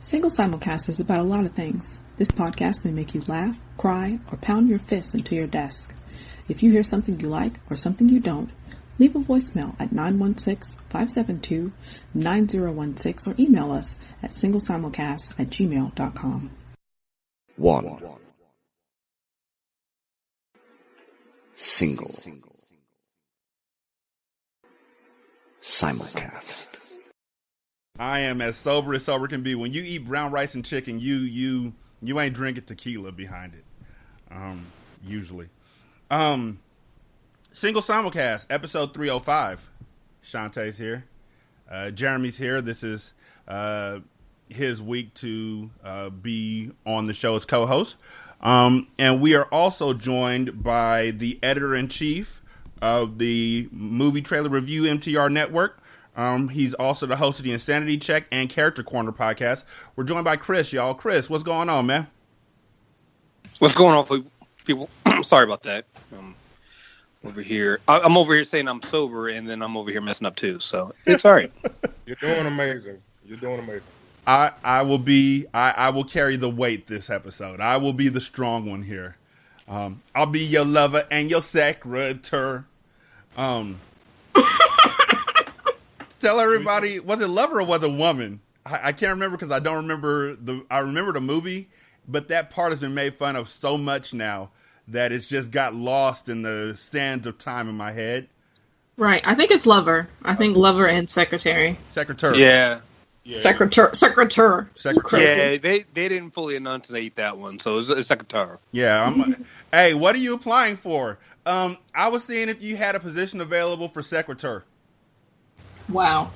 Single Simulcast is about a lot of things. This podcast may make you laugh, cry, or pound your fists into your desk. If you hear something you like or something you don't, leave a voicemail at 916-572-9016 or email us at singlesimulcast@gmail.com. 1. Single Simulcast. I am as sober can be. When you eat brown rice and chicken, you ain't drinking tequila behind it. Usually. Single Simulcast, episode 305. Shantae's here. Jeremy's here. This is his week to be on the show as co-host. And we are also joined by the editor-in-chief of the Movie Trailer Review MTR Network. He's also the host of the Insanity Check and Character Corner podcast. We're joined by Chris, y'all. Chris, what's going on, man? What's going on, people? Sorry about that. Over here, I'm over here saying I'm sober, and then I'm over here messing up too. So it's all right. You're doing amazing. I will carry the weight this episode. I will be the strong one here. I'll be your lover and your secretary. Tell everybody, was it lover or was it woman? I can't remember because I don't remember I remember the movie, but that part has been made fun of so much now that it's just got lost in the sands of time in my head. Right. I think it's lover. I think lover and secretary. Secretary. Yeah. Secretary. Yeah, they didn't fully enunciate that one, so it's secretary. Yeah. Hey, what are you applying for? I was seeing if you had a position available for secretary. Wow.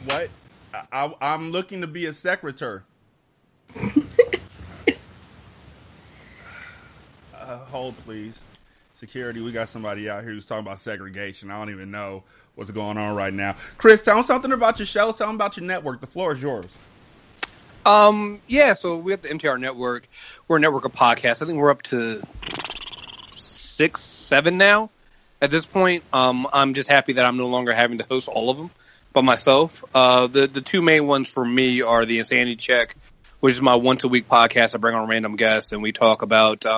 What? I'm looking to be a secretary. Hold, please. Security, we got somebody out here who's talking about segregation. I don't even know what's going on right now. Chris, tell them something about your show. Tell them about your network. The floor is yours. Yeah, so we have the MTR Network. We're a network of podcasts. I think we're up to 6, 7 now. At this point, I'm just happy that I'm no longer having to host all of them by myself. The two main ones for me are the Insanity Check, which is my once-a-week podcast. I bring on random guests, and we talk about... we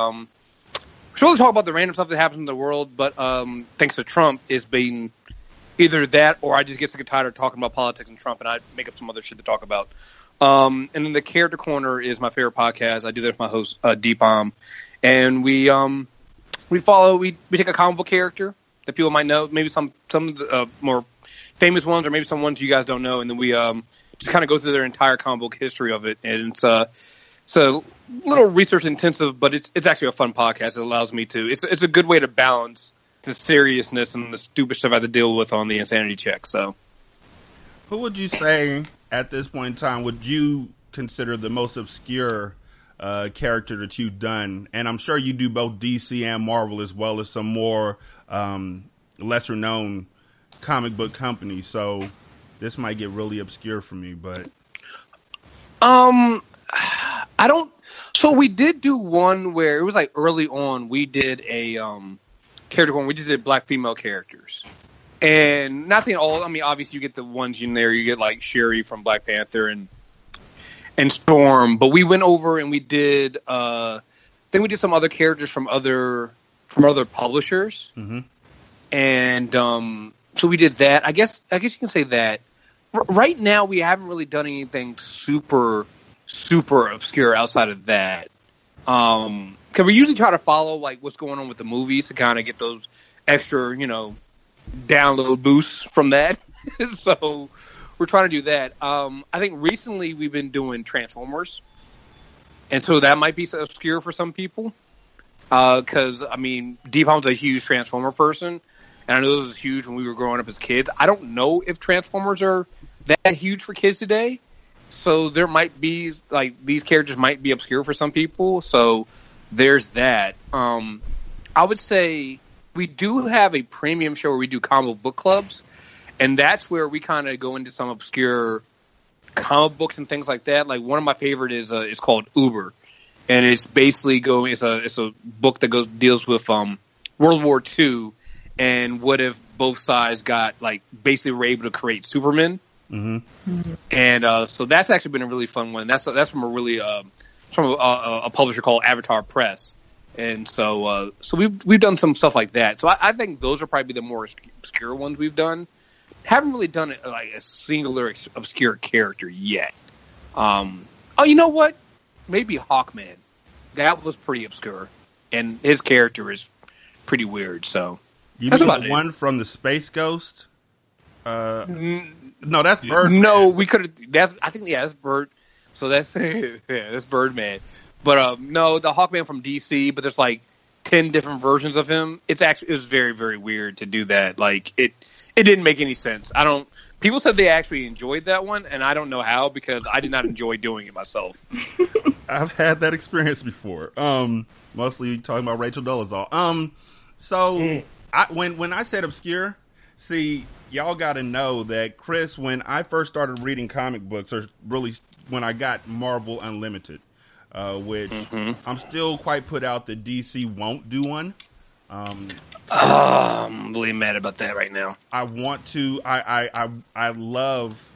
really talk about the random stuff that happens in the world, but thanks to Trump, it's been either that or I just get sick and tired of talking about politics and Trump, and I make up some other shit to talk about. And then the Character Corner is my favorite podcast. I do that with my host, D-Bomb. And we take a comic book character that people might know, maybe some of the more famous ones, or maybe some ones you guys don't know, and then we just kind of go through their entire comic book history of it. And it's a little research intensive, but it's actually a fun podcast. It allows me to. It's a good way to balance the seriousness and the stupid stuff I have to deal with on the Insanity Check. So, who would you say at this point in time would you consider the most obscure character that you've done? And I'm sure you do both DC and Marvel, as well as some more lesser known comic book companies. So this might get really obscure for me, but I don't. So we did do one where it was like early on. We did a character one. We just did black female characters, and not saying all. I mean, obviously you get the ones in there. You get like Shuri from Black Panther and Storm. But we went over and we did. Then we did some other characters from other publishers, and so we did that. I guess you can say that. Right now, we haven't really done anything super obscure outside of that. Because we usually try to follow like what's going on with the movies to kind of get those extra, download boosts from that. So we're trying to do that. I think recently we've been doing Transformers, and so that might be obscure for some people. Because I mean, D-Pound's a huge Transformer person, and I know this was huge when we were growing up as kids. I don't know if Transformers are that huge for kids today. So there might be, like, these characters might be obscure for some people. So there's that. I would say we do have a premium show where we do comic book clubs. And that's where we kind of go into some obscure comic books and things like that. Like, one of my favorite is called Uber. And it's basically it's a book that deals with World War II. And what if both sides got, like, basically were able to create Superman? And so that's actually been a really fun one. That's from a really from a publisher called Avatar Press, and so we've done some stuff like that. So I think those are probably the more obscure ones we've done. Haven't really done it like a singular obscure character yet. Oh, you know what? Maybe Hawkman. That was pretty obscure, and his character is pretty weird. So you that's mean about the it. one from the Space Ghost? No, that's Bird. No, we could have. That's Bird. So that's that's Birdman. But no, the Hawkman from DC. But there's like 10 different versions of him. It was very, very weird to do that. Like it didn't make any sense. People said they actually enjoyed that one, and I don't know how because I did not enjoy doing it myself. I've had that experience before. Mostly talking about Rachel Dolezal. When I said obscure, see, y'all got to know that Chris, when I first started reading comic books, or really when I got Marvel Unlimited, which I'm still quite put out that DC won't do one. I'm really mad about that right now. I want to. I love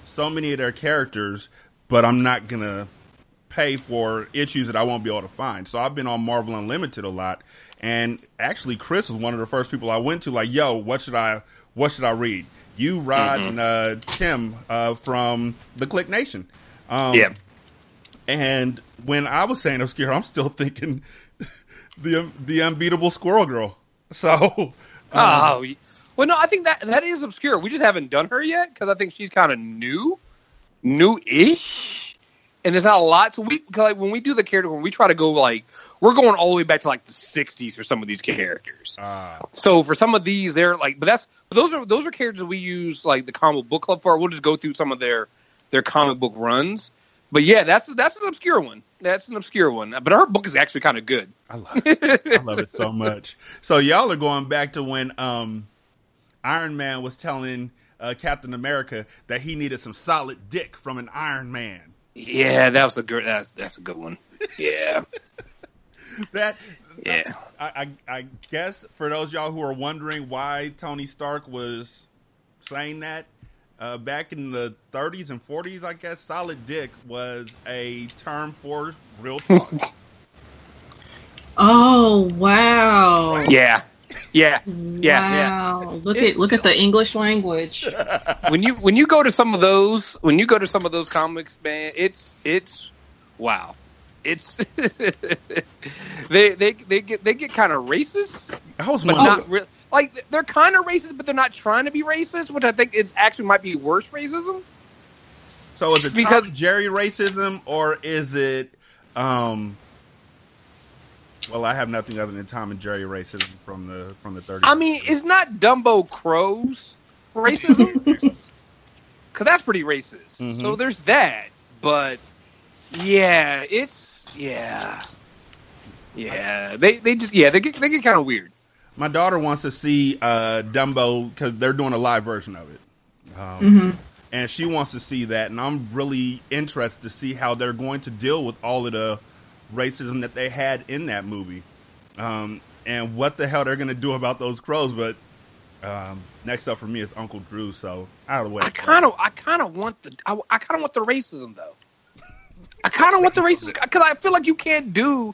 so many of their characters, but I'm not gonna pay for issues that I won't be able to find. So I've been on Marvel Unlimited a lot, and actually, Chris was one of the first people I went to. Like, yo, what should I read? You, Rod, and Tim from the Click Nation. Yeah. And when I was saying obscure, I'm still thinking the unbeatable Squirrel Girl. So, well, no, I think that is obscure. We just haven't done her yet because I think she's kind of new-ish, and there's not a lot. So when we do the character, when we try to go we're going all the way back to like the 60s for some of these characters. So for some of these, they're like, but those are characters we use like the comic book club for. We'll just go through some of their comic book runs. But yeah, that's an obscure one. That's an obscure one. But her book is actually kind of good. I love it. I love it so much. So y'all are going back to when Iron Man was telling Captain America that he needed some solid dick from an Iron Man. Yeah, that's a good one. Yeah. I guess for those y'all who are wondering why Tony Stark was saying that, back in the 30s and 40s, I guess, solid dick was a term for real talk. Oh, wow. Yeah. Wow. Look at the English language. When you go to some of those comics, man, it's wow. It's they get kind of racist. I was but wondering. not really. Like they're kind of racist, but they're not trying to be racist, which I think is actually might be worse racism. So is it because Jerry racism, or is it? Well, I have nothing other than Tom and Jerry racism from the 30s. I mean, it's not Dumbo Crow's racism, because that's pretty racist. Mm-hmm. So there's that, but yeah, they get kind of weird. My daughter wants to see Dumbo because they're doing a live version of it, and she wants to see that, and I'm really interested to see how they're going to deal with all of the racism that they had in that movie, and what the hell they're going to do about those crows. But next up for me is Uncle Drew. So out of the way. I kind of want the racism though. I kind of want the racism because I feel like you can't do.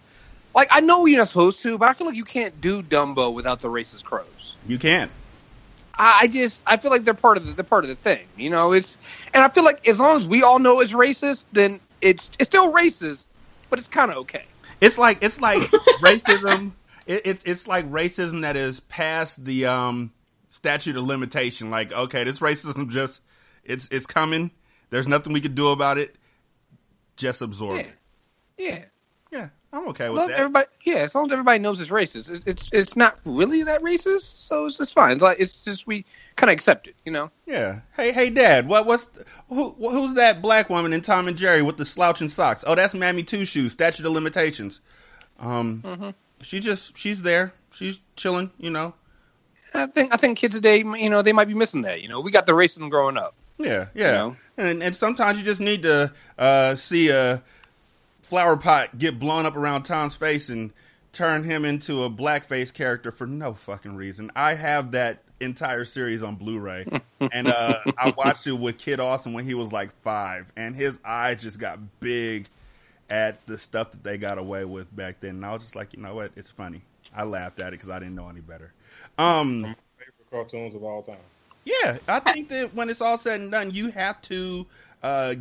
Like, I know you're not supposed to, but I feel like you can't do Dumbo without the racist crows. You can't. I feel like they're part of the thing, you know. And I feel like as long as we all know it's racist, then it's still racist, but it's kind of okay. It's like racism. It's like racism that is past the statute of limitation. Like, okay, this racism just it's coming. There's nothing we can do about it. Just absorb it. Yeah. Yeah, I'm okay with that. Everybody, as long as everybody knows it's racist, it's not really that racist, so it's just fine. It's just we kind of accept it, you know. Yeah. Hey, Dad, who's that black woman in Tom and Jerry with the slouching socks? Oh, that's Mammy Two Shoes. Statute of limitations. She's there. She's chilling, you know. I think kids today, you know, they might be missing that. You know, we got the racism growing up. Yeah. You know? And sometimes you just need to see a flower pot get blown up around Tom's face and turn him into a blackface character for no fucking reason. I have that entire series on Blu-ray, and I watched it with Kid Austin when he was like 5, and his eyes just got big at the stuff that they got away with back then. And I was just like, you know what? It's funny. I laughed at it because I didn't know any better. My favorite cartoons of all time. Yeah, I think that when it's all said and done, you have to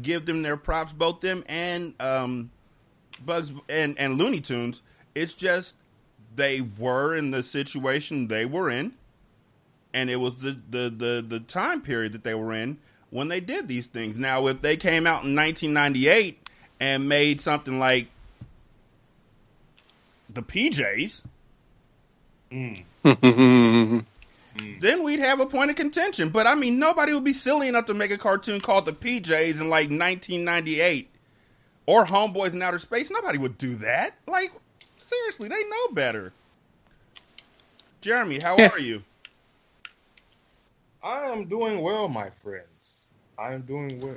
give them their props, both them and Bugs and Looney Tunes. It's just they were in the situation they were in, and it was the time period that they were in when they did these things. Now, if they came out in 1998 and made something like the PJs, then we'd have a point of contention. But I mean, nobody would be silly enough to make a cartoon called the PJs in like 1998 or Homeboys in Outer Space. Nobody would do that. Like, seriously, they know better. Jeremy, how are you? I am doing well, my friends. I am doing well.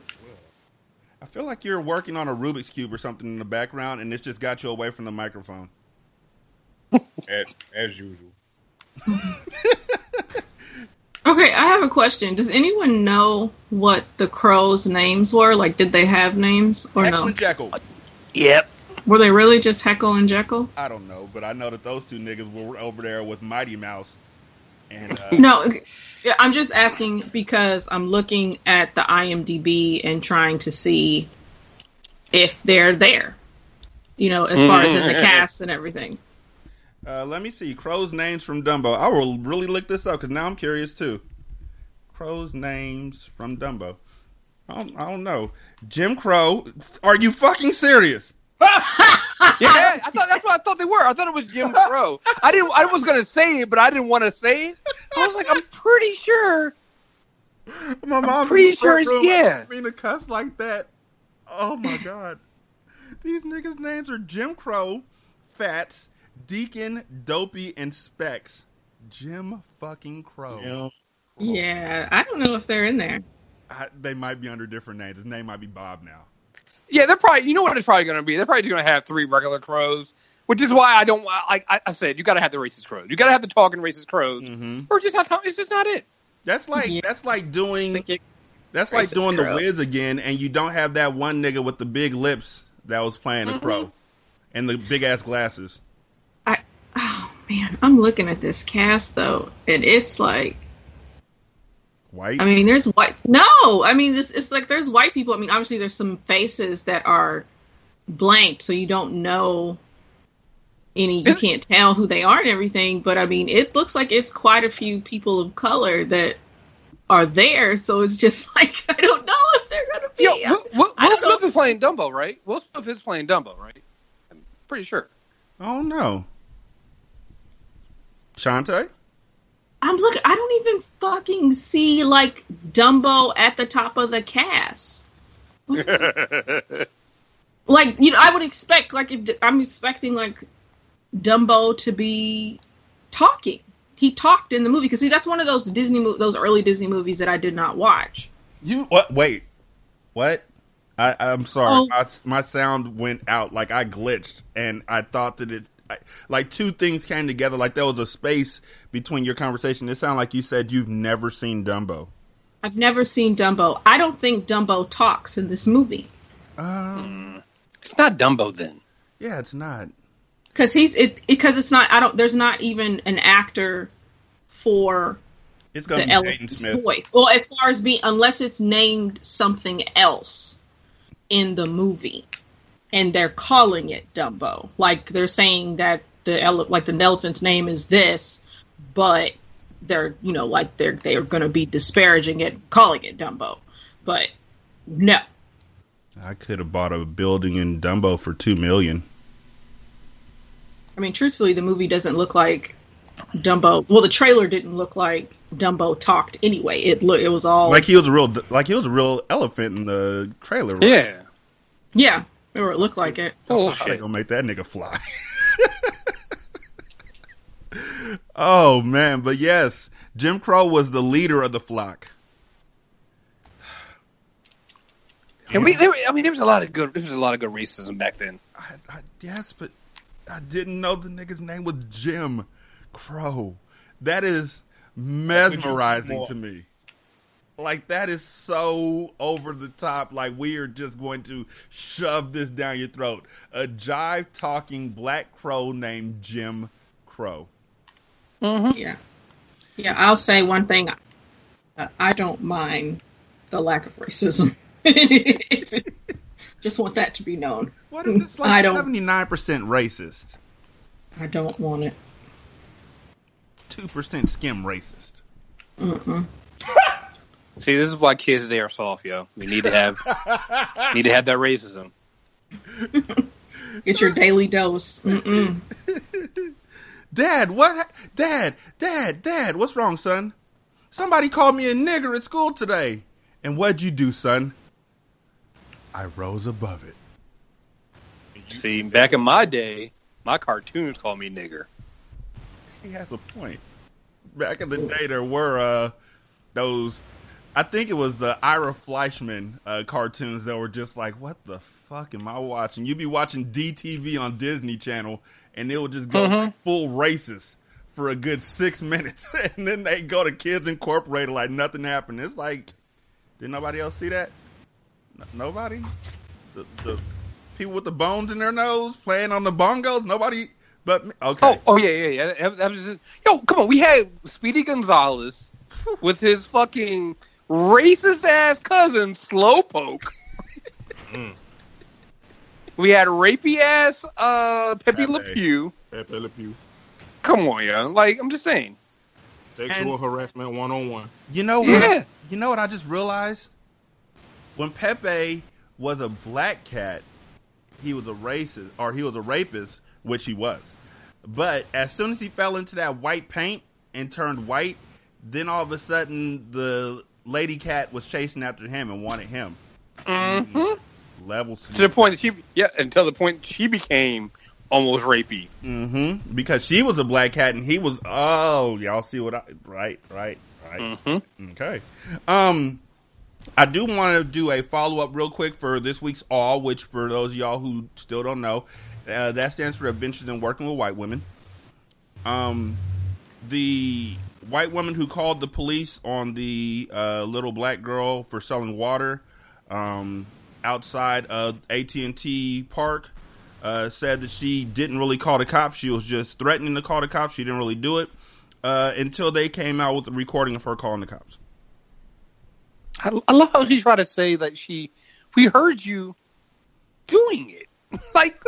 I feel like you're working on a Rubik's Cube or something in the background, and it's just got you away from the microphone. As usual. Okay, I have a question. Does anyone know what the crows' names were? Like, did they have names or Heckle no? and Jekyll. Yep. Were they really just Heckle and Jekyll? I don't know, but I know that those two niggas were over there with Mighty Mouse. And No, yeah, I'm just asking because I'm looking at the IMDb and trying to see if they're there. You know, as far as in the cast and everything. let me see. Crow's names from Dumbo. I will really look this up because now I'm curious too. Crow's names from Dumbo. I don't know. Jim Crow. Are you fucking serious? Yeah, that's what I thought they were. I thought it was Jim Crow. I was gonna say it, but I didn't want to say it. I was like, I'm pretty sure. My mom's pretty sure it's yeah. Being a cuss like that. Oh my god. These niggas' names are Jim Crow, Fats, Deacon, Dopey, and Specs. Jim fucking Crow. Yeah, I don't know if they're in there. They might be under different names. His name might be Bob now. Yeah, they're probably. You know what it's probably going to be? They're probably just going to have 3 regular crows, which is why I don't. Like I said, you got to have the racist crows. You got to have the talking racist crows, or just not. It's just not it. That's like doing the Wiz again, and you don't have that one nigga with the big lips that was playing the crow and the big ass glasses. Oh man, I'm looking at this cast though, and it's like. White? I mean, there's white. No, I mean, it's like there's white people. I mean, obviously, there's some faces that are blank, so you don't know any. You can't tell who they are and everything. But I mean, it looks like it's quite a few people of color that are there. So it's just like I don't know if they're gonna be. Yo, Will Smith is playing Dumbo, right? Will Smith is playing Dumbo, right? I'm pretty sure. Oh no, Shantae? I'm looking. I don't even fucking see like Dumbo at the top of the cast. Like, you know, I would expect like if I'm expecting like Dumbo to be talking. He talked in the movie because see that's one of those those early Disney movies that I did not watch. You what? Wait, what? I'm sorry. Oh. My sound went out. Like I glitched, and I thought that like two things came together. Like there was a space between your conversation. It sounded like you said you've never seen Dumbo. I've never seen Dumbo. I don't think Dumbo talks in this movie. It's not Dumbo then. Yeah, it's not. Because it's not. There's not even an actor for it's gonna the be Jaden elephant's Smith. voice. Well, as far as unless it's named something else in the movie. And they're calling it Dumbo. Like they're saying that the elephant's name is this, but they're they're going to be disparaging it, calling it Dumbo. But no, I could have bought a building in Dumbo for $2 million. I mean, truthfully, the movie doesn't look like Dumbo. Well, the trailer didn't look like Dumbo talked anyway. It was all like he was a real elephant in the trailer. Right? Yeah. Or it looked like it. Oh, shit. They gonna make that nigga fly. Oh, man. But yes, Jim Crow was the leader of the flock. And there was a lot of good racism back then. Yes, but I didn't know the nigga's name was Jim Crow. That is mesmerizing to me. Like, that is so over the top. Like, we are just going to shove this down your throat. A jive-talking black crow named Jim Crow. Yeah. Yeah, I'll say one thing. I don't mind the lack of racism. Just want that to be known. What if it's like 79% racist? I don't want it. 2% skim racist. See, this is why kids today are soft, yo. We need to have that racism. Get your daily dose. Dad, what? Dad, what's wrong, son? Somebody called me a nigger at school today. And what'd you do, son? I rose above it. See, back in my day, my cartoons called me nigger. He has a point. Back in the day, there were those, I think it was the Ira Fleischman cartoons that were just like, what the fuck am I watching? You'd be watching DTV on Disney Channel, and it would just go full racist for a good 6 minutes. And then they go to Kids Incorporated like nothing happened. It's like, did nobody else see that? Nobody? The people with the bones in their nose playing on the bongos? Nobody but me? Okay. Oh yeah. That was just, yo, come on. We had Speedy Gonzalez with his fucking racist-ass cousin, Slowpoke. We had rapey-ass Pepe Le Pew. Pepe Le Pew. Come on, yo. Like, I'm just saying. Sexual harassment 101. You know what? You know what I just realized? When Pepe was a black cat, he was a racist, or he was a rapist, which he was. But as soon as he fell into that white paint and turned white, then all of a sudden the lady cat was chasing after him and wanted him. Levels to the point that until the point she became almost rapey. Because she was a black cat and he was. Oh, y'all see what I right. Okay. I do want to do a follow-up real quick for this week's All, which for those of y'all who still don't know, that stands for Adventures in Working with White Women. The white woman who called the police on the little black girl for selling water outside of AT&T Park said that she didn't really call the cops. She was just threatening to call the cops. She didn't really do it until they came out with a recording of her calling the cops. I love how she tried to say that we heard you doing it. Like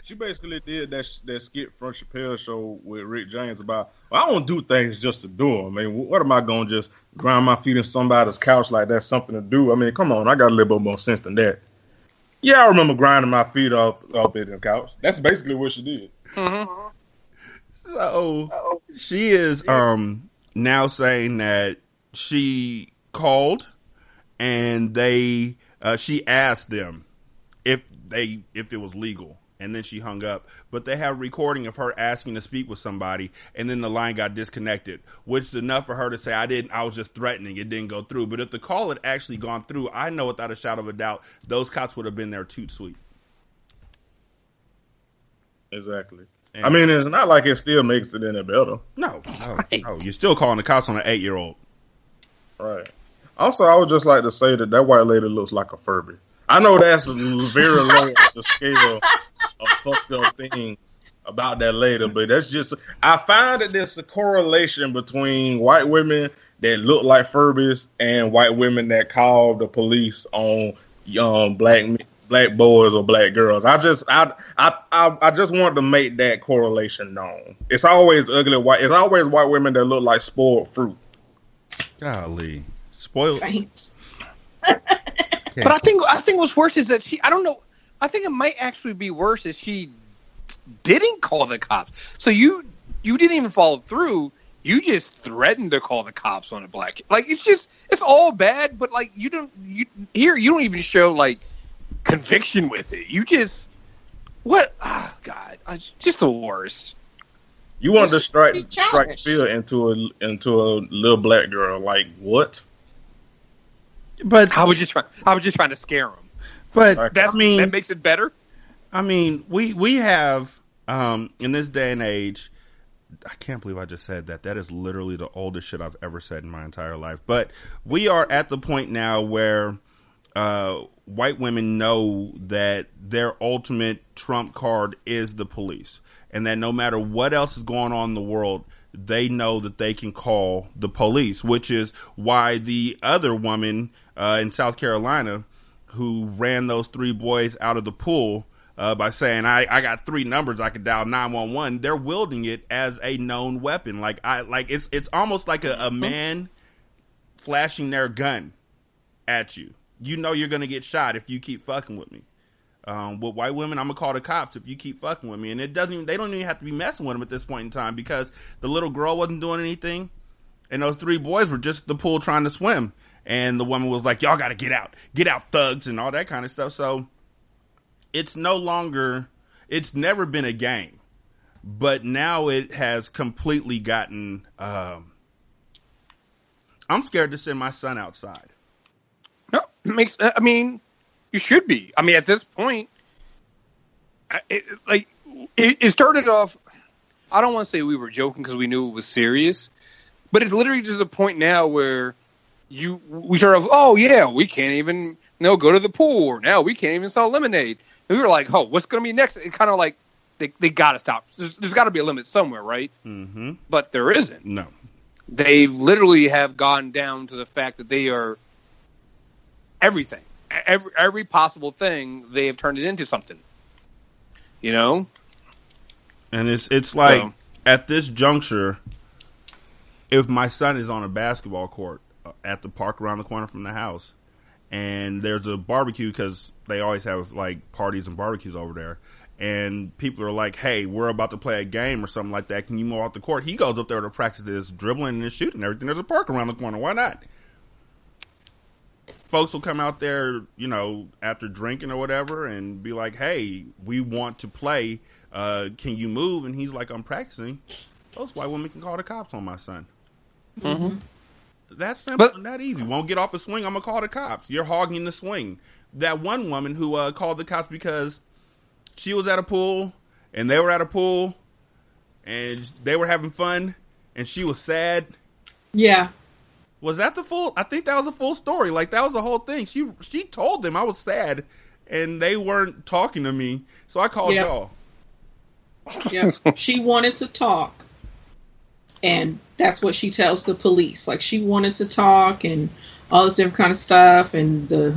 she basically did that skit from Chappelle's show with Rick James about, well, I don't do things just to do them. I mean, what am I going to just grind my feet in somebody's couch like that's something to do? I mean, come on, I got a little bit more sense than that. Yeah, I remember grinding my feet up in the couch. That's basically what she did. So she is now saying that she called and she asked them if it was legal, and then she hung up. But they have a recording of her asking to speak with somebody, and then the line got disconnected, which is enough for her to say, I was just threatening, it didn't go through. But if the call had actually gone through, I know without a shadow of a doubt those cops would have been there too sweet. Exactly. And I mean, it's not like it still makes it any better. No. You're still calling the cops on an 8-year-old. Right. Also, I would just like to say that white lady looks like a Furby. I know that's very low on the scale of fucked up things about that lady, but that's just, I find that there's a correlation between white women that look like Furbies and white women that call the police on black boys or black girls. I just want to make that correlation known. It's always white women that look like spoiled fruit. Golly, spoiled. But I think what's worse is that I don't know. I think it might actually be worse if she didn't call the cops. So you didn't even follow through. You just threatened to call the cops on a black kid. Like, it's all bad. But like you don't even show like conviction with it. You just what? Oh, God, just the worst. You want to strike fear into a little black girl? Like what? But I was just trying to scare him. But that makes it better. I mean, we have in this day and age, I can't believe I just said that. That is literally the oldest shit I've ever said in my entire life. But we are at the point now where white women know that their ultimate trump card is the police, and that no matter what else is going on in the world, they know that they can call the police, which is why the other woman in South Carolina who ran those 3 boys out of the pool by saying, I got 3 numbers I could dial 911. They're wielding it as a known weapon. It's almost like a man flashing their gun at you. You know you're going to get shot if you keep fucking with me. With white women, I'm going to call the cops if you keep fucking with me. And they don't even have to be messing with them at this point in time, because the little girl wasn't doing anything. And those 3 boys were just at the pool trying to swim. And the woman was like, y'all got to get out, thugs, and all that kind of stuff. So it's never been a game, but now it has completely gotten, I'm scared to send my son outside. No, you should be. I mean, at this point, it started off, I don't want to say we were joking because we knew it was serious, but it's literally to the point now where we started off, oh yeah, we can't even go to the pool, or now we can't even sell lemonade. And we were like, oh, what's going to be next? It kind of like, they got to stop. There's got to be a limit somewhere, right? Mm-hmm. But there isn't. No. They literally have gone down to the fact that they are everything. Every possible thing, they have turned it into something. You know? And it's like, at this juncture, if my son is on a basketball court at the park around the corner from the house, and there's a barbecue, because they always have like parties and barbecues over there, and people are like, hey, we're about to play a game or something like that, can you move off the court? He goes up there to practice his dribbling and his shooting and everything. There's a park around the corner. Why not? Folks will come out there, after drinking or whatever, and be like, hey, we want to play. Can you move? And he's like, I'm practicing. Those white women can call the cops on my son. Mm-hmm. That's simple and that easy. Won't get off a swing, I'm going to call the cops. You're hogging the swing. That one woman who called the cops because she was at a pool, and they were at a pool, and they were having fun, and she was sad. Yeah. Was that the full? I think that was a full story. Like, that was the whole thing. She told them I was sad, and they weren't talking to me, so I called y'all. Yeah, she wanted to talk, and that's what she tells the police. Like, she wanted to talk and all this different kind of stuff, and the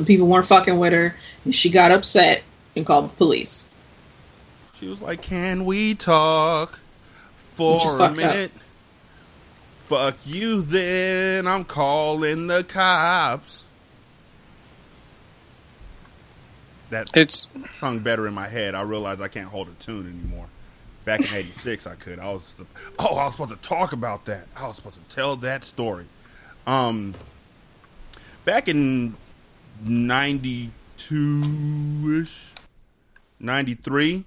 people weren't fucking with her, and she got upset and called the police. She was like, "Can we talk for a minute?" Up. Fuck you, then I'm calling the cops. It's sung better in my head. I realized I can't hold a tune anymore. Back in '86, I could. I was supposed to talk about that. I was supposed to tell that story. Back in 92-ish, 93,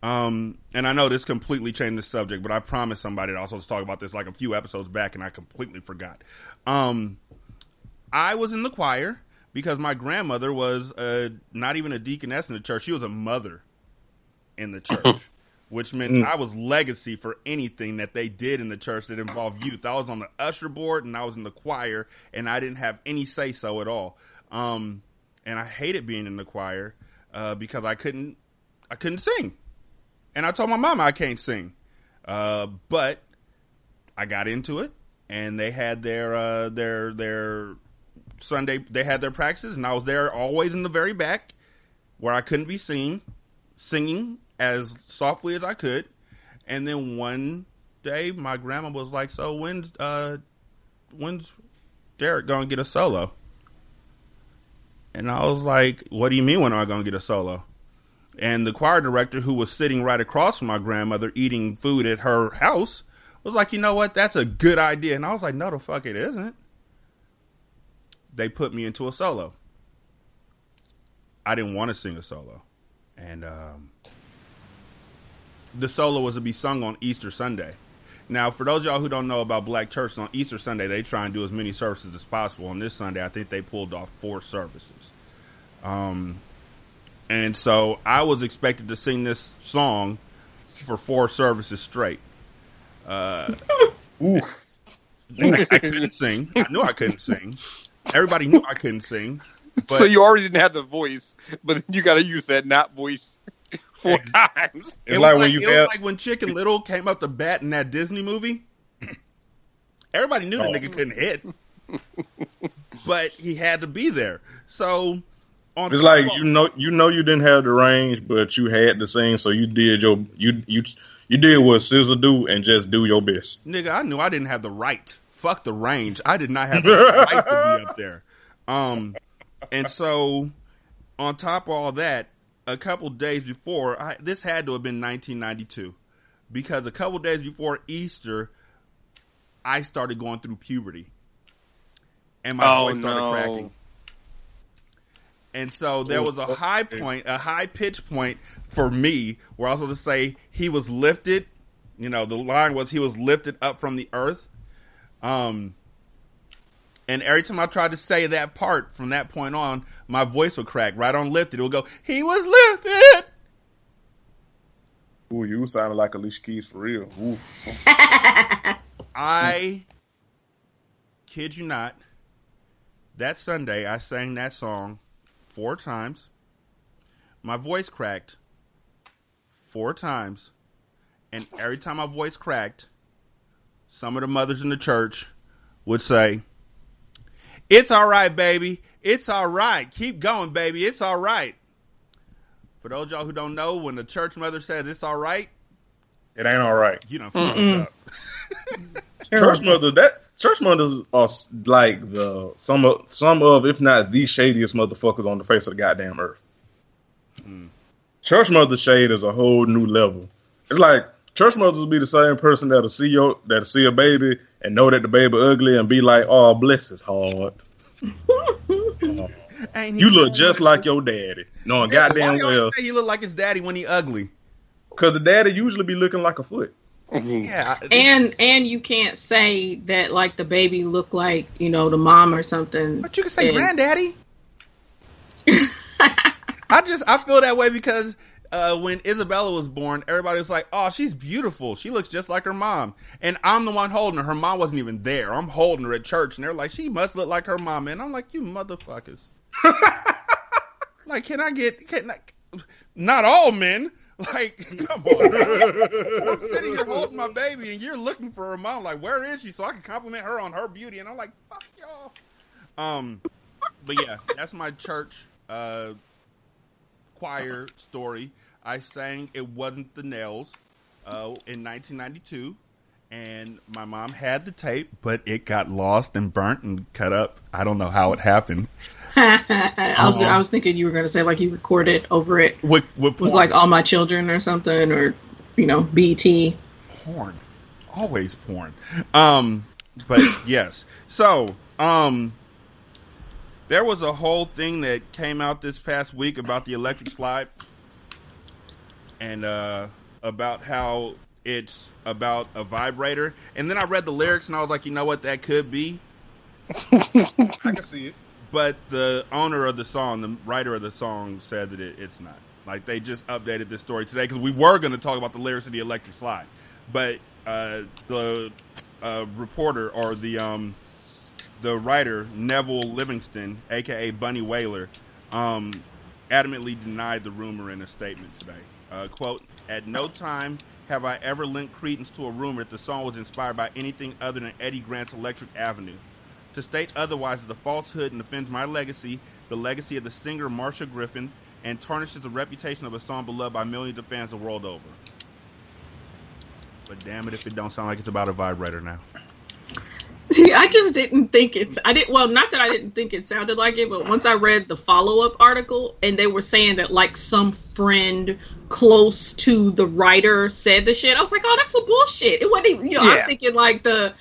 and I know this completely changed the subject, but I promised somebody that I was supposed to talk about this like a few episodes back, and I completely forgot. I was in the choir because my grandmother was not even a deaconess in the church. She was a mother in the church, which meant I was legacy for anything that they did in the church that involved youth. I was on the usher board, and I was in the choir, and I didn't have any say-so at all. And I hated being in the choir because I couldn't sing. And I told my mama I can't sing. But I got into it, and they had their Sunday, they had their practices, and I was there always in the very back where I couldn't be seen, singing as softly as I could. And then one day my grandma was like, so when's Derek gonna get a solo? And I was like, what do you mean when am I gonna get a solo? And the choir director, who was sitting right across from my grandmother eating food at her house, was like, you know what, that's a good idea. And I was like, no the fuck it isn't. They put me into a solo. I didn't want to sing a solo. And the solo was to be sung on Easter Sunday. Now, for those of y'all who don't know about black churches, on Easter Sunday, they try and do as many services as possible. On this Sunday, I think they pulled off 4 services. And so I was expected to sing this song for 4 services straight. Oof. I couldn't sing. I knew I couldn't sing. Everybody knew I couldn't sing. But So you already didn't have the voice, but you got to use that not voice 4 times. It was like when Chicken Little came up to bat in that Disney movie. Everybody knew the nigga couldn't hit, but he had to be there. So it's like you know you didn't have the range, but you had to sing, so you did you did what SZA do and just do your best. Nigga, I knew I didn't have the right. Fuck the range. I did not have the right to be up there. And so on top of all that, a couple days before, this had to have been 1992, because a couple days before Easter, I started going through puberty, and my voice started cracking. And so there was a high pitch point for me where I was supposed to say he was lifted. You know, the line was he was lifted up from the earth. And every time I tried to say that part from that point on, my voice would crack. Right on lifted, it would go, he was lifted. Ooh, you sounded like Alicia Keys for real. Ooh. I kid you not, that Sunday I sang that song 4 times. My voice cracked 4 times. And every time my voice cracked, some of the mothers in the church would say, "It's all right, baby. It's all right. Keep going, baby. It's all right." For those of y'all who don't know, when the church mother says it's all right, it ain't all right. You done fucked up. Church mothers are like some of, if not the shadiest motherfuckers on the face of the goddamn earth. Church mother shade is a whole new level. It's like church mothers will be the same person that'll see a baby and know that the baby ugly and be like, "Oh, bless his heart." You look just like your daddy. Knowing goddamn well. Say he look like his daddy when he ugly. Because the daddy usually be looking like a foot. Yeah. And you can't say that like the baby look like, the mom or something. But you can say granddaddy. I feel that way because when Isabella was born, everybody was like, "Oh, she's beautiful. She looks just like her mom." And I'm the one holding her. Her mom wasn't even there. I'm holding her at church, and they're like, "She must look like her mom." And I'm like, "You motherfuckers." Like, not all men. Like, come on. I'm sitting here holding my baby, and you're looking for her mom. Like, where is she? So I can compliment her on her beauty. And I'm like, fuck y'all. But yeah, that's my church choir story. I sang "It Wasn't the Nails" in 1992, and my mom had the tape, but it got lost and burnt and cut up. I don't know how it happened. I was thinking you were going to say like you recorded over it with like All My Children or something, or BT. Porn, always porn. But yes, so there was a whole thing that came out this past week about the electric slide, and about how it's about a vibrator. And then I read the lyrics, and I was like, you know what, that could be. I can see it. But the owner of the song, the writer of the song, said that it's not. Like, they just updated this story today because we were going to talk about the lyrics of the electric slide. But the reporter or the writer, Neville Livingston, a.k.a. Bunny Wailer, adamantly denied the rumor in a statement today. Quote, "At no time have I ever lent credence to a rumor that the song was inspired by anything other than Eddie Grant's Electric Avenue. To state otherwise is a falsehood and offends my legacy, the legacy of the singer Marsha Griffin, and tarnishes the reputation of a song beloved by millions of fans the world over." But damn it if it don't sound like it's about a vibrator now. See, I just didn't think not that I didn't think it sounded like it, but once I read the follow-up article and they were saying that like some friend close to the writer said the shit, I was like, oh, that's some bullshit. It wasn't even, I'm thinking like the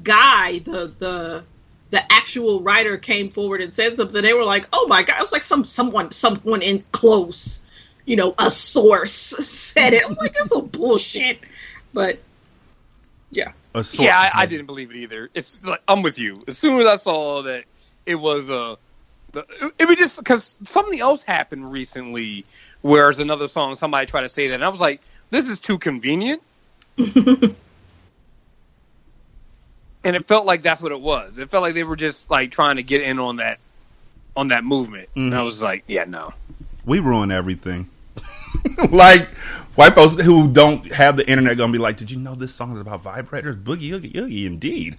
guy, the actual writer came forward and said something. They were like, oh my God, it was like someone in close, a source said it. I was like, that's some bullshit. But yeah. I didn't believe it either. It's like, I'm with you. As soon as I saw that it was it was just because something else happened recently, where there's another song somebody tried to say that, and I was like, this is too convenient. And it felt like that's what it was. It felt like they were just like trying to get in on that movement. Mm-hmm. And I was like, yeah, no. We ruin everything. Like, white folks who don't have the internet gonna be like, did you know this song is about vibrators? Boogie, oogie, oogie, indeed.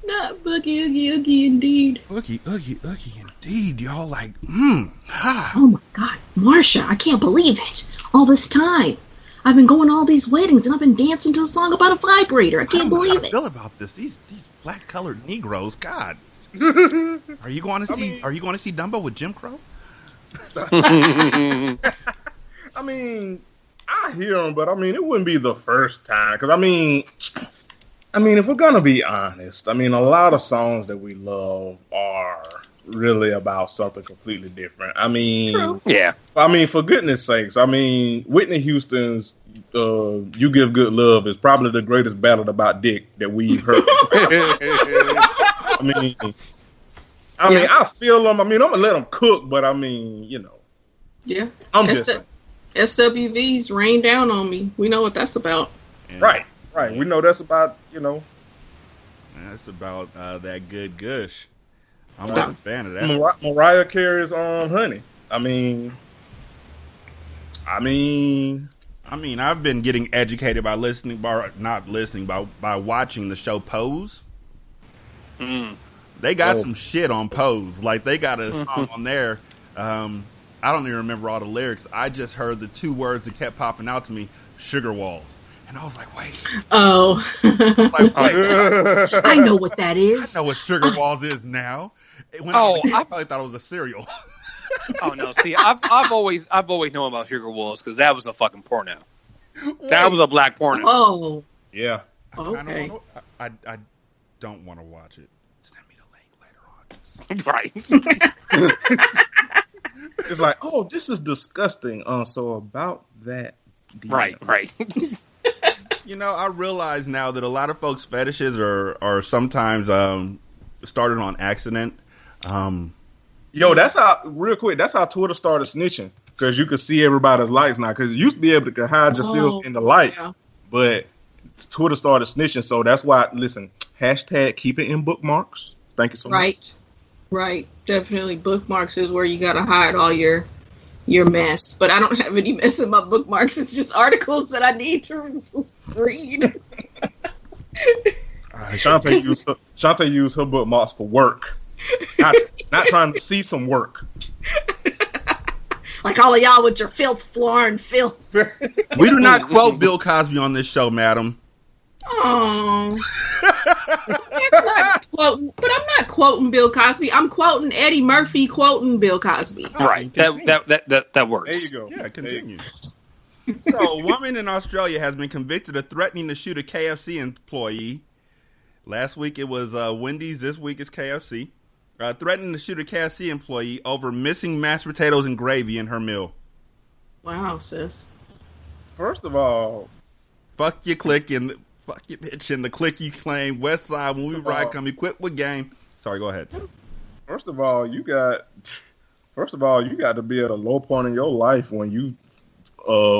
Not boogie, oogie, oogie, indeed. Boogie, oogie, oogie, indeed. Y'all like, ha. Oh my God, Marsha, I can't believe it. All this time. I've been going to all these weddings and I've been dancing to a song about a vibrator. I can't believe it. I feel about this. These black colored Negroes. God, are you going to see? Are you going to see Dumbo with Jim Crow? I mean, I hear them, but I mean, it wouldn't be the first time. Because I mean, if we're gonna be honest, I mean, a lot of songs that we love are really about something completely different. I mean, true. Yeah. I mean, for goodness sakes, I mean, Whitney Houston's "You Give Good Love" is probably the greatest ballad about dick that we've heard. I mean, I feel them. I mean, I'm gonna let them cook, but I mean, you know, yeah, I'm just saying. SWV's Rain Down on Me. We know what that's about. Yeah. Right. We know that's about, you know. That's about that good gush. I'm not a fan of that. Mariah Carey's "Honey." I mean, I've been getting educated by by watching the show Pose. They got some shit on Pose. Like, they got a song on there. I don't even remember all the lyrics. I just heard the two words that kept popping out to me: sugar walls. And I was like, wait. Oh. I know what that is. I know what sugar walls is now. I probably thought it was a cereal. Oh no! See, I've always known about sugar walls because that was a fucking porno. That was a black porno. Oh. Yeah. Okay. I don't want to watch it. Send me the link later on. Right. It's like, oh, this is disgusting. So about that. Right. You know, I realize now that a lot of folks' fetishes are sometimes started on accident. Yo, that's how Twitter started snitching, because you could see everybody's likes now. Because you used to be able to hide your filth in the likes, but Twitter started snitching. So that's why, listen, hashtag keep it in bookmarks. Thank you so much. Right. Definitely, bookmarks is where you gotta hide all your mess. But I don't have any mess in my bookmarks. It's just articles that I need to read. Shantae used her bookmarks for work. Not trying to see some work. Like all of y'all with your filth, floor and filth. We do not quote Bill Cosby on this show, madam. Oh. But I'm not quoting Bill Cosby. I'm quoting Eddie Murphy quoting Bill Cosby. Right. That works. There you go. Yeah, continue. So, a woman in Australia has been convicted of threatening to shoot a KFC employee. Last week it was Wendy's. This week it's KFC. Threatening to shoot a KFC employee over missing mashed potatoes and gravy in her meal. Wow, sis. First of all, fuck your clique and fuck your bitch and the clique you claim. West Side, when we ride, come equipped with game. Sorry, go ahead. First of all, you got to be at a low point in your life when you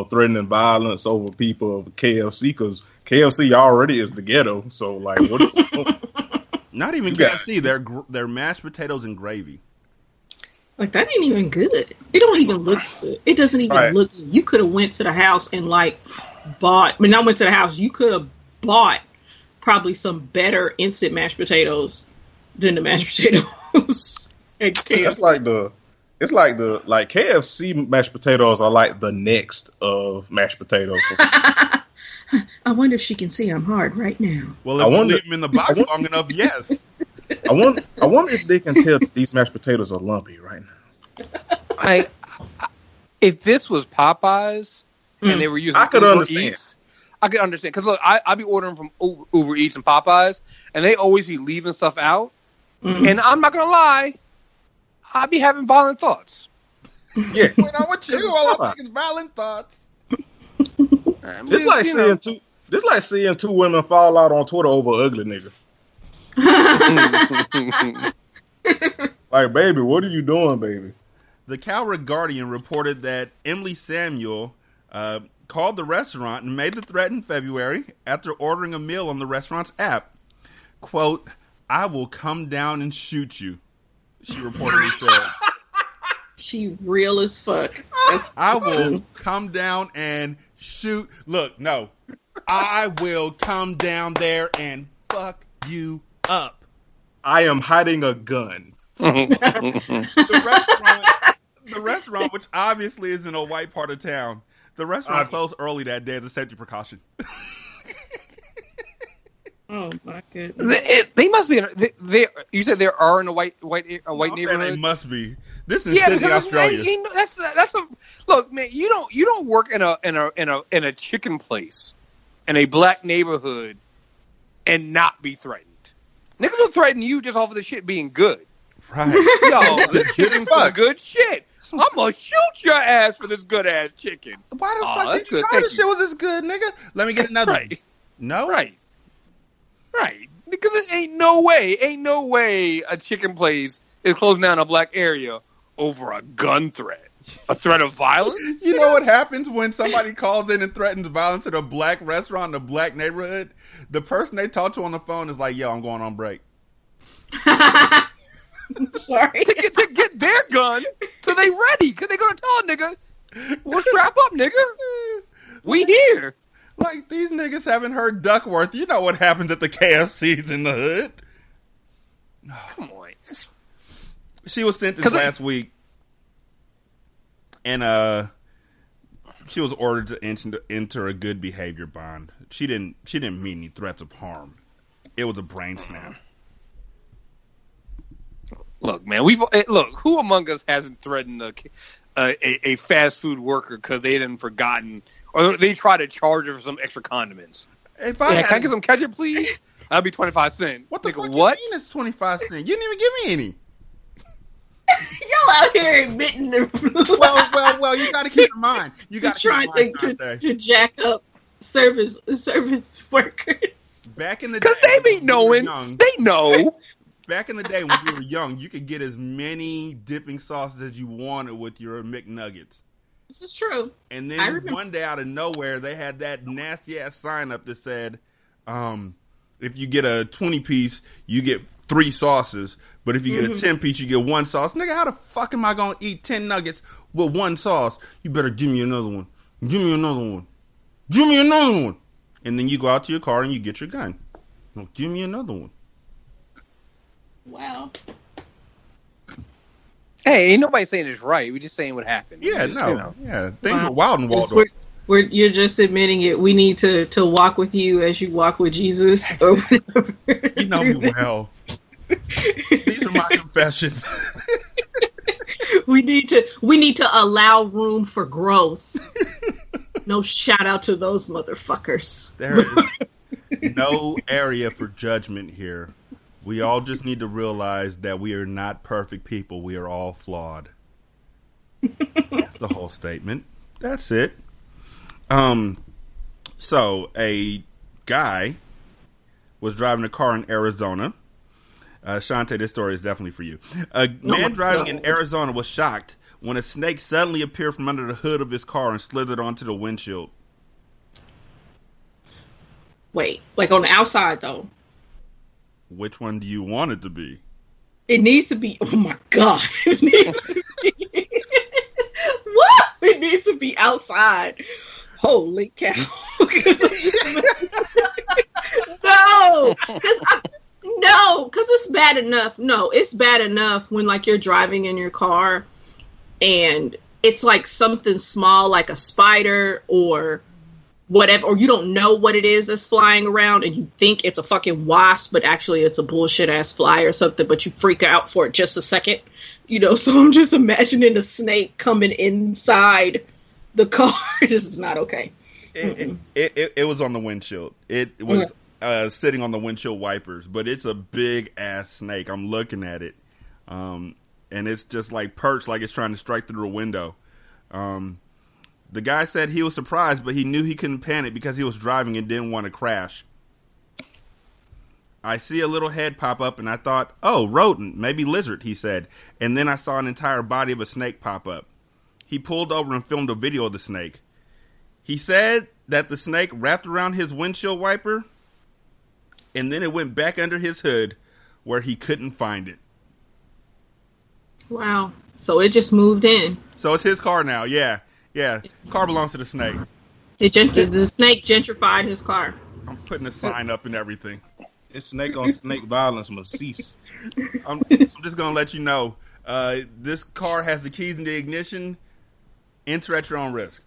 threatening violence over people of KFC, because KFC already is the ghetto. So, like, what? Not even KFC. They're mashed potatoes and gravy. Like, that ain't even good. It don't even look good. It doesn't even look good. You could have went to the house and bought. I mean, I went to the house. You could have bought probably some better instant mashed potatoes than the mashed potatoes at KFC. It's like KFC mashed potatoes are like the next of mashed potatoes. I wonder if she can see I'm hard right now. Well, if you leave them in the box long enough, yes. I wonder if they can tell that these mashed potatoes are lumpy right now. If this was Popeyes and they were using Uber Eats, I could understand. Because look, I be ordering from Uber Eats and Popeyes, and they always be leaving stuff out. And I'm not gonna lie, I be having violent thoughts. Yeah, when I'm with you, all I'm thinking is violent thoughts. This like seeing two women fall out on Twitter over ugly nigga. Like, baby, what are you doing, baby? The Calgary Guardian reported that Emily Samuel called the restaurant and made the threat in February after ordering a meal on the restaurant's app. Quote, "I will come down and shoot you," she reportedly said. She real as fuck. I will come down and shoot. Look, no. I will come down there and fuck you up. I am hiding a gun. The restaurant, which obviously is in a white part of town, the restaurant closed early that day as a safety precaution. Oh my goodness! They must be. You said there are in a white neighborhood. They must be. This is Sydney, Australia. That's a look, man. You don't work in a chicken place in a black neighborhood and not be threatened. Niggas will threaten you just off of the shit being good. Right? Yo, this chicken's some good shit. I'm gonna shoot your ass for this good ass chicken. Why the fuck did you tell this shit was this good, nigga? Let me get another. Right. No. Right. Because it ain't no way a chicken place is closing down a black area over a gun threat. A threat of violence? You know what happens when somebody calls in and threatens violence at a black restaurant in a black neighborhood? The person they talk to on the phone is like, "Yo, I'm going on break." Sorry. to get their gun till they ready. Because they're going to tell a nigga, "Well, strap up, nigga. We here." Like, these niggas haven't heard Duckworth. You know what happens at the KFCs in the hood. Come on. She was sentenced last week. And she was ordered to enter a good behavior bond. She didn't mean any threats of harm. It was a brain snap. Look, man, who among us hasn't threatened a fast food worker because they hadn't forgotten, or they try to charge her for some extra condiments? Can I get some ketchup, please? That'll be 25 cents. What the fuck you mean it's 25 cents? You didn't even give me any. Y'all out here admitting the well, you got to keep in mind. You got to jack up service workers. Back in the day, because they be knowing, they know. Back in the day when we were young, you could get as many dipping sauces as you wanted with your McNuggets. This is true. And then one day out of nowhere, they had that nasty ass sign up that said, if you get a 20-piece, you get 3 sauces. But if you get a 10-piece, you get 1 sauce. Nigga, how the fuck am I going to eat 10 nuggets with 1 sauce? You better give me another one. Give me another one. Give me another one. And then you go out to your car and you get your gun. No, give me another one. Wow. Hey, ain't nobody saying it's right. We're just saying what happened. Yeah, Yeah. Things were wild in Waldorf. You're just admitting it. We need to walk with you as you walk with Jesus. Or whatever. You know me well. These are my confessions. We need to allow room for growth. No shout out to those motherfuckers. There is no area for judgment here. We all just need to realize that we are not perfect people. We are all flawed. That's the whole statement. That's it. So a guy was driving a car in Arizona. Shante, this story is definitely for you. A man driving in Arizona was shocked when a snake suddenly appeared from under the hood of his car and slithered onto the windshield. Wait, like on the outside though? Which one do you want it to be? It needs to be. Oh my god! It needs to be. What? It needs to be outside. Holy cow! No, because it's bad enough. No, it's bad enough when like you're driving in your car and it's like something small, like a spider or whatever, or you don't know what it is that's flying around and you think it's a fucking wasp, but actually it's a bullshit ass fly or something, but you freak out for it just a second, so I'm just imagining a snake coming inside the car. This is not okay. It was on the windshield. It was sitting on the windshield wipers, but it's a big ass snake. I'm looking at it. And it's just like perched like it's trying to strike through the window. The guy said he was surprised, but he knew he couldn't panic because he was driving and didn't want to crash. I see a little head pop up and I thought, oh, rodent, maybe lizard, he said. And then I saw an entire body of a snake pop up. He pulled over and filmed a video of the snake. He said that the snake wrapped around his windshield wiper, and then it went back under his hood where he couldn't find it. Wow. So it just moved in. So it's his car now. Yeah. Car belongs to the snake. The snake gentrified his car. I'm putting a sign up and everything. This snake on snake violence must cease. I'm just going to let you know. This car has the keys in the ignition. Enter at your own risk.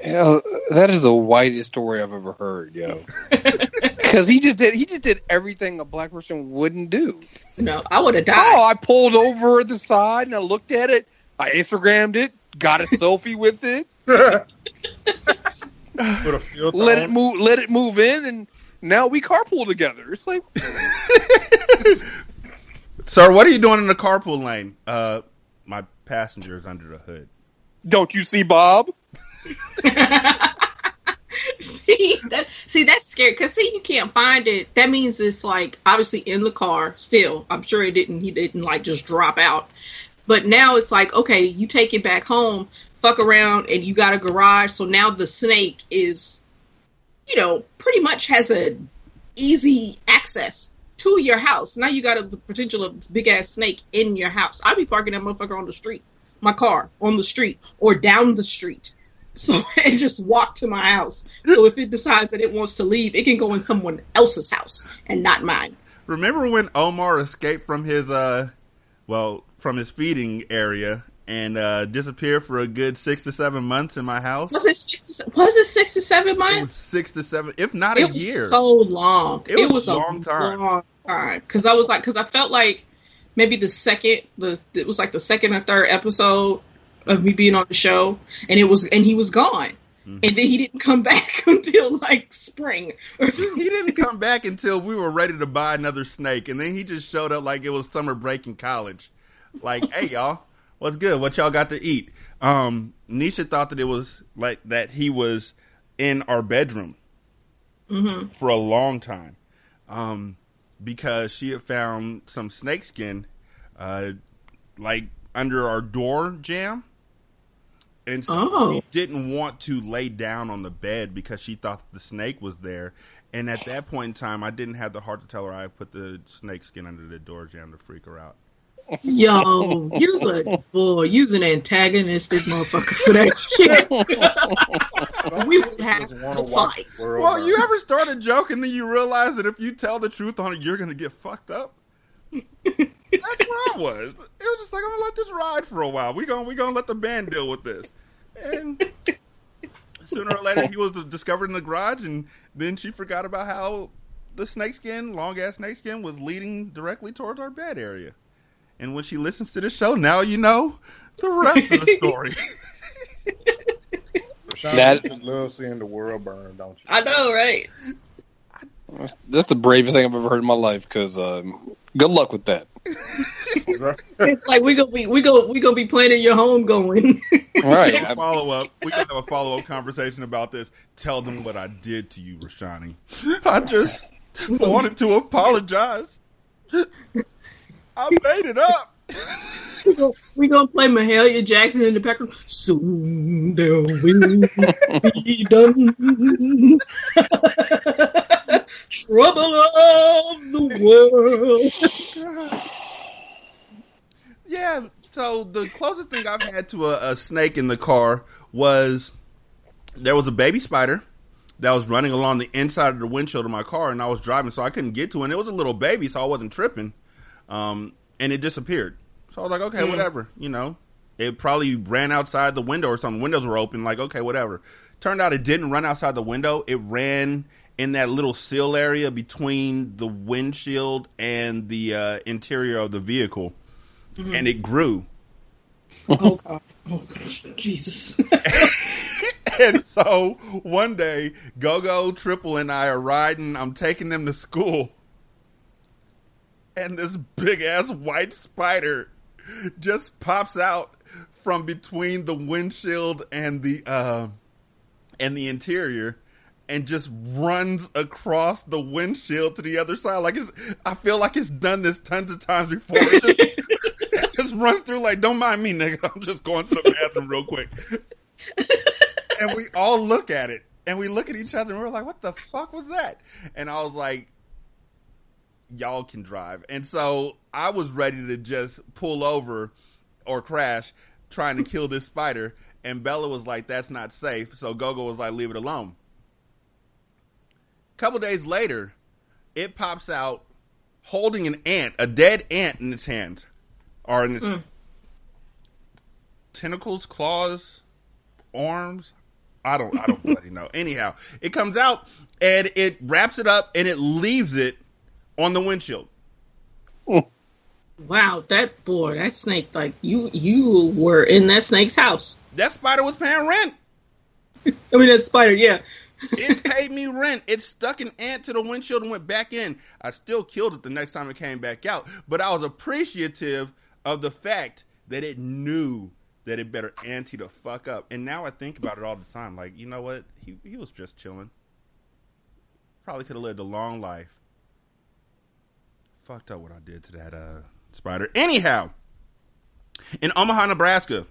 Yeah, that is the whitest story I've ever heard, yo. Because he just did everything a black person wouldn't do. No, I would have died. Oh, I pulled over at the side and I looked at it. I Instagrammed it, got a selfie with it. Put a filter let on. it move in, and now we carpool together. It's like, Sir, what are you doing in the carpool lane? My passenger is under the hood. don't you see Bob? See, that's scary. Because you can't find it. That means it's like obviously in the car still. I'm sure he didn't like just drop out. But now it's like, okay, you take it back home, fuck around, and you got a garage. So now the snake is, pretty much has a easy access to your house. Now you got the potential of this big ass snake in your house. I'd be parking that motherfucker on the street, my car on the street or down the street. So and just walk to my house. So if it decides that it wants to leave, it can go in someone else's house and not mine. Remember when Omar escaped from his from his feeding area and disappeared for a good 6 to 7 months in my house? Was it 6 to 7 months? It was 6 to 7, if not a year. It was so long. It was a long time. Because I felt like maybe it was like the second or third episode of me being on the show, and he was gone. Mm-hmm. And then he didn't come back until like spring or something. He didn't come back until we were ready to buy another snake, and then he just showed up like it was summer break in college. Like, hey y'all, what's good? What y'all got to eat? Nisha thought that it was like that he was in our bedroom for a long time, because she had found some snake skin, like under our door jamb. And so she didn't want to lay down on the bed because she thought the snake was there. And at that point in time, I didn't have the heart to tell her I put the snake skin under the door jamb to freak her out. Yo, you's an antagonistic motherfucker for that shit. We would have to fight. Well, you ever started joking and then you realize that if you tell the truth on it, you're going to get fucked up? That's where I was. It was just like, I'm gonna let this ride for a while. We gonna let the band deal with this. And sooner or later, he was discovered in the garage, and then she forgot about how the snakeskin, long ass snakeskin, was leading directly towards our bed area. And when she listens to the show, now you know the rest of the story. Rashawn, you just love seeing the world burn, don't you? I know, right? That's the bravest thing I've ever heard in my life. Because good luck with that. It's like we gonna be planning your home going. Right. We can have a follow-up conversation about this. Tell them what I did to you, Rashani. I just wanted to apologize. I made it up. We gonna play Mahalia Jackson in the background. Soon there will be done. Trouble of the world. Yeah, so the closest thing I've had to a snake in the car was there was a baby spider that was running along the inside of the windshield of my car, and I was driving, so I couldn't get to it. And it was a little baby, so I wasn't tripping, and it disappeared. So I was like, okay, whatever, It probably ran outside the window or something. Windows were open, like, okay, whatever. Turned out it didn't run outside the window. It ran in that little sill area between the windshield and the interior of the vehicle. Mm-hmm. And it grew. Oh, God. Oh, Jesus. And so one day, Go-Go, Triple, and I are riding. I'm taking them to school. And this big-ass white spider just pops out from between the windshield and the interior and just runs across the windshield to the other side. Like I feel like it's done this tons of times before. It just runs through like, don't mind me, nigga. I'm just going to the bathroom real quick. And we all look at it. And we look at each other and we're like, what the fuck was that? And I was like, y'all can drive. And so I was ready to just pull over or crash trying to kill this spider. And Bella was like, that's not safe. So Gogo was like, leave it alone. A couple days later, it pops out holding an ant, a dead ant in its hands. Or in its tentacles, claws, arms. I don't bloody know. Anyhow, it comes out and it wraps it up and it leaves it on the windshield. Wow, that snake, like you were in that snake's house. That spider was paying rent. I mean, that spider, yeah. It paid me rent. It stuck an ant to the windshield and went back in. I still killed it the next time it came back out, but I was appreciative of the fact that it knew that it better ante the fuck up. And now I think about it all the time. Like, you know what? He was just chilling. Probably could have lived a long life. Fucked up what I did to that spider. Anyhow, in Omaha, Nebraska,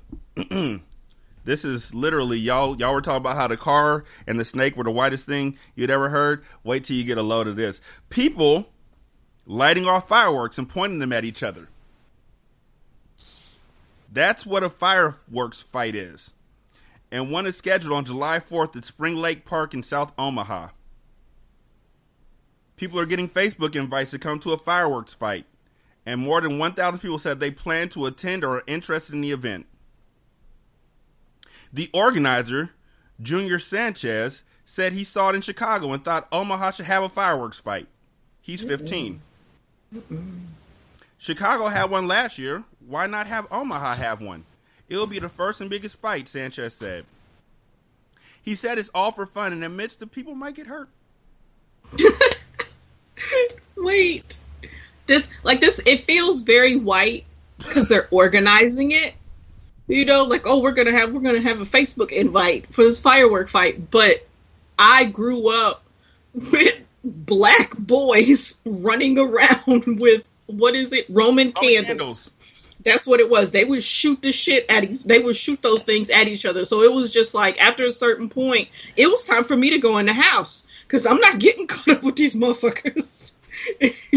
this is literally, y'all were talking about how the car and the snake were the whitest thing you'd ever heard. Wait till you get a load of this. People lighting off fireworks and pointing them at each other. That's what a fireworks fight is. And one is scheduled on July 4th at Spring Lake Park in South Omaha. People are getting Facebook invites to come to a fireworks fight. And more than 1,000 people said they plan to attend or are interested in the event. The organizer, Junior Sanchez, said he saw it in Chicago and thought Omaha should have a fireworks fight. He's 15. Chicago had one last year. Why not have Omaha have one? It'll be the first and biggest fight, Sanchez said. He said it's all for fun and admits that people might get hurt. Wait. This, it feels very white because they're organizing it. You know, like, oh, we're gonna have a Facebook invite for this firework fight. But I grew up with black boys running around with, what is it? Roman candles. That's what it was. They would shoot the shit they would shoot those things at each other. So it was just like, after a certain point, it was time for me to go in the house because I'm not getting caught up with these motherfuckers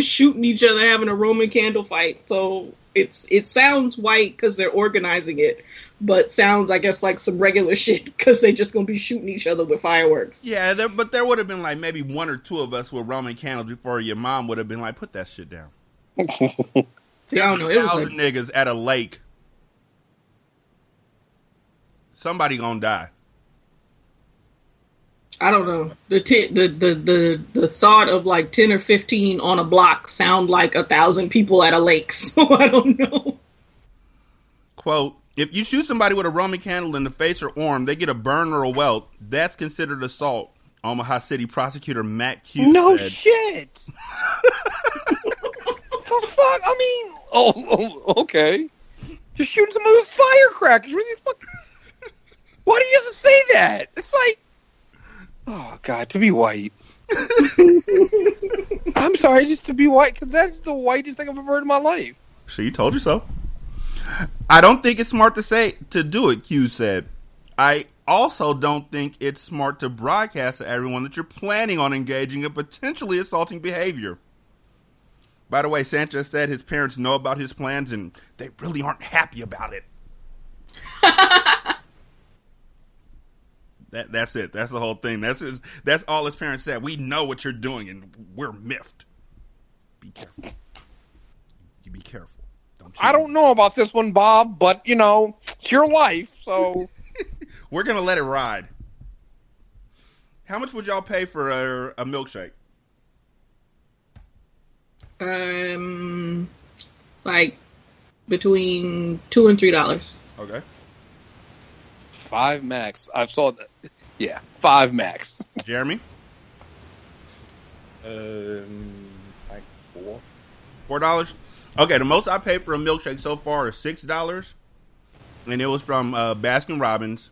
shooting each other, having a Roman candle fight. So it sounds white because they're organizing it, but sounds, I guess, like some regular shit because they just gonna be shooting each other with fireworks. Yeah, but there would have been like maybe one or two of us with Roman candles before your mom would have been like, put that shit down. See, I don't know. It was like niggas at a lake. Somebody gonna die. I don't know. The thought of like 10 or 15 on a block sound like 1,000 people at a lake. So I don't know. Quote, if you shoot somebody with a Roman candle in the face or arm, they get a burn or a welt. That's considered assault. Omaha City prosecutor Matt Hughes No said. shit. The fuck? I mean, okay. You're shooting somebody with firecrackers. Why do you have to say that? It's like, oh God, to be white. I'm sorry, just to be white, because that's the whitest thing I've ever heard in my life. She told you so. I don't think it's smart to do it, Hughes said. I also don't think it's smart to broadcast to everyone that you're planning on engaging in potentially assaulting behavior. By the way, Sanchez said his parents know about his plans and they really aren't happy about it. That's it. That's the whole thing. That's all his parents said. We know what you're doing and we're miffed. Be careful. You be careful. I don't know about this one, Bob, but it's your life, so we're gonna let it ride. How much would y'all pay for a milkshake? Like between $2 and $3. Okay. $5 max. I saw that. Yeah, $5 max. Jeremy? Like $4. $4? Okay, the most I paid for a milkshake so far is $6, and it was from Baskin Robbins,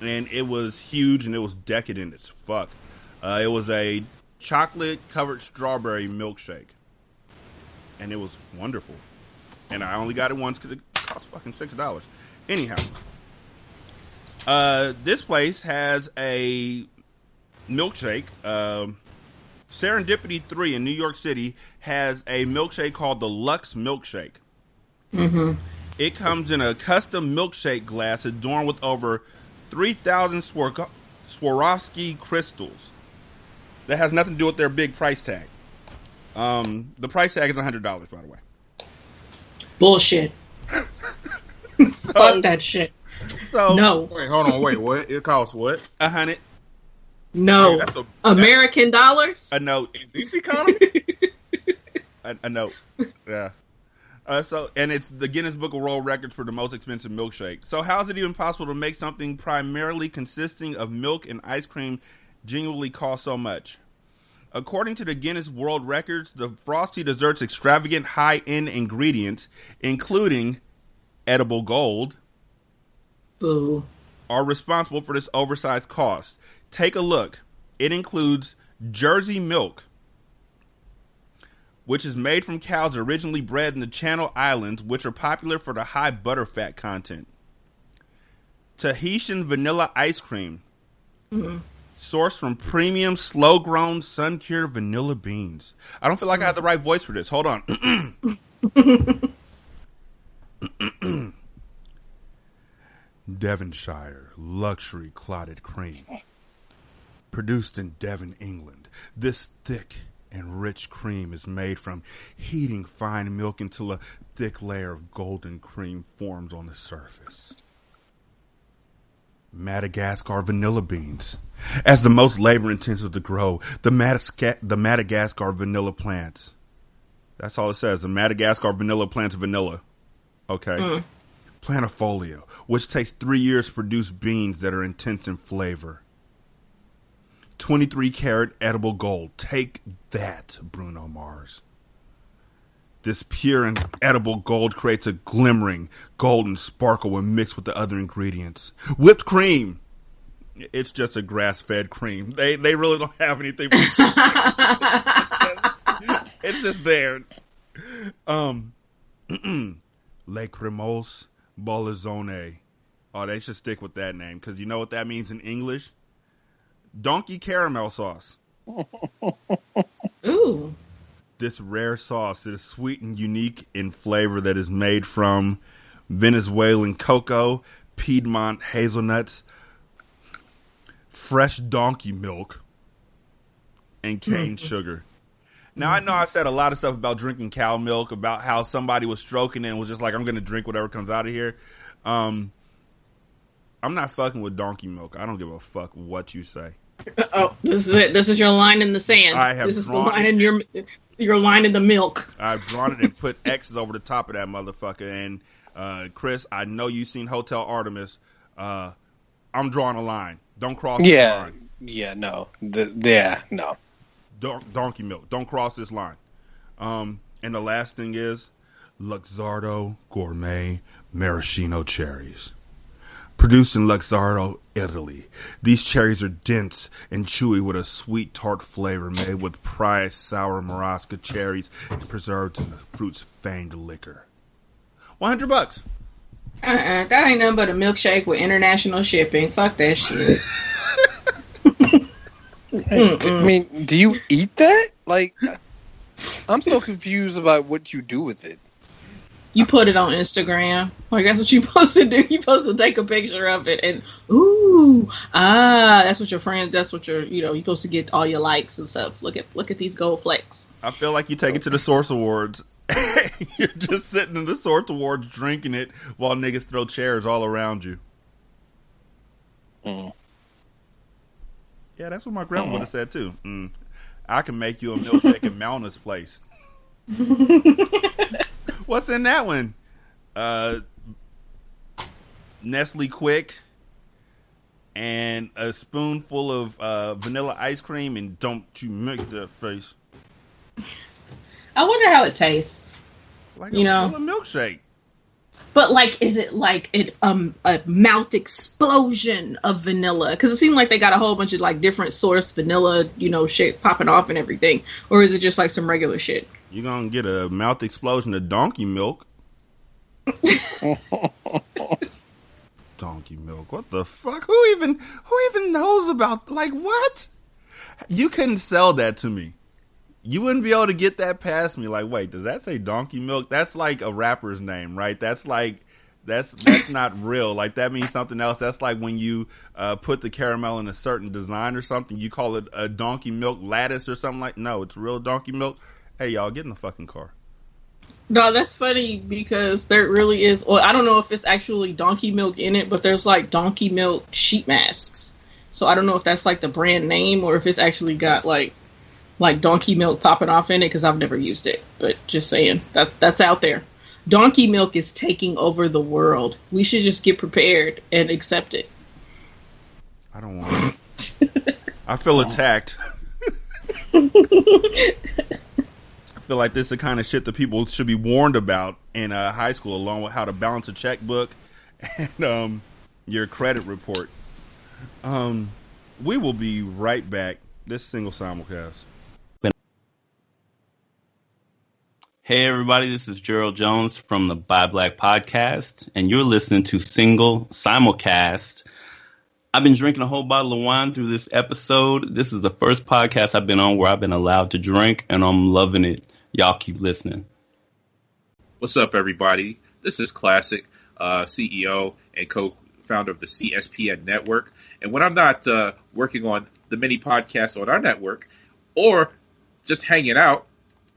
and it was huge and it was decadent as fuck. It was a chocolate-covered strawberry milkshake, and it was wonderful. And I only got it once because it cost fucking $6. Anyhow, This place has a milkshake. Serendipity 3 in New York City has a milkshake called the Lux Milkshake. Mm-hmm. It comes in a custom milkshake glass adorned with over 3,000 Swarovski crystals. That has nothing to do with their big price tag. The price tag is $100, by the way. Bullshit. Fuck that shit. So no. Wait, hold on. Wait, what? It costs what? $100. No. Hey, that's American dollars? A note. in this economy? A note. Yeah. And it's the Guinness Book of World Records for the most expensive milkshake. So how is it even possible to make something primarily consisting of milk and ice cream genuinely cost so much? According to the Guinness World Records, the Frosty dessert's extravagant high-end ingredients, including edible gold, Boo. are responsible for this oversized cost. Take a look. It includes Jersey milk, which is made from cows originally bred in the Channel Islands, which are popular for the high butterfat content. Tahitian vanilla ice cream, sourced from premium, slow-grown, sun-cured vanilla beans. I don't feel like I have the right voice for this. Hold on. Devonshire luxury clotted cream. Produced in Devon, England. This thick and rich cream is made from heating fine milk until a thick layer of golden cream forms on the surface. Madagascar vanilla beans. As the most labor intensive to grow, the Madagascar vanilla plants. That's all it says. The Madagascar vanilla plants vanilla. Okay. Planifolia, which takes 3 years to produce beans that are intense in flavor. 23 karat edible gold. Take that, Bruno Mars. This pure and edible gold creates a glimmering golden sparkle when mixed with the other ingredients. Whipped cream. It's just a grass-fed cream. They really don't have anything. It's just there. Le Cremose Bolzone. Oh, they should stick with that name because you know what that means in English? Donkey caramel sauce. Ooh. This rare sauce that is sweet and unique in flavor that is made from Venezuelan cocoa, Piedmont hazelnuts, fresh donkey milk, and cane sugar. Now, I know I said a lot of stuff about drinking cow milk, about how somebody was stroking it and was just like, I'm going to drink whatever comes out of here. I'm not fucking with donkey milk. I don't give a fuck what you say. Oh, this is it. This is your line in the sand. I have this is the drawn line it. in your line in the milk. I've drawn it and put X's over the top of that motherfucker. And Chris, I know you've seen Hotel Artemis. I'm drawing a line. Don't cross this line. Yeah, no. No. Donkey milk. Don't cross this line. And the last thing is Luxardo Gourmet Maraschino cherries. Produced in Luxardo, Italy. These cherries are dense and chewy with a sweet tart flavor made with prized sour Marasca cherries and preserved in the fruit's famed liquor. $100. That ain't nothing but a milkshake with international shipping. Fuck that shit. I mean, do you eat that? Like, I'm so confused about what you do with it. You put it on Instagram. Like, that's what you're supposed to do. You're supposed to take a picture of it and, that's what your friend, that's what you're supposed to get all your likes and stuff. Look at these gold flakes. I feel like you take it to the Source Awards. You're just sitting in the Source Awards drinking it while niggas throw chairs all around you. Mm. Yeah, that's what my grandma would have said too. I can make you a milkshake in Malna's place. What's in that one? Nestle Quick and a spoonful of vanilla ice cream, and don't you make that face. I wonder how it tastes. Like a vanilla milkshake. But, like, is it like a mouth explosion of vanilla? Because it seemed like they got a whole bunch of, like, different source vanilla, shit popping off and everything. Or is it just, like, some regular shit? You're going to get a mouth explosion of donkey milk. Donkey milk. What the fuck? Who even knows about, like, what? You couldn't sell that to me. You wouldn't be able to get that past me. Like, wait, does that say donkey milk? That's like a rapper's name, right? That's like, that's not real. Like, that means something else. That's like when you put the caramel in a certain design or something, you call it a donkey milk lattice or something like. No, it's real donkey milk. Hey, y'all, get in the fucking car. No, that's funny because there really is. Well, I don't know if it's actually donkey milk in it, but there's like donkey milk sheet masks. So I don't know if that's like the brand name or if it's actually got like donkey milk popping off in it, because I've never used it. But just saying, that's out there. Donkey milk is taking over the world. We should just get prepared and accept it. I don't want it. I feel attacked. I feel like this is the kind of shit that people should be warned about in high school, along with how to balance a checkbook and your credit report. We will be right back. This single simulcast. Hey everybody, this is Gerald Jones from the Buy Black podcast, and you're listening to Single Simulcast. I've been drinking a whole bottle of wine through this episode. This is the first podcast I've been on where I've been allowed to drink, and I'm loving it. Y'all keep listening. What's up, everybody? This is Classic, CEO and co-founder of the CSPN network. And when I'm not working on the many podcasts on our network or just hanging out,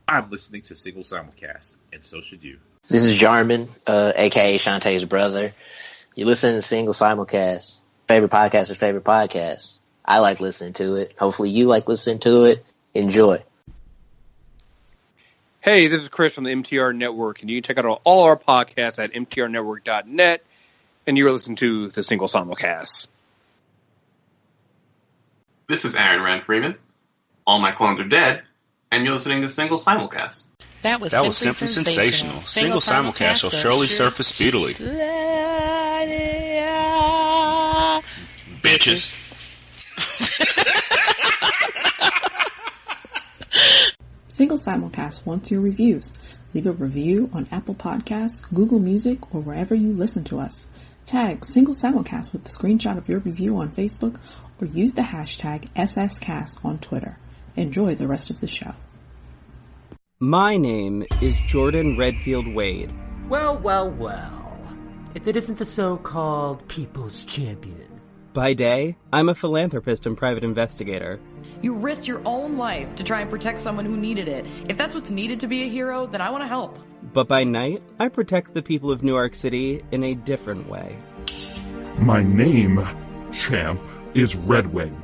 I'm listening to Single Simulcast, and so should you. This is Jarman, a.k.a. Shantae's brother. You listen to Single Simulcast. Favorite podcast is favorite podcast. I like listening to it. Hopefully you like listening to it. Enjoy. Hey, this is Chris from the MTR Network, and you can check out all our podcasts at mtrnetwork.net, and you're listening to the Single Simulcast. This is Aaron Rand Freeman. All my clones are dead, and you're listening to Single Simulcast. That was simply sensational. Single Simulcast will surely surface speedily. Bitches. Single Simulcast wants your reviews. Leave a review on Apple Podcasts, Google Music, or wherever you listen to us. Tag Single Simulcast with the screenshot of your review on Facebook, or use the hashtag SSCast on Twitter. Enjoy the rest of the show. My name is Jordan Redfield Wade. Well, well, well. If it isn't the so-called People's Champion. By day, I'm a philanthropist and private investigator. You risked your own life to try and protect someone who needed it. If that's what's needed to be a hero, then I want to help. But by night, I protect the people of Newark City in a different way. My name, champ, is Redwing.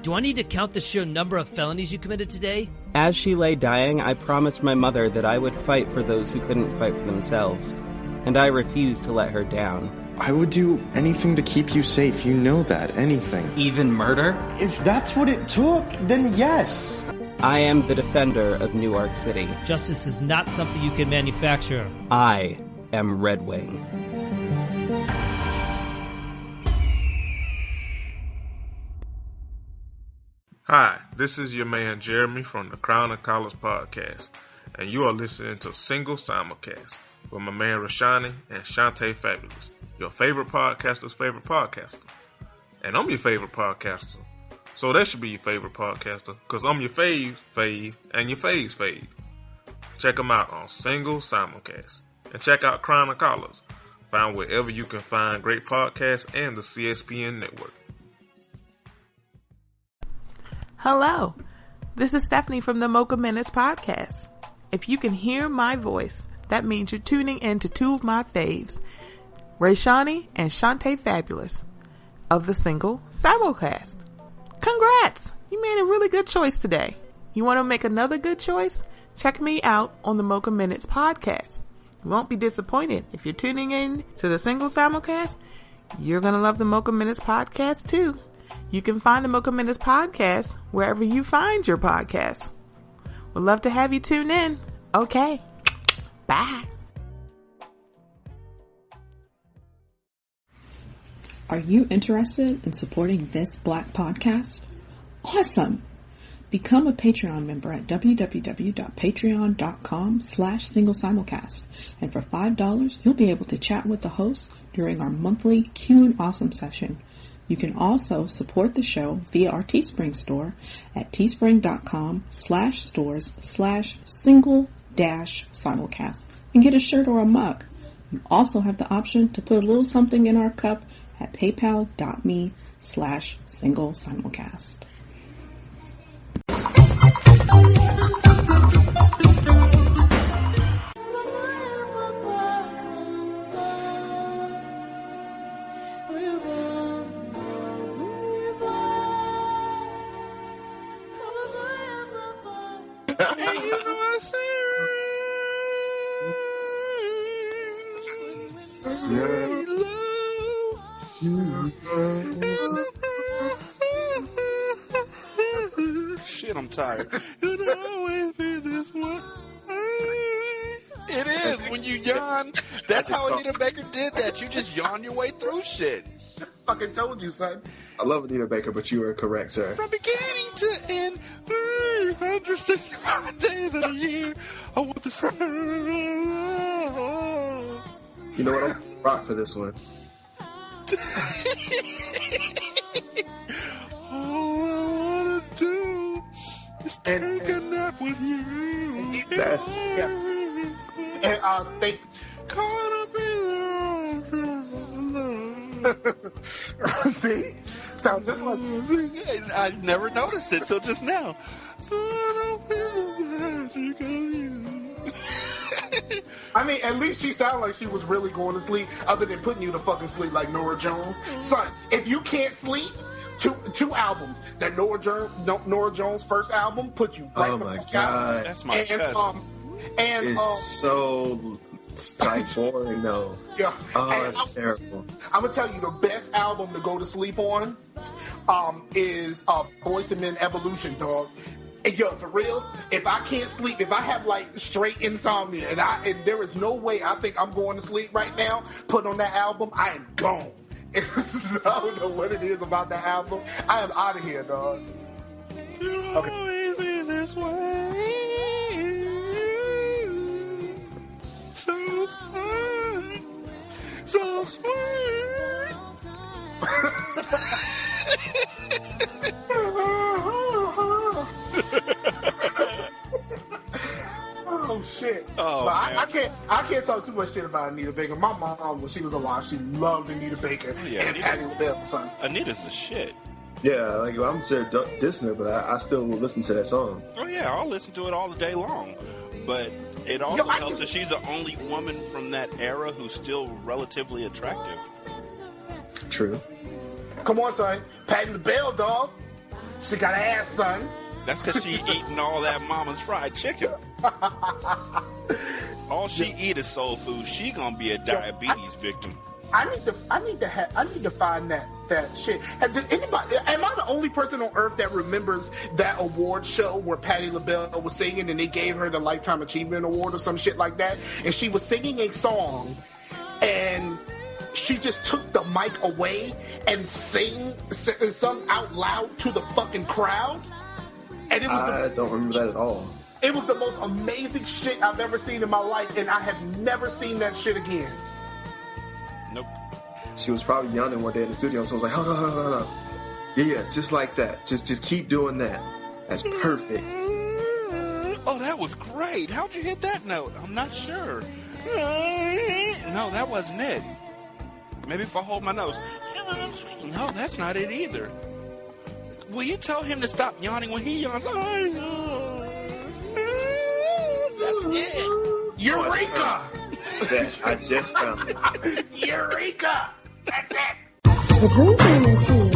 Do I need to count the sheer number of felonies you committed today? As she lay dying, I promised my mother that I would fight for those who couldn't fight for themselves. And I refused to let her down. I would do anything to keep you safe, you know that, anything. Even murder? If that's what it took, then yes. I am the defender of Newark City. Justice is not something you can manufacture. I am Redwing. Hi, this is your man Jeremy from the Crown of College podcast, and you are listening to Single Simulcast with my man Rashani and Shantae Fabulous, your favorite podcaster's favorite podcaster. And I'm your favorite podcaster, so that should be your favorite podcaster, because I'm your fave, and your fave's fave. Check them out on Single Simulcast, and check out Crown of College, found wherever you can find great podcasts and the CSPN network. Hello, this is Stephanie from the Mocha Minutes podcast. If you can hear my voice, that means you're tuning in to two of my faves, Rayshani and Shantae Fabulous of the Single Simulcast. Congrats! You made a really good choice today. You want to make another good choice? Check me out on the Mocha Minutes podcast. You won't be disappointed. If you're tuning in to the Single Simulcast, you're going to love the Mocha Minutes podcast too. You can find the Mocha Minutes podcast wherever you find your podcasts. Would love to have you tune in. Okay. Bye. Are you interested in supporting this Black podcast? Awesome! Become a Patreon member at www.patreon.com/singlesimulcast. And for $5, you'll be able to chat with the hosts during our monthly Q and Awesome session. You can also support the show via our Teespring store at teespring.com/stores/single-simulcast and get a shirt or a mug. You also have the option to put a little something in our cup at paypal.me/single-simulcast. Shit, I'm tired. It'll always be this way. It is. When you yawn, that's how Anita Baker did that. You just yawn your way through shit. Fucking told you, son. I love Anita Baker, but you were correct, sir. From beginning to end, 365 days of the year, I want the sun. You know what? I'm rock for this one. All I wanna do is take a nap with you. That's And think. Caught up in love. See? Sounds just like. I never noticed it till just now. I mean, at least she sounded like she was really going to sleep, other than putting you to fucking sleep like Nora Jones. Son, if you can't sleep, two albums. That Nora Jones first album put you right oh the my fuck god, out. That's my cousin. It's so like boring though. Yeah. Oh, that's terrible. I'm gonna tell you the best album to go to sleep on is Boyz II Men Evolution, dog. And yo, for real, if I can't sleep, if I have like straight insomnia, and there is no way I think I'm going to sleep right now, put on that album, I am gone. I don't know what it is about that album. I am out of here, dog. Okay. Always be this way. So fine, so sweet. Oh shit! Oh, but man. I can't talk too much shit about Anita Baker. My mom, when she was alive, she loved Anita Baker and Patti LaBelle, son. Anita's the shit. Yeah, like I'm sure dissing her, but I still will listen to that song. Oh yeah, I'll listen to it all the day long. But it also helps that she's the only woman from that era who's still relatively attractive. True. Come on, son. Patti LaBelle, dog. She got ass, son. That's because she eating all that mama's fried chicken. All she eat is soul food. She gonna be a diabetes victim. I need to find that shit. Did anybody? Am I the only person on earth that remembers that award show where Patti LaBelle was singing and they gave her the Lifetime Achievement Award or some shit like that? And she was singing a song, and she just took the mic away and sung out loud to the fucking crowd. And it was I don't remember that at all. It was the most amazing shit I've ever seen in my life, and I have never seen that shit again. Nope. She was probably yawning one day in the studio, so I was like, hold on. Yeah, just like that. Just keep doing that. That's perfect. Oh, that was great. How'd you hit that note? I'm not sure. No, that wasn't it. Maybe if I hold my nose. No, that's not it either. Will you tell him to stop yawning when he yawns? That's it. Eureka! I just found it. Eureka! That's it. The Dream Team is here.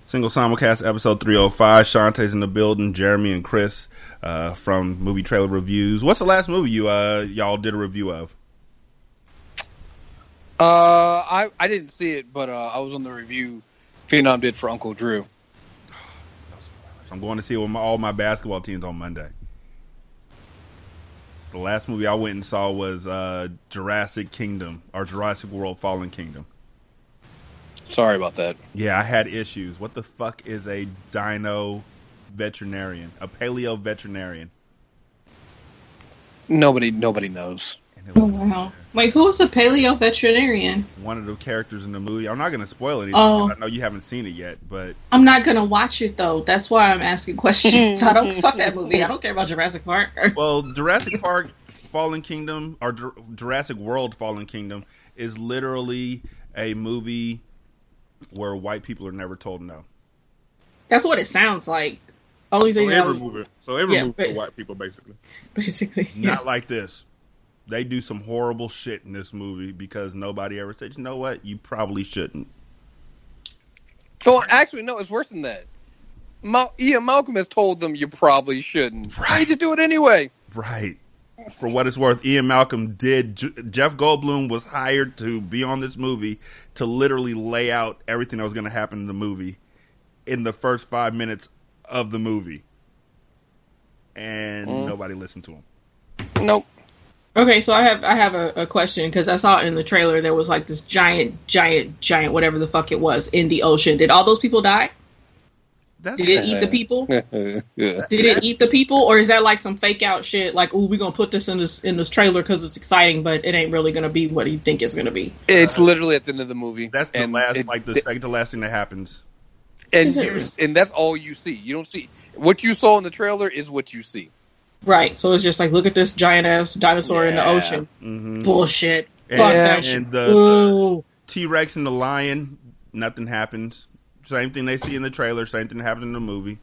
Single Simulcast episode 305. Shantae's in the building. Jeremy and Chris from Movie Trailer Reviews. What's the last movie y'all did a review of? I didn't see it, but I was on the review Phenom did for Uncle Drew. I'm going to see it with all my basketball teams on Monday. The last movie I went and saw was Jurassic Kingdom, or Jurassic World Fallen Kingdom. Sorry about that. Yeah, I had issues. What the fuck is a dino veterinarian? A paleo veterinarian? Nobody knows. Oh, wow. Wait, who was a paleo veterinarian? One of the characters in the movie. I'm not going to spoil anything. Oh. I know you haven't seen it yet, but I'm not going to watch it, though. That's why I'm asking questions. I don't fuck that movie. I don't care about Jurassic Park. Well, Jurassic Park Fallen Kingdom, or Jurassic World Fallen Kingdom, is literally a movie where white people are never told no. That's what it sounds like. Only thing every movie for white people, basically. Basically, Not like this. They do some horrible shit in this movie because nobody ever said, you know what, you probably shouldn't. Well, actually, no, it's worse than that. Ian Malcolm has told them you probably shouldn't. Right. They just do it anyway. Right. For what it's worth, Ian Malcolm did. Jeff Goldblum was hired to be on this movie to literally lay out everything that was going to happen in the movie in the first 5 minutes of the movie. And nobody listened to him. Nope. Okay, so I have a question because I saw it in the trailer. There was like this giant, whatever the fuck it was in the ocean. Did all those people die? Did it eat the people? Yeah. Did it eat the people, or is that like some fake out shit? Like, oh, we're gonna put this in this trailer because it's exciting, but it ain't really gonna be what you think it's gonna be. It's literally at the end of the movie. That's the second to last thing that happens. And that's all you see. You don't see what you saw in the trailer is what you see. Right. So it's just like, look at this giant ass dinosaur in the ocean. Mm-hmm. Bullshit. Fuck that shit. And the T-Rex and the lion, nothing happens. Same thing they see in the trailer. Same thing that happens in the movie.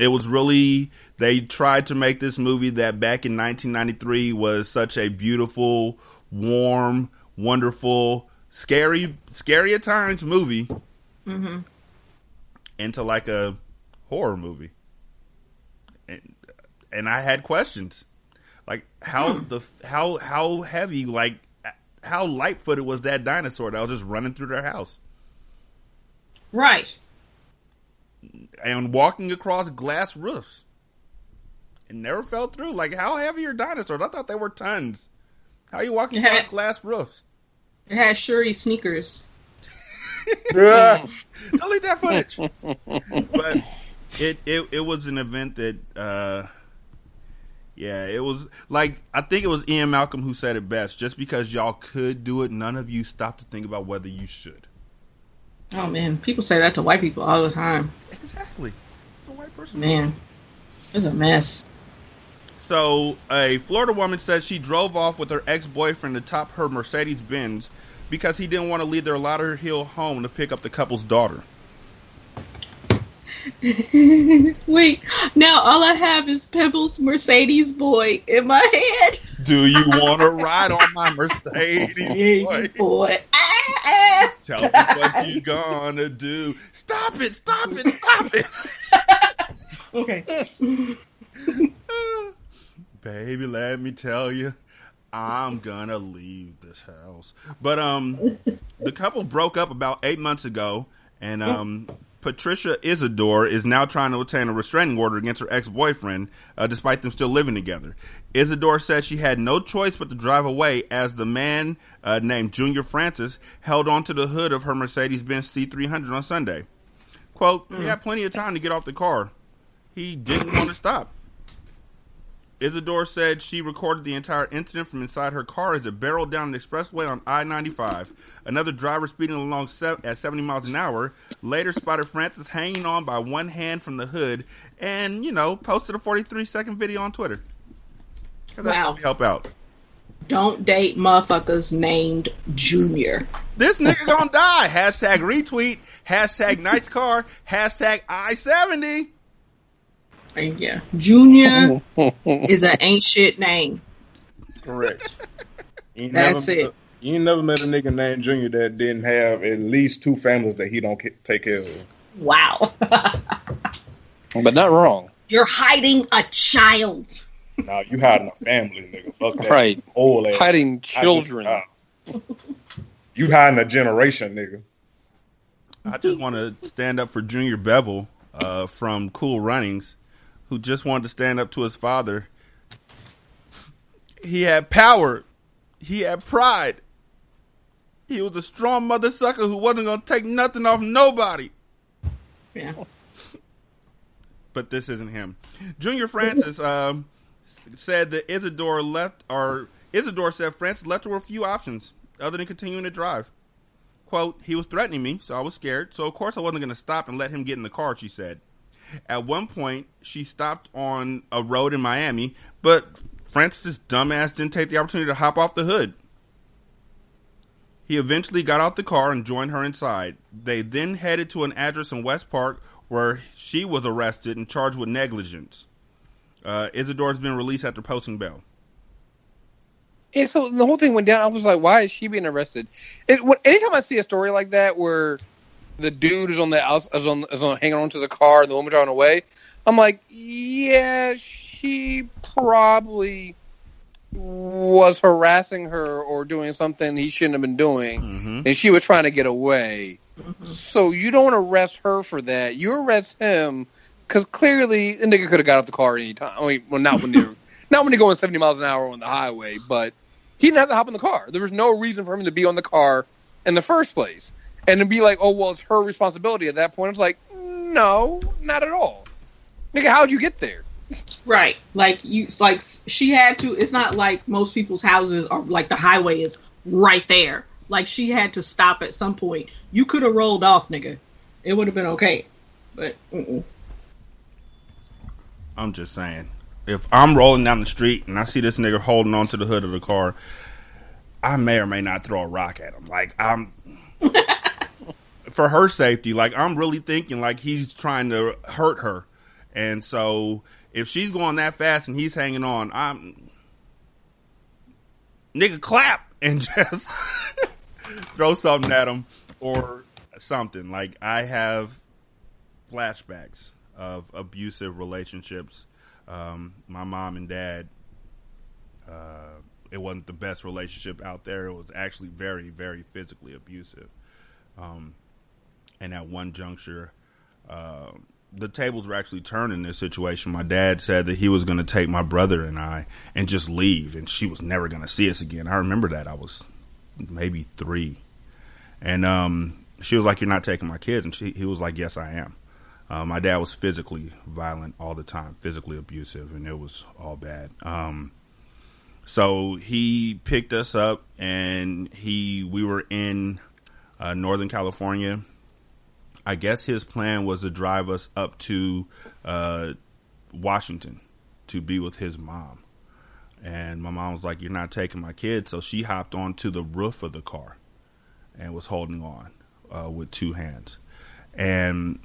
It was really, they tried to make this movie that back in 1993 was such a beautiful, warm, wonderful, scary at times movie into like a horror movie. And I had questions, like how heavy, like how light-footed was that dinosaur that was just running through their house, right? And walking across glass roofs, and never fell through. Like, how heavy are dinosaurs? I thought they were tons. How are you walking across glass roofs? It had Shuri sneakers. Delete that footage. But it was an event that. Yeah, it was like, I think it was Ian Malcolm who said it best. Just because y'all could do it, none of you stopped to think about whether you should. Oh man, people say that to white people all the time. Exactly. It's a white person. Man, it's a mess. So, a Florida woman said she drove off with her ex-boyfriend to top her Mercedes-Benz because he didn't want to leave their Lauderhill home to pick up the couple's daughter. Wait, now all I have is Pebble's Mercedes boy in my head. Do you want to ride on my Mercedes boy? Tell me what you gonna do. Stop it. Okay. Baby, let me tell you, I'm gonna leave this house. But the couple broke up about 8 months ago, and Patricia Isidore is now trying to obtain a restraining order against her ex-boyfriend, despite them still living together. Isidore said she had no choice but to drive away as the man named Junior Francis held onto the hood of her Mercedes-Benz C300 on Sunday. Quote, he had plenty of time to get off the car. He didn't want to stop. Isidore said she recorded the entire incident from inside her car as it barreled down an expressway on I-95. Another driver speeding along at 70 miles an hour later spotted Francis hanging on by one hand from the hood and, posted a 43-second video on Twitter. Wow. Help out. Don't date motherfuckers named Junior. This nigga gonna die. Hashtag retweet. Hashtag nice car. Hashtag I-70. Yeah, Junior is an ain't shit name. Correct. That's it. You ain't never met a nigga named Junior that didn't have at least 2 families that he don't take care of. Wow. But not wrong. You're hiding a child. No, you hiding a family, nigga. Fuck that. Right. Old ass. Hiding children. You hiding a generation, nigga. I just want to stand up for Junior Bevel from Cool Runnings, who just wanted to stand up to his father. He had power. He had pride. He was a strong mother sucker who wasn't going to take nothing off nobody. Yeah. But this isn't him. Junior Francis said that Isidore said Francis left her with a few options other than continuing to drive. Quote, he was threatening me, so I was scared. So, of course, I wasn't going to stop and let him get in the car, she said. At one point, she stopped on a road in Miami, but Francis' dumbass didn't take the opportunity to hop off the hood. He eventually got out the car and joined her inside. They then headed to an address in West Park where she was arrested and charged with negligence. Isidore's been released after posting bail. Yeah, so the whole thing went down. I was like, why is she being arrested? Anytime I see a story like that where the dude is on the hanging on to the car and the woman driving away, I'm like, yeah, she probably was harassing her or doing something he shouldn't have been doing, and she was trying to get away. So you don't arrest her for that. You arrest him because clearly the nigga could have got out the car any time. I mean, well, not when you're going 70 miles an hour on the highway, but he didn't have to hop in the car. There was no reason for him to be on the car in the first place. And to be like, oh, well, it's her responsibility at that point. It's like, no, not at all. Nigga, how'd you get there? Right. She had to, it's not like most people's houses are like the highway is right there. Like she had to stop at some point. You could have rolled off, nigga. It would have been okay. But, I'm just saying. If I'm rolling down the street and I see this nigga holding on to the hood of the car, I may or may not throw a rock at him. Like, I'm... for her safety, like, I'm really thinking like he's trying to hurt her. And so, if she's going that fast and he's hanging on, nigga, clap and just throw something at him or something. Like, I have flashbacks of abusive relationships. My mom and dad, it wasn't the best relationship out there. It was actually very, very physically abusive. And at one juncture, the tables were actually turned in this situation. My dad said that he was going to take my brother and I and just leave, and she was never going to see us again. I remember that. I was maybe 3. And she was like, you're not taking my kids. And he was like, yes, I am. My dad was physically violent all the time, physically abusive, and it was all bad. So he picked us up, and we were in Northern California. I guess his plan was to drive us up to Washington to be with his mom. And my mom was like, you're not taking my kids. So she hopped onto the roof of the car and was holding on with 2 hands. And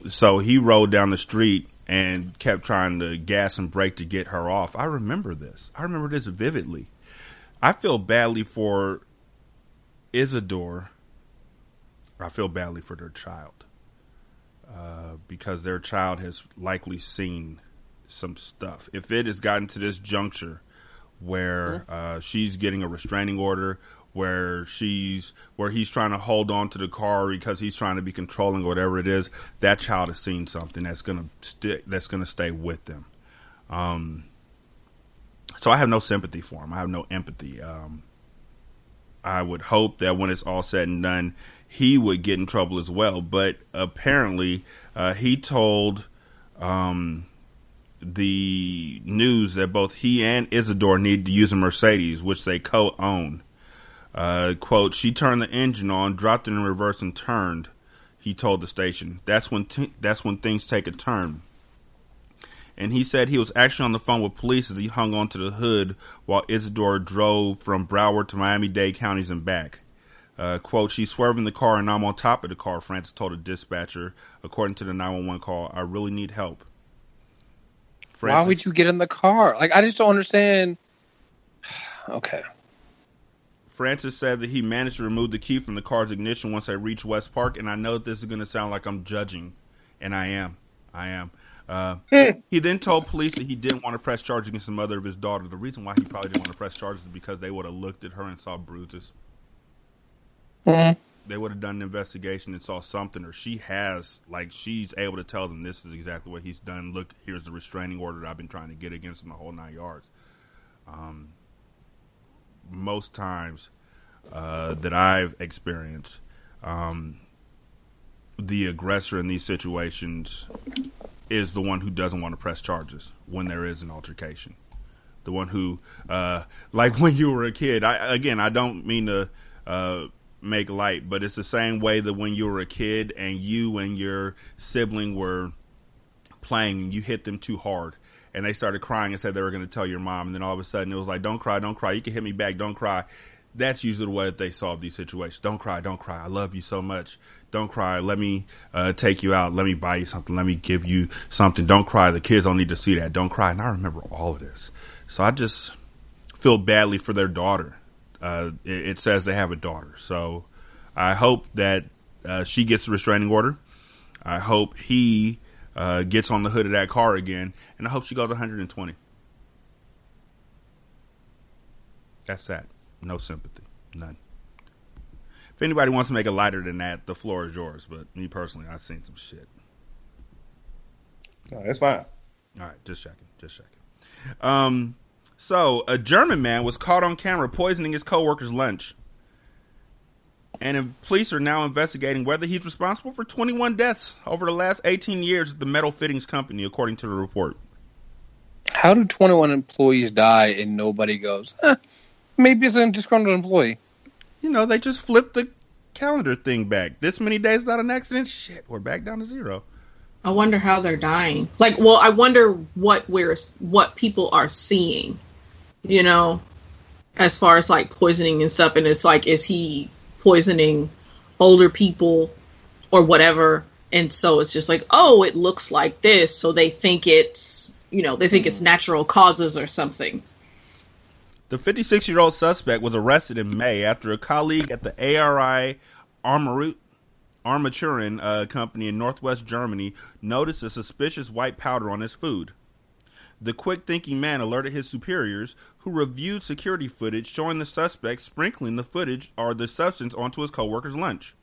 so he rode down the street and kept trying to gas and brake to get her off. I remember this. I remember this vividly. I feel badly for Isidore. I feel badly for their child. Because their child has likely seen some stuff. If it has gotten to this juncture where she's getting a restraining order, where he's trying to hold on to the car because he's trying to be controlling or whatever it is, that child has seen something that's gonna stay with them. So I have no sympathy for him. I have no empathy. I would hope that when it's all said and done, he would get in trouble as well. But apparently, he told the news that both he and Isidore need to use a Mercedes, which they co-own. Quote, she turned the engine on, dropped it in reverse, and turned, he told the station. That's when things take a turn. And he said he was actually on the phone with police as he hung onto the hood while Isidore drove from Broward to Miami-Dade counties and back. Quote, she's swerving the car and I'm on top of the car, Francis told a dispatcher. According to the 911 call, I really need help. Francis, why would you get in the car? Like, I just don't understand. Okay. Francis said that he managed to remove the key from the car's ignition once they reached West Park. And I know this is going to sound like I'm judging, and I am. He then told police that he didn't want to press charges against the mother of his daughter. The reason why he probably didn't want to press charges is because they would have looked at her and saw bruises. They would have done an investigation and saw something, or she's able to tell them this is exactly what he's done. Look, here's the restraining order that I've been trying to get against him the whole 9 yards. Most times, that I've experienced, the aggressor in these situations is the one who doesn't want to press charges when there is an altercation. The one who, like when you were a kid, I don't mean to make light, but it's the same way that when you were a kid and you and your sibling were playing, you hit them too hard and they started crying and said they were going to tell your mom, and then all of a sudden it was like, don't cry, you can hit me back, don't cry. That's usually the way that they solve these situations. Don't cry, I love you so much, don't cry, let me take you out, let me buy you something, let me give you something, don't cry, the kids don't need to see that, don't cry. And I remember all of this, so I just feel badly for their daughter. It says they have a daughter, so I hope that she gets a restraining order. I hope he gets on the hood of that car again, and I hope she goes 120. That's sad. No sympathy. None. If anybody wants to make it lighter than that, the floor is yours. But me personally, I've seen some shit. No, that's fine. All right, just checking. So a German man was caught on camera poisoning his coworker's lunch. And police are now investigating whether he's responsible for 21 deaths over the last 18 years at the metal fittings company, according to the report. How do 21 employees die and nobody goes, maybe it's a disgruntled employee? You know, they just flipped the calendar thing back. This many days without an accident? Shit, we're back down to 0. I wonder how they're dying. I wonder what people are seeing, you know, as far as like poisoning and stuff. And it's like, is he poisoning older people or whatever? And so it's just like, oh, it looks like this. So they think it's, it's natural causes or something. The 56-year-old suspect was arrested in May after a colleague at the ARI Armaturen company in northwest Germany noticed a suspicious white powder on his food. The quick-thinking man alerted his superiors, who reviewed security footage showing the suspect sprinkling the footage or the substance onto his coworker's lunch.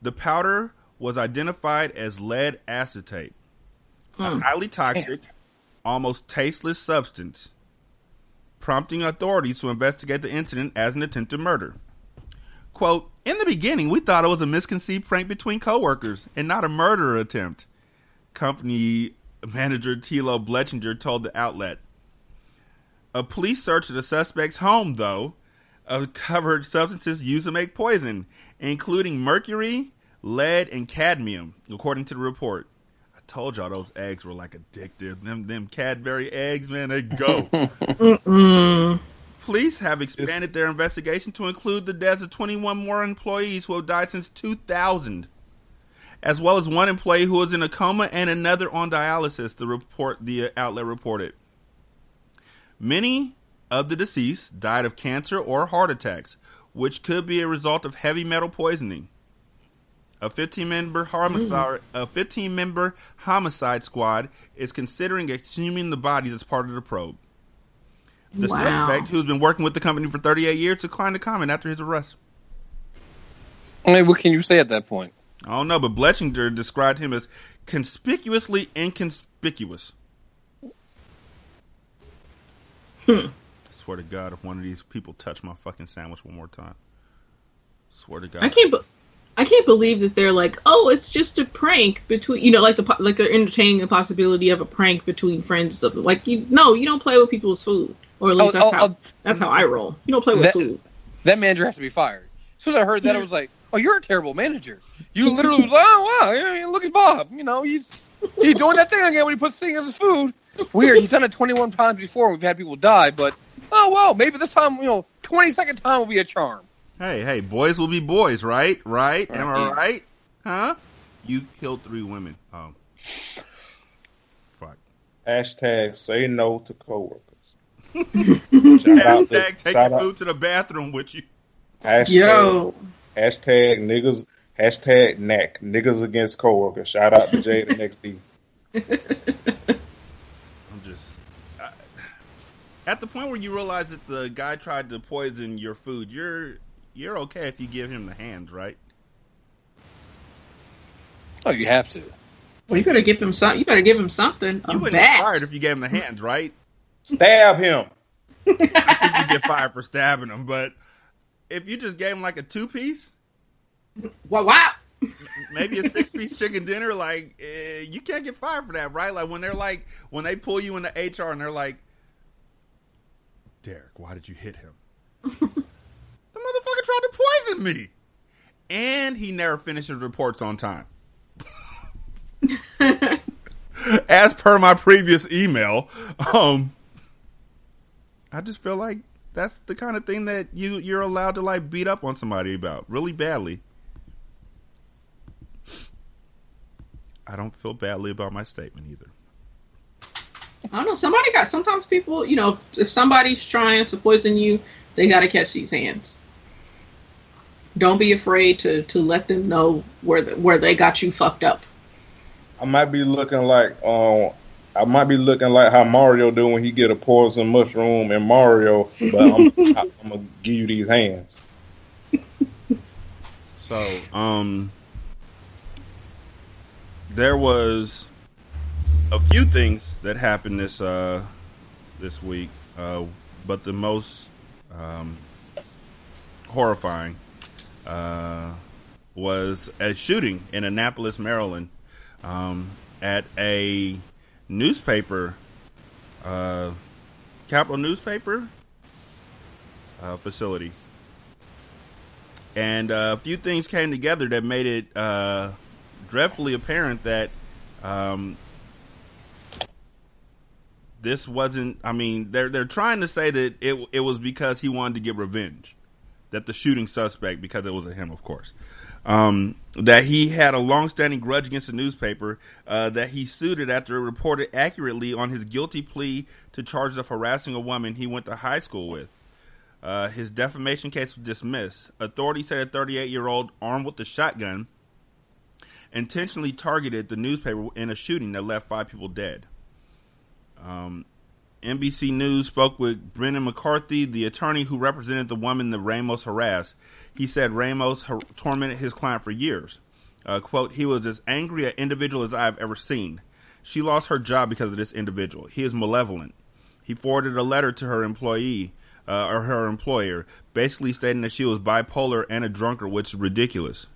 The powder was identified as lead acetate, a highly toxic, almost tasteless substance, prompting authorities to investigate the incident as an attempted murder. Quote, in the beginning, we thought it was a misconceived prank between coworkers and not a murder attempt, company manager Thilo Blechinger told the outlet. A police search of the suspect's home, though, uncovered substances used to make poison, including mercury, lead, and cadmium, according to the report. I told y'all those eggs were like addictive. Them Cadbury eggs, man, they go. Police have expanded their investigation to include the deaths of 21 more employees who have died since 2000, as well as one employee who was in a coma and another on dialysis, the outlet reported. Many of the deceased died of cancer or heart attacks, which could be a result of heavy metal poisoning. A 15-member homicide squad is considering exhuming the bodies as part of the probe. The suspect, who's been working with the company for 38 years, declined to comment after his arrest. I mean, what can you say at that point? I don't know, but Blechinger described him as conspicuously inconspicuous. I swear to God, if one of these people touch my fucking sandwich one more time. Swear to God. I can't believe that they're like, oh, it's just a prank between, like they're entertaining the possibility of a prank between friends. Something like, you don't play with people's food, or at least that's how I roll. You don't play with food. That manager has to be fired. As soon as I heard that, I was like, oh, you're a terrible manager. You literally was like, oh wow, look at Bob. He's doing that thing again when he puts things in his food. Weird. He's done it 21 times before. We've had people die, but maybe this time, 22nd time will be a charm. Hey, boys will be boys, right? Right? Am I right? Huh? You killed 3 women. Oh. Fuck. Hashtag say no to coworkers. Hashtag take your food to the bathroom with you. Hashtag niggas. Hashtag NAC. Niggas against coworkers. Shout out to Jay the next D. I'm just... at the point where you realize that the guy tried to poison your food, you're okay if you give him the hands, right? Oh, you have to. Well, you better give him something. You better give him something. You wouldn't get fired if you gave him the hands, right? Stab him. I think you get fired for stabbing him, but if you just gave him like a 2-piece, what? Maybe a 6-piece chicken dinner, like you can't get fired for that, right? Like when they pull you into HR and they're like, Derek, why did you hit him? The motherfucker tried to poison me, and he never finishes reports on time. As per my previous email, I just feel like that's the kind of thing that you're allowed to like beat up on somebody about really badly. I don't feel badly about my statement either. I don't know. Sometimes people, if somebody's trying to poison you, they got to catch these hands. Don't be afraid to let them know where they got you fucked up. I might be looking like how Mario do when he get a poison mushroom in Mario, but I'm gonna give you these hands. So, there was a few things that happened this week, but the most horrifying was a shooting in Annapolis, Maryland, at a newspaper, Capital newspaper facility, and a few things came together that made it dreadfully apparent that this wasn't. I mean, they're trying to say that it was because he wanted to get revenge, that the shooting suspect, because it was a him, of course, that he had a long-standing grudge against the newspaper, that he sued it after it reported accurately on his guilty plea to charges of harassing a woman he went to high school with. His defamation case was dismissed. Authorities said a 38-year-old armed with a shotgun intentionally targeted the newspaper in a shooting that left 5 people dead. NBC News spoke with Brendan McCarthy, the attorney who represented the woman that Ramos harassed. He said Ramos tormented his client for years. Quote, he was as angry an individual as I have ever seen. She lost her job because of this individual. He is malevolent. He forwarded a letter to her employee, or her employer, basically stating that she was bipolar and a drunkard, which is ridiculous.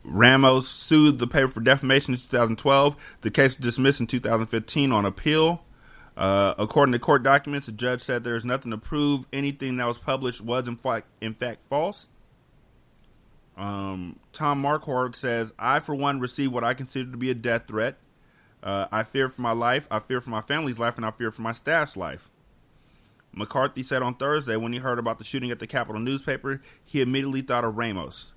Ramos sued the paper for defamation in 2012. The case was dismissed in 2015 on appeal. According to court documents, the judge said there is nothing to prove anything that was published was in fact false. Tom Marquardt says, I, for one, received what I consider to be a death threat. I fear for my life, I fear for my family's life, and I fear for my staff's life. McCarthy said on Thursday when he heard about the shooting at the Capital newspaper, he immediately thought of Ramos.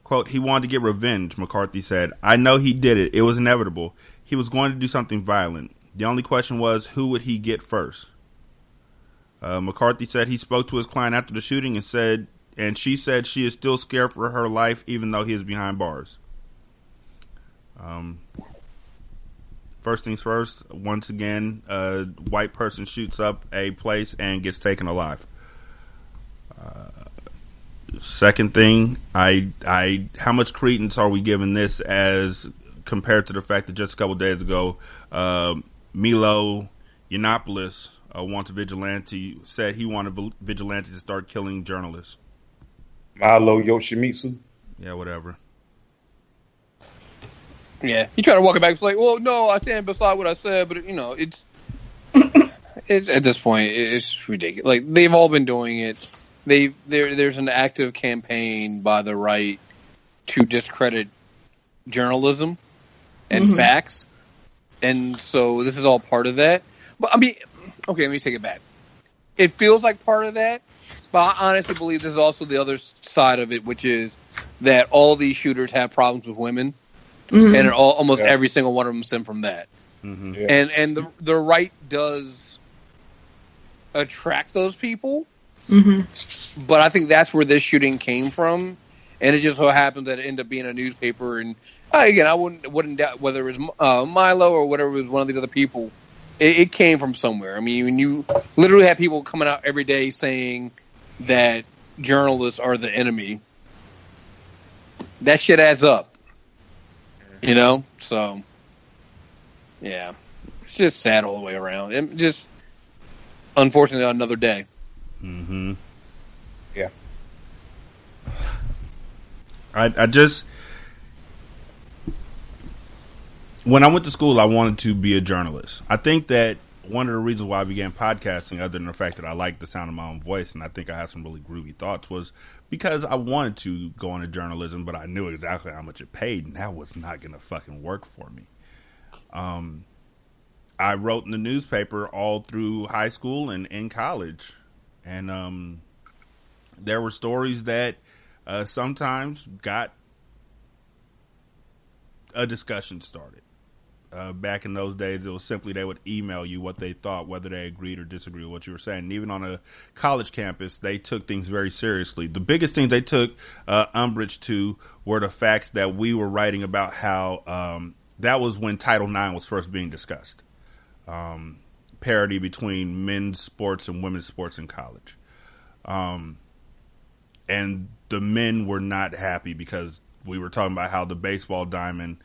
Quote, he wanted to get revenge, McCarthy said. I know he did it. It was inevitable. He was going to do something violent. The only question was, who would he get first? McCarthy said he spoke to his client after the shooting and she said she is still scared for her life even though he is behind bars. First things first, once again, a white person shoots up a place and gets taken alive. Second thing, how much credence are we giving this as compared to the fact that just a couple of days ago, Milo Yiannopoulos, wants a vigilante, said he wanted vigilantes to start killing journalists. Milo Yoshimitsu? Yeah, whatever. Yeah, you try to walk it back. It's like, well, no, I stand beside what I said, but it's at this point, it's ridiculous. Like, they've all been doing it. There's an active campaign by the right to discredit journalism and facts, and so this is all part of that. But I mean, okay, let me take it back. It feels like part of that, but I honestly believe this is also the other side of it, which is that all these shooters have problems with women, and almost every single one of them stem from that. And the right does attract those people. But I think that's where this shooting came from, and it just so happens that it ended up being a newspaper. And again, I wouldn't doubt whether it was Milo or whatever it was one of these other people. It came from somewhere. I mean, when you literally have people coming out every day saying that journalists are the enemy, that shit adds up. So yeah, it's just sad all the way around. And just unfortunately another day. Yeah. I just, when I went to school, I wanted to be a journalist. I think that one of the reasons why I began podcasting, other than the fact that I liked the sound of my own voice, and I think I had some really groovy thoughts, was because I wanted to go into journalism, but I knew exactly how much it paid, and that was not going to fucking work for me. I wrote in the newspaper all through high school and in college, and there were stories that sometimes got a discussion started. Back in those days, it was simply they would email you what they thought, whether they agreed or disagreed with what you were saying. And even on a college campus, they took things very seriously. The biggest things they took umbrage to were the facts that we were writing about how that was when Title IX was first being discussed. Parity between men's sports and women's sports in college. And the men were not happy because we were talking about how the baseball diamond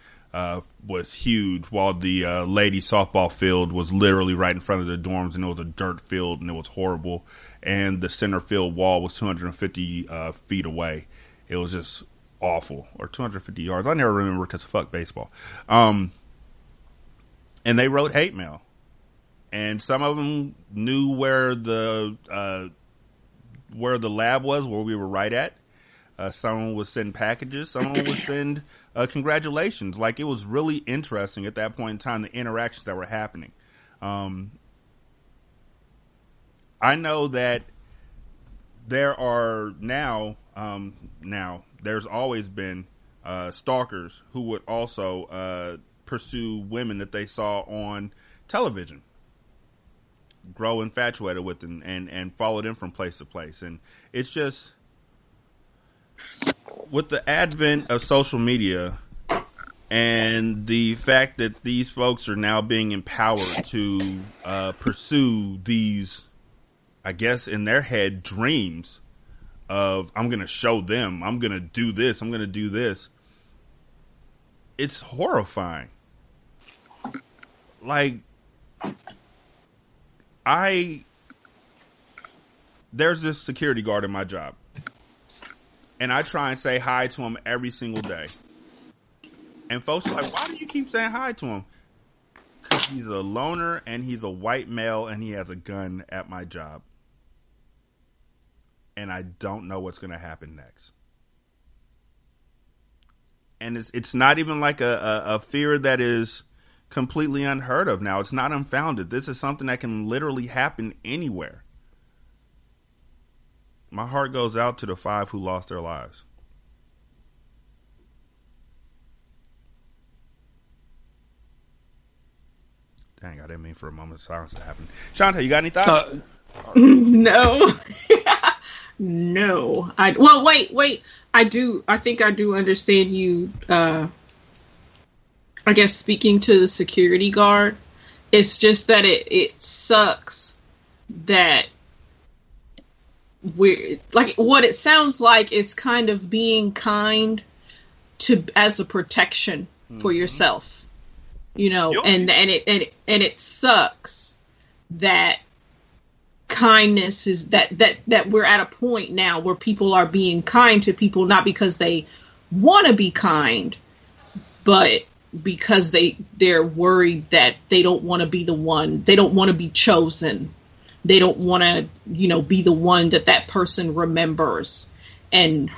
was huge, while the lady softball field was literally right in front of the dorms, and it was a dirt field, and it was horrible. And the center field wall was 250 feet away. It was just awful, or 250 yards. I never remember because fuck baseball. And they wrote hate mail, and some of them knew where the lab was, where we were right at. Someone would send packages. Someone would send congratulations. Like, it was really interesting at that point in time, the interactions that were happening. I know that there are now there's always been stalkers who would also pursue women that they saw on television, grow infatuated with them, and follow them from place to place. And it's just, with the advent of social media and the fact that these folks are now being empowered to pursue these, I guess, in their head, dreams of, I'm going to show them, I'm going to do this, I'm going to do this. It's horrifying. Like, there's this security guard in my job, and I try and say hi to him every single day. And folks are like, why do you keep saying hi to him? Because he's a loner, and he's a white male, and he has a gun at my job. And I don't know what's going to happen next. And it's not even like a fear that is completely unheard of now. It's not unfounded. This is something that can literally happen anywhere. My heart goes out to the 5 who lost their lives. Dang, I didn't mean for a moment of silence to happen. Shante, you got any thoughts? No. No. Wait. I think I do understand you, I guess, speaking to the security guard. It's just that it sucks that we're, like, what it sounds like is kind of being kind to, as a protection for yourself, you know, and it sucks that kindness is that we're at a point now where people are being kind to people, not because they want to be kind, but because they're worried that they don't want to be the one, they don't want to be chosen. They don't want to, be the one that person remembers, and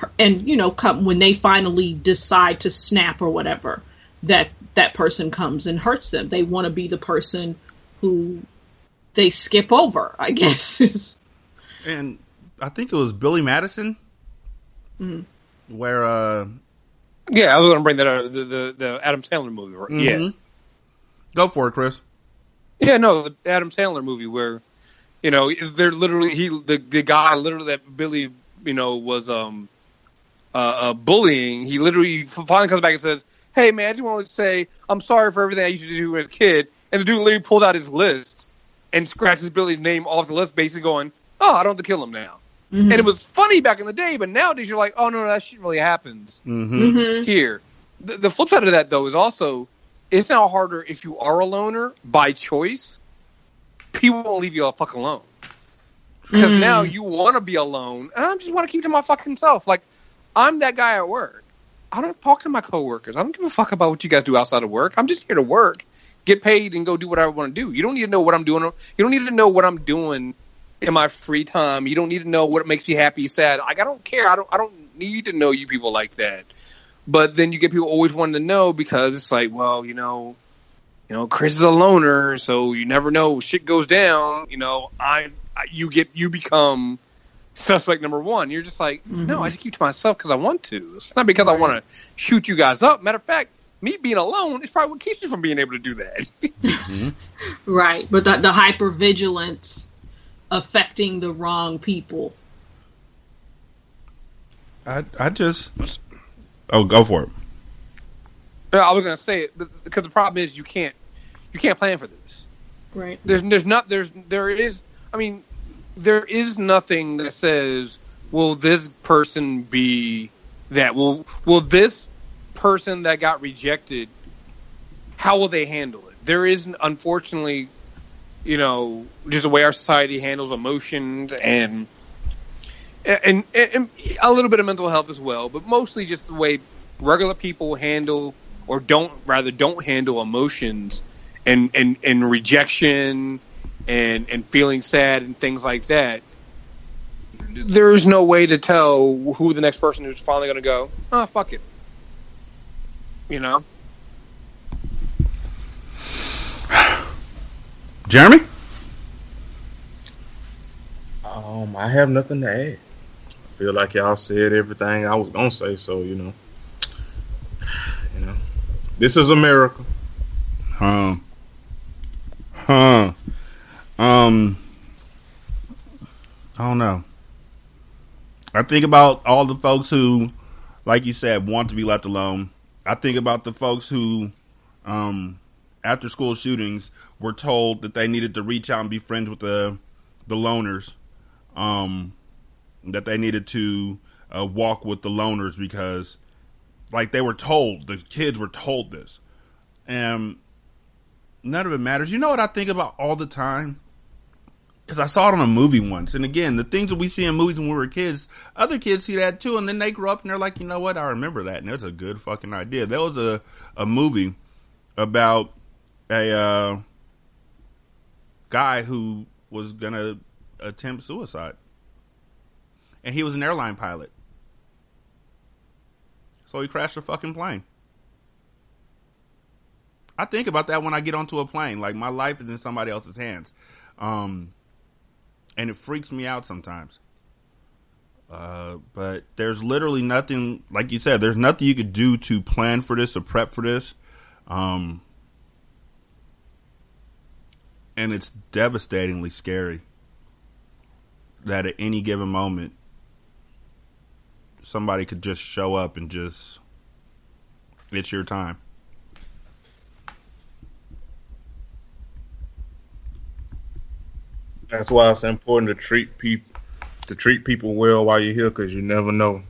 come when they finally decide to snap or whatever, that person comes and hurts them. They want to be the person who they skip over, I guess. And I think it was Billy Madison, where yeah, I was going to bring that up, the Adam Sandler movie, right? Yeah, go for it, Chris. Yeah, no, the Adam Sandler movie where, they're literally the guy literally that Billy was bullying. He literally finally comes back and says, "Hey man, I just want to say I'm sorry for everything I used to do as a kid." And the dude literally pulled out his list and scratches Billy's name off the list, basically going, "Oh, I don't have to kill him now." Mm-hmm. And it was funny back in the day, but nowadays you're like, "Oh no, that shit really happens here." The flip side of that though is also, it's now harder if you are a loner by choice. People won't leave you the fuck alone. Because now you want to be alone, and I just want to keep to my fucking self. Like, I'm that guy at work. I don't talk to my coworkers. I don't give a fuck about what you guys do outside of work. I'm just here to work, get paid, and go do what I want to do. You don't need to know what I'm doing. You don't need to know what I'm doing in my free time. You don't need to know what makes me happy, sad. Like, I don't care. I don't need to know you people like that. But then you get people always wanting to know because it's like, well, Chris is a loner, so you never know. Shit goes down. You become suspect number one. You're just like, no, I just keep to myself because I want to. It's not because I want to shoot you guys up. Matter of fact, me being alone is probably what keeps you from being able to do that. Right, but the hypervigilance affecting the wrong people. I just... Oh, go for it. I was going to say it because the problem is you can't plan for this. Right. There is nothing that says, will this person be that? Will this person that got rejected, how will they handle it? There isn't, unfortunately, just the way our society handles emotions and a little bit of mental health as well, but mostly just the way regular people handle or don't handle emotions and rejection and feeling sad and things like that. There's no way to tell who the next person who's finally going to go, oh, fuck it. Jeremy? I have nothing to add. I feel like y'all said everything I was gonna say, so this is America. I don't know. I think about all the folks who, like you said, want to be left alone. I think about the folks who, after school shootings, were told that they needed to reach out and be friends with the loners. That they needed to walk with the loners because, like, they were told, the kids were told this. And none of it matters. You know what I think about all the time? Because I saw it on a movie once. And again, the things that we see in movies when we were kids, other kids see that too. And then they grow up and they're like, you know what? I remember that. And it's a good fucking idea. There was a movie about a guy who was going to attempt suicide. And he was an airline pilot. So he crashed a fucking plane. I think about that when I get onto a plane. Like, my life is in somebody else's hands. And it freaks me out sometimes. But there's literally nothing, like you said, there's nothing you could do to plan for this or prep for this. And it's devastatingly scary that at any given moment, somebody could just show up and just, it's your time. That's why it's important to treat people well while you're here, because you never know.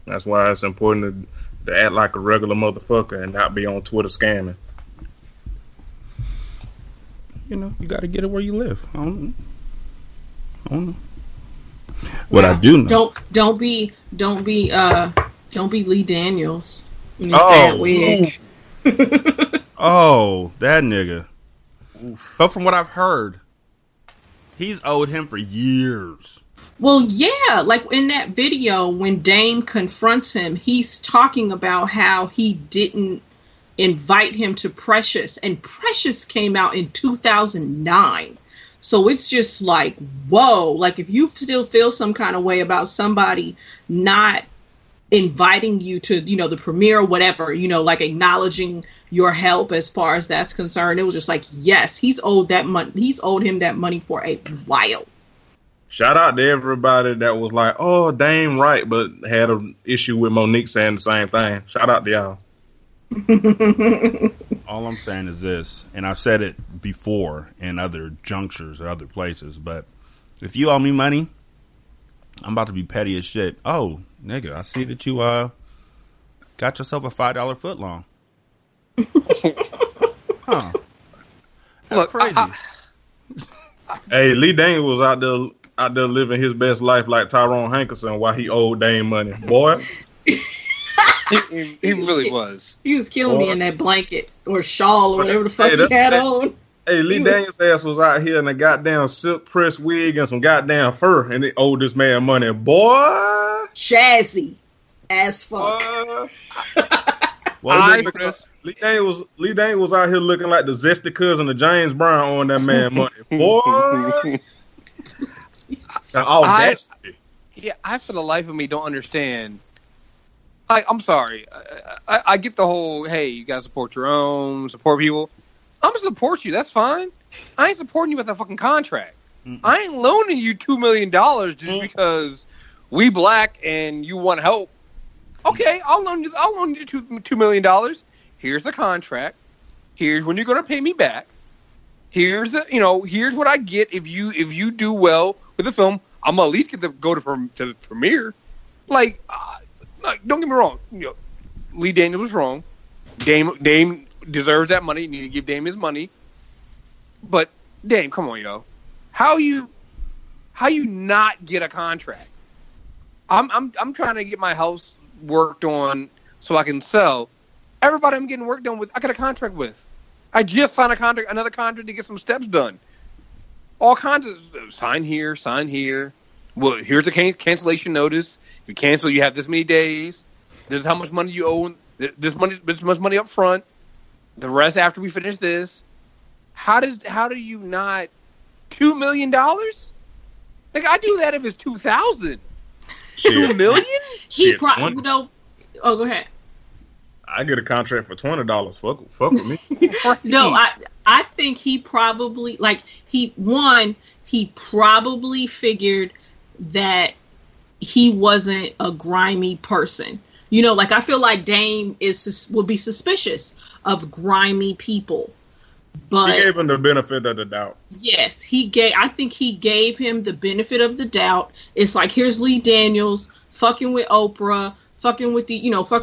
That's why it's important to act like a regular motherfucker and not be on Twitter scamming. You got to get it where you live. I don't know. What I do know. Don't be Lee Daniels. That wig. Oh, that nigga. Oof. But from what I've heard, he's owed him for years. Well, yeah, like in that video when Dame confronts him, he's talking about how he didn't invite him to Precious, and Precious came out in 2009. So it's just like, whoa, like if you still feel some kind of way about somebody not inviting you to, the premiere or whatever, like acknowledging your help as far as that's concerned, it was just like, yes, he's owed him that money for a while. Shout out to everybody that was like, oh, Dame right, but had an issue with Monique saying the same thing. Shout out to y'all. All I'm saying is this, and I've said it before in other junctures or other places, but if you owe me money, I'm about to be petty as shit. Oh, nigga, I see that you got yourself a $5 footlong. Huh. That's Look, crazy. Hey, Lee Daniels was out out there living his best life like Tyrone Hankerson while he owed Dame money. Boy. He really was. He was killing me in that blanket or shawl or whatever the fuck he had on. Hey, Lee Daniels' ass was out here in a goddamn silk press wig and some goddamn fur, and they owed this man money. Boy. Jazzy as fuck. Lee Daniels was out here looking like the zesty cousin of James Brown on that man money. Boy. Audacity. I for the life of me don't understand. I'm sorry. I get the whole, hey, you gotta support your own, support people. I'm gonna support you. That's fine. I ain't supporting you with a fucking contract. I ain't loaning you $2 million just because we black and you want help. Okay, I'll loan you $2 million. Here's the contract. Here's when you're gonna pay me back. Here's here's what I get if you do well with the film. I'm gonna at least get to go to the premiere. Like, don't get me wrong. Lee Daniels was wrong. Dame deserves that money. You need to give Dame his money. But Dame, come on, yo. How you not get a contract? I'm trying to get my house worked on so I can sell. Everybody I'm getting work done with, I got a contract with. I just signed another contract to get some steps done. All kinds of sign here. Well, here's a cancellation notice. If you cancel, you have this many days. This is how much money you owe. This much money up front. The rest after we finish this. How do you not $2 million? Like, I do that if it's 2,000. $2 million? He probably Oh, go ahead. I get a contract for $20. Fuck with me. No, I think he probably he probably figured that he wasn't a grimy person. I feel like Dame would be suspicious of grimy people. But he gave him the benefit of the doubt. Yes, I think he gave him the benefit of the doubt. It's like, here's Lee Daniels fucking with Oprah, fucking with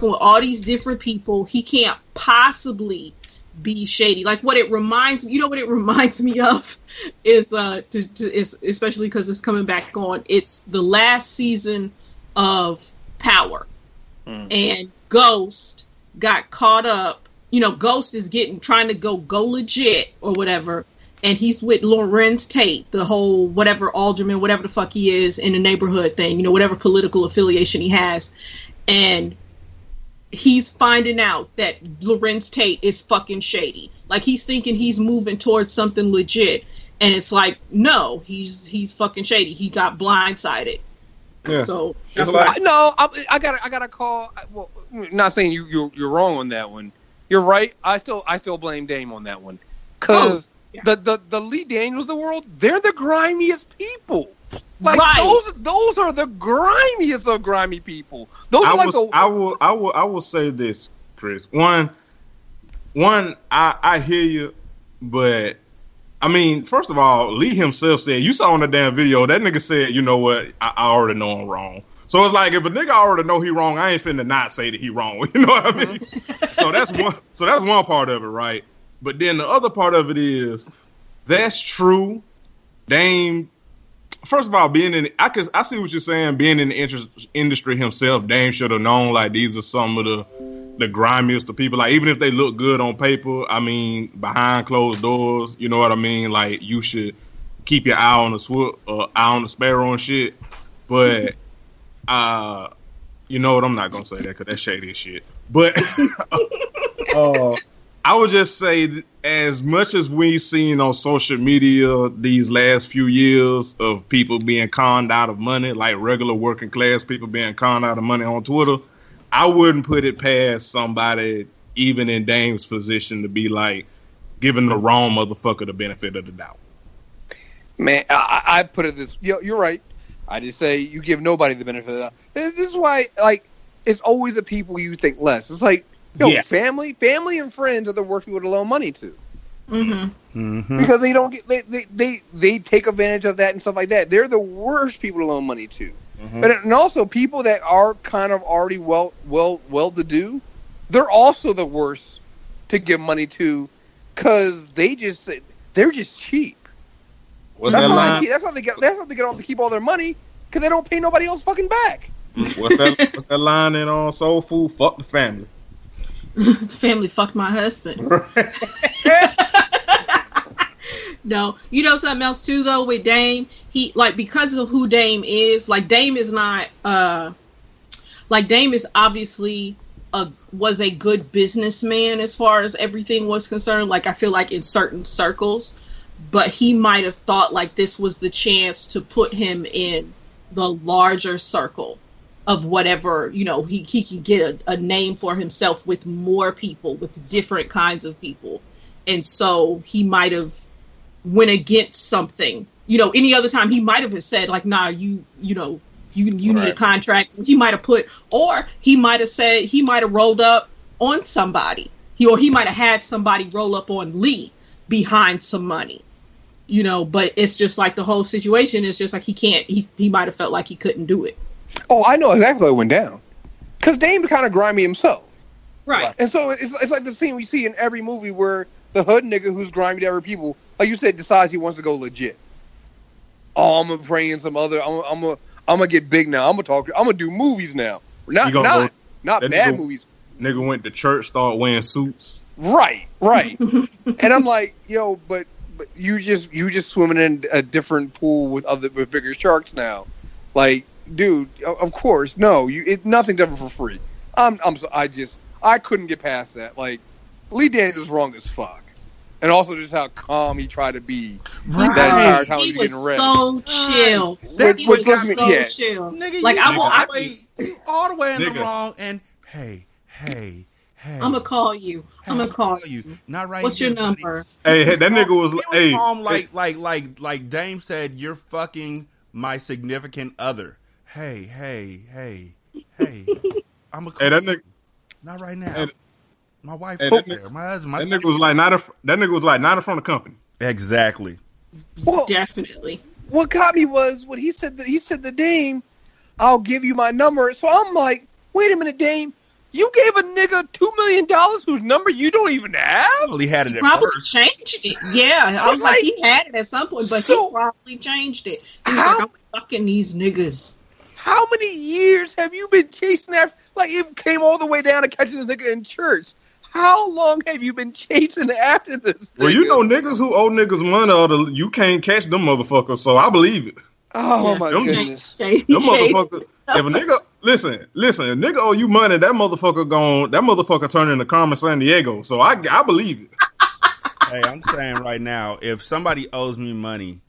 all these different people. He can't possibly be shady. Like, what it reminds me of is especially because it's coming back on. It's the last season of Power, and Ghost got caught up. Ghost is trying to go legit or whatever, and he's with Lorenz Tate, the whole whatever alderman, whatever the fuck he is in the neighborhood thing, whatever political affiliation he has, and he's finding out that Lorenz Tate is fucking shady. Like, he's thinking he's moving towards something legit, and it's like, no, he's fucking shady. He got blindsided. Yeah. So that's like, I got a call. Well, not saying you're wrong on that one. You're right. I still blame Dame on that one, because the Lee Daniels of the world, they're the grimiest people. Like, those are the grimiest of grimy people. I will say this, Chris. One, I hear you, but I mean, first of all, Lee himself said, you saw on the damn video, that nigga said, you know what, I already know I'm wrong. So it's like, if a nigga already know he wrong, I ain't finna not say that he wrong. You know what I mean? So that's one part of it, right? But then the other part of it is, that's true. Dame, first of all, I see what you're saying. Being in the industry himself, Dame should have known, like, these are some of the grimiest of people. Like, even if they look good on paper, I mean, behind closed doors, you know what I mean? Like, you should keep your eye on the sparrow and shit. But you know what? I'm not gonna say that because that's shady as shit. But I would just say, as much as we've seen on social media these last few years of people being conned out of money, like regular working class people being conned out of money on Twitter, I wouldn't put it past somebody, even in Dame's position, to be like giving the wrong motherfucker the benefit of the doubt. Man, I put it this. You're right. I just say you give nobody the benefit of the doubt. This is why, like, it's always the people you think less. It's like, family and friends are the worst people to loan money to. Mm-hmm. Because they don't get they take advantage of that and stuff like that. They're the worst people to loan money to. Mm-hmm. And also people that are kind of already well to do, they're also the worst to give money to, because they're just cheap. What's That's that how line? that's how they get off to keep all their money because they don't pay nobody else fucking back. What's that line in on Soul Food? Fuck the family. The family fucked my husband. No, you know something else too though with Dame. He like because of who Dame is. Like Dame is not. Like Dame is obviously was a good businessman as far as everything was concerned. Like I feel like in certain circles, but he might have thought like this was the chance to put him in the larger circle of whatever, you know, he can get a name for himself with more people, with different kinds of people. And so he might have went against something, you know, any other time he might have said like, nah, you need a contract. He might have put, or he might have said, he might have rolled up on somebody. He might have had somebody roll up on Lee behind some money, you know, but it's just like the whole situation is just like he might have felt like he couldn't do it. Oh, I know exactly what went down. Because Dame kind of grimy himself. Right. And so it's like the scene we see in every movie where the hood nigga who's grimy to other people, like you said, decides he wants to go legit. Oh, I'm going to bring in some other, I'm going to get big now. I'm going to do movies now. Not bad movies. Nigga went to church, started wearing suits. Right. And I'm like, yo, but you just swimming in a different pool with bigger sharks now. Like, dude, of course, no, nothing's ever for free. I couldn't get past that. Like, Lee Daniels was wrong as fuck, and also just how calm he tried to be that entire time he was getting ready. So chill. He was so chill. Nigga, like you all the way in the wrong. And hey. I'm gonna call you. Not right. What's your number? Hey, that nigga was like Dame said, you're fucking my significant other. Hey. I'm gonna call you. Not right now. My wife there. My husband. That nigga was like not in front of company. Exactly. Well, definitely. What got me was what he said. He said to Dame, "I'll give you my number." So I'm like, "Wait a minute, Dame. You gave a nigga $2 million whose number you don't even have?" Well, he had it at probably first. Changed it. Yeah, I was like, he had it at some point, but he probably changed it. He was like, I'm fucking these niggas. How many years have you been chasing after? Like, it came all the way down to catching this nigga in church. How long have you been chasing after this nigga? Well, you know niggas who owe niggas money, you can't catch them motherfuckers, so I believe it. Oh, my goodness. Them motherfuckers, if a nigga, listen, a nigga owe you money, that motherfucker turn into Carmen Sandiego, so I believe it. Hey, I'm saying right now, if somebody owes me money,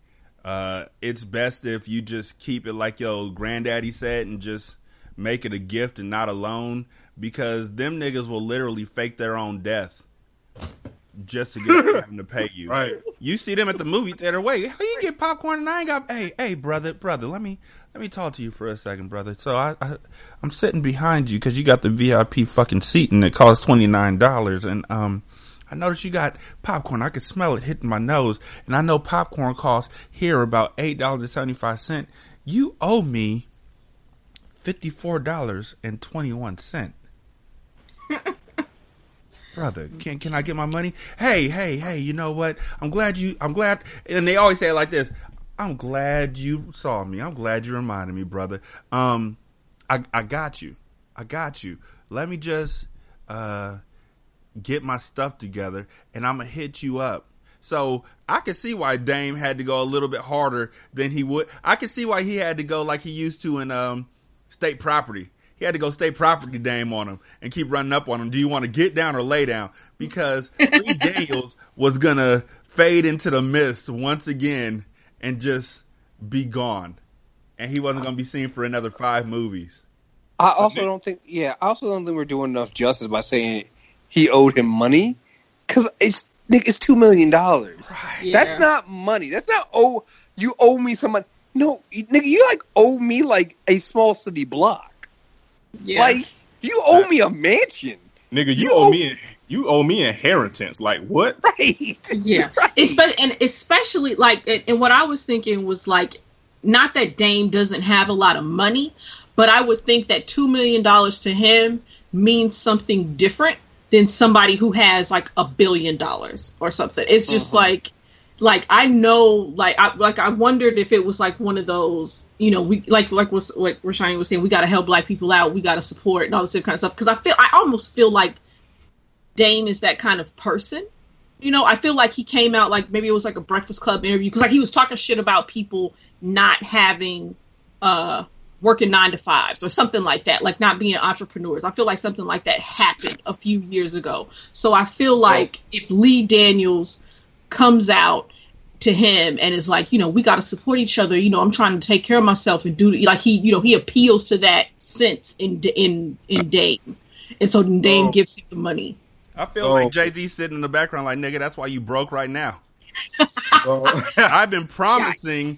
it's best if you just keep it like your granddaddy said and just make it a gift and not a loan, because them niggas will literally fake their own death just to get them to pay you. Right. You see them at the movie theater. Wait, how you get popcorn and I ain't got? Hey, brother, let me talk to you for a second, brother. So I'm sitting behind you because you got the VIP fucking seat and it costs $29. And I noticed you got popcorn. I could smell it hitting my nose, and I know popcorn costs here about $8.75. You owe me $54.21. Brother, can I get my money? Hey, you know what? I'm glad, and they always say it like this. I'm glad you saw me. I'm glad you reminded me, brother. I got you. Let me just get my stuff together, and I'm going to hit you up. So I can see why Dame had to go a little bit harder than he would. I can see why he had to go like he used to in State Property. He had to go State Property Dame on him and keep running up on him. Do you want to get down or lay down? Because Lee Daniels was going to fade into the mist once again and just be gone. And he wasn't going to be seen for another 5 movies. I also don't think we're doing enough justice by saying he owed him money. Because it's $2 million. Right. Yeah. That's not money. That's not, you owe me some money. No, nigga, you like owe me like a small city block. Yeah. Like, you owe me a mansion. Nigga, you owe me inheritance. Like, what? Right. Yeah. Right. And especially, like, and what I was thinking was, like, not that Dame doesn't have a lot of money, but I would think that $2 million to him means something different than somebody who has, like, $1 billion or something. It's just like, like I know, I wondered if it was like one of those, you know, we like what Rashani was saying, we got to help Black people out, we got to support and all this kind of stuff. Because I almost feel like Dame is that kind of person. You know, I feel like he came out like maybe it was like a Breakfast Club interview because like he was talking shit about people not having working 9 to 5s or something like that, like not being entrepreneurs. I feel like something like that happened a few years ago. So I feel like if Lee Daniels comes out to him and is like, you know, we got to support each other. You know, I'm trying to take care of myself and do like he appeals to that sense in Dame, and so Dame gives him the money. I feel like Jay-Z sitting in the background like, nigga, that's why you broke right now. I've been promising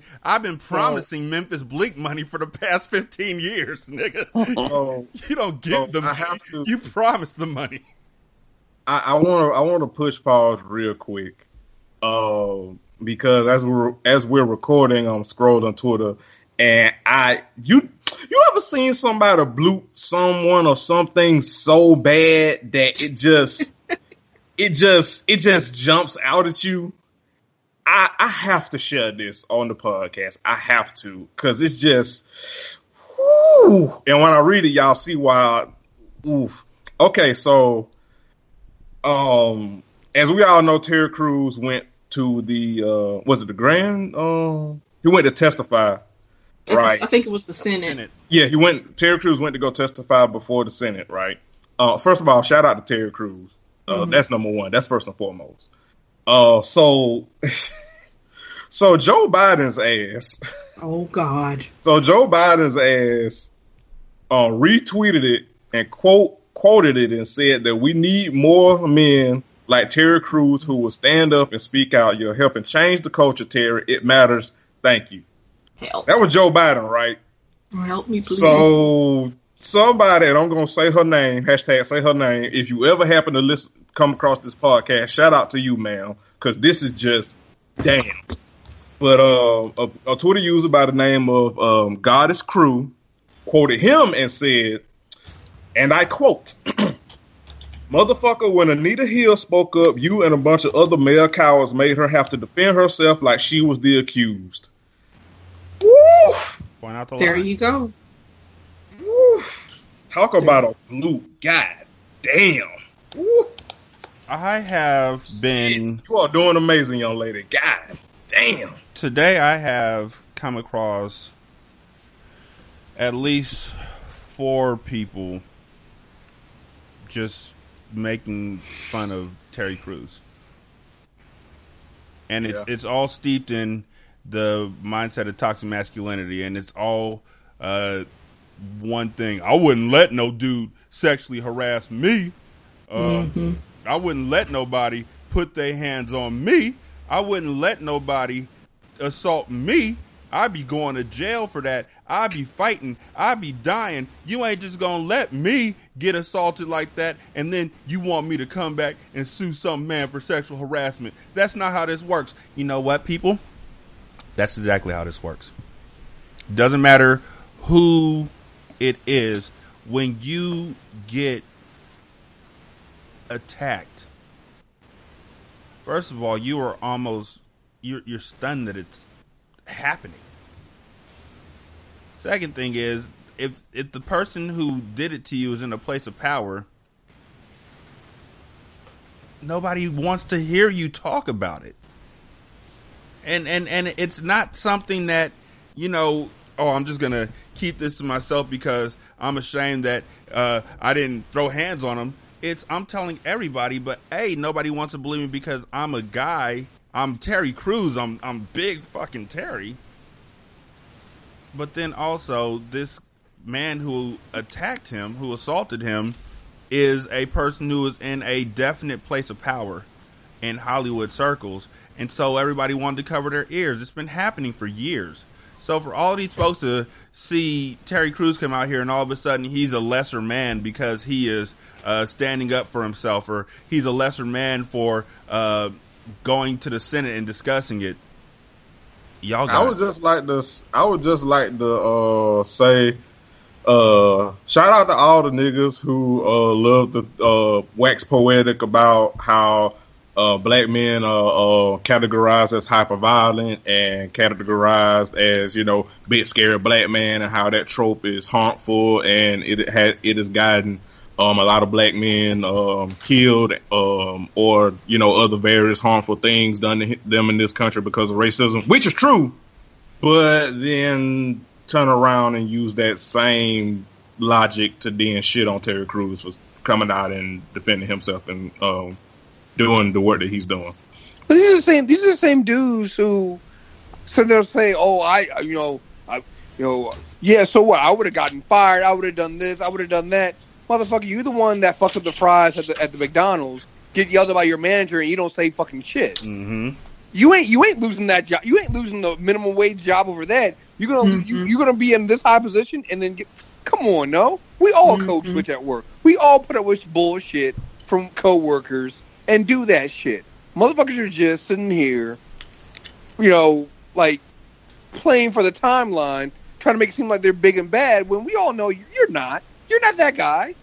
Memphis Bleak money for the past 15 years, nigga. You don't give them. You promise the money. I want to push pause real quick, because as we're recording, I'm scrolling on Twitter, and you ever seen somebody bloop someone or something so bad that it just jumps out at you? I have to share this on the podcast. I have to, because it's just, whew. And when I read it, y'all see why. Oof. Okay, so, as we all know, Terry Crews went to the, was it the Grand? He went to testify, right? I think it was the Senate. Yeah, Terry Crews went to go testify before the Senate, right? First of all, shout out to Terry Crews. That's number one. That's first and foremost. So Joe Biden's ass. Oh God. So Joe Biden's ass retweeted it and quoted it and said that we need more men like Terry Crews who will stand up and speak out. You're helping change the culture, Terry. It matters. Thank you. Help. That was Joe Biden, right? Help me, please. So somebody, and I'm going to say her name, hashtag say her name. If you ever happen to come across this podcast, shout out to you, ma'am, because this is just damn. But a Twitter user by the name of Goddess Crew quoted him and said, and I quote, "Motherfucker, when Anita Hill spoke up, you and a bunch of other male cowards made her have to defend herself like she was the accused." Woo! Point out the there line. You go. Woo! Talk about a blue. God damn. Woo! I have been. You are doing amazing, young lady. God damn. Today I have come across at least 4 people just making fun of Terry Crews. And it's all steeped in the mindset of toxic masculinity, and it's all one thing. I wouldn't let no dude sexually harass me. I wouldn't let nobody put their hands on me. I wouldn't let nobody assault me. I'd be going to jail for that. I'd be fighting. I'd be dying. You ain't just gonna let me get assaulted like that, and then you want me to come back and sue some man for sexual harassment. That's not how this works. You know what, people? That's exactly how this works. Doesn't matter who it is. When you get attacked, first of all, you are almost you're stunned that it's happening. Second thing is, if the person who did it to you is in a place of power, nobody wants to hear you talk about it. And it's not something that, you know, oh, I'm just gonna keep this to myself because I'm ashamed that I didn't throw hands on him. I'm telling everybody, but nobody wants to believe me because I'm a guy. I'm Terry Crews. I'm big fucking Terry. But then also, this man who attacked him, who assaulted him, is a person who is in a definite place of power in Hollywood circles. And so everybody wanted to cover their ears. It's been happening for years. So for all these folks to see Terry Crews come out here and all of a sudden he's a lesser man because he is standing up for himself, or he's a lesser man for going to the Senate and discussing it. Y'all got I would just like to say, shout out to all the niggas who love to wax poetic about how black men are categorized as hyperviolent and categorized as, big scary black man, and how that trope is harmful, and it has gotten a lot of black men killed, or other various harmful things done to them in this country because of racism, which is true. But then turn around and use that same logic to then shit on Terry Crews for coming out and defending himself and doing the work that he's doing. But these are the same dudes who sit there and say, yeah, so what? I would have gotten fired. I would have done this. I would have done that. Motherfucker, you the one that fucked up the fries at the McDonald's, get yelled at by your manager, and you don't say fucking shit. Mm-hmm. You ain't losing that job. You ain't losing the minimum wage job over that. You're gonna be in this high position and then come on, no. We all code switch at work. We all put up with bullshit from coworkers and do that shit. Motherfuckers are just sitting here, like playing for the timeline, trying to make it seem like they're big and bad when we all know you're not. You're not that guy.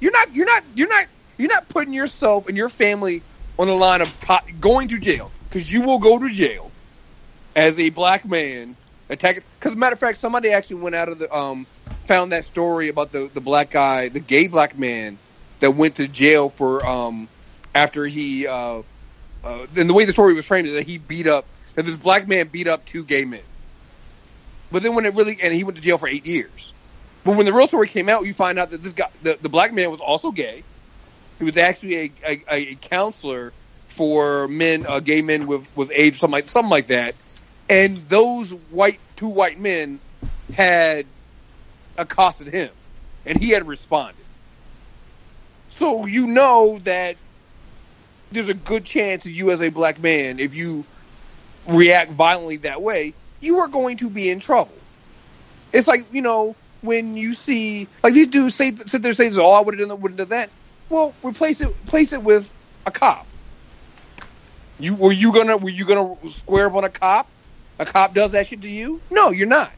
You're not putting yourself and your family on the line of going to jail, because you will go to jail as a black man attacking. Because, as a matter of fact, somebody actually went out of the found that story about the black guy, the gay black man that went to jail for after he and the way the story was framed is that that this black man beat up 2 gay men. But then and he went to jail for 8 years. But when the real story came out, you find out that this guy, the black man, was also gay. He was actually a counselor for men, gay men with AIDS, something like that. And those 2 white men had accosted him, and he had responded. So you know that there's a good chance that you, as a black man, if you react violently that way, you are going to be in trouble. It's like, when you see, like, these dudes sit there and say, "Oh, I would have done that." Well, replace it with a cop. Were you gonna square up on a cop? A cop does that shit to you? No, you're not,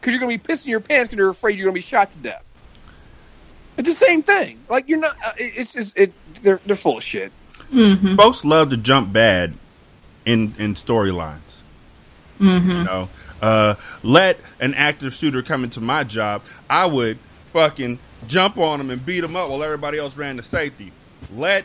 because you're gonna be pissing your pants because you're afraid you're gonna be shot to death. It's the same thing. Like, you're not. It's just they're full of shit. Mm-hmm. Folks love to jump bad in storylines. Mm-hmm. Let an active shooter come into my job, I would fucking jump on him and beat him up while everybody else ran to safety. Let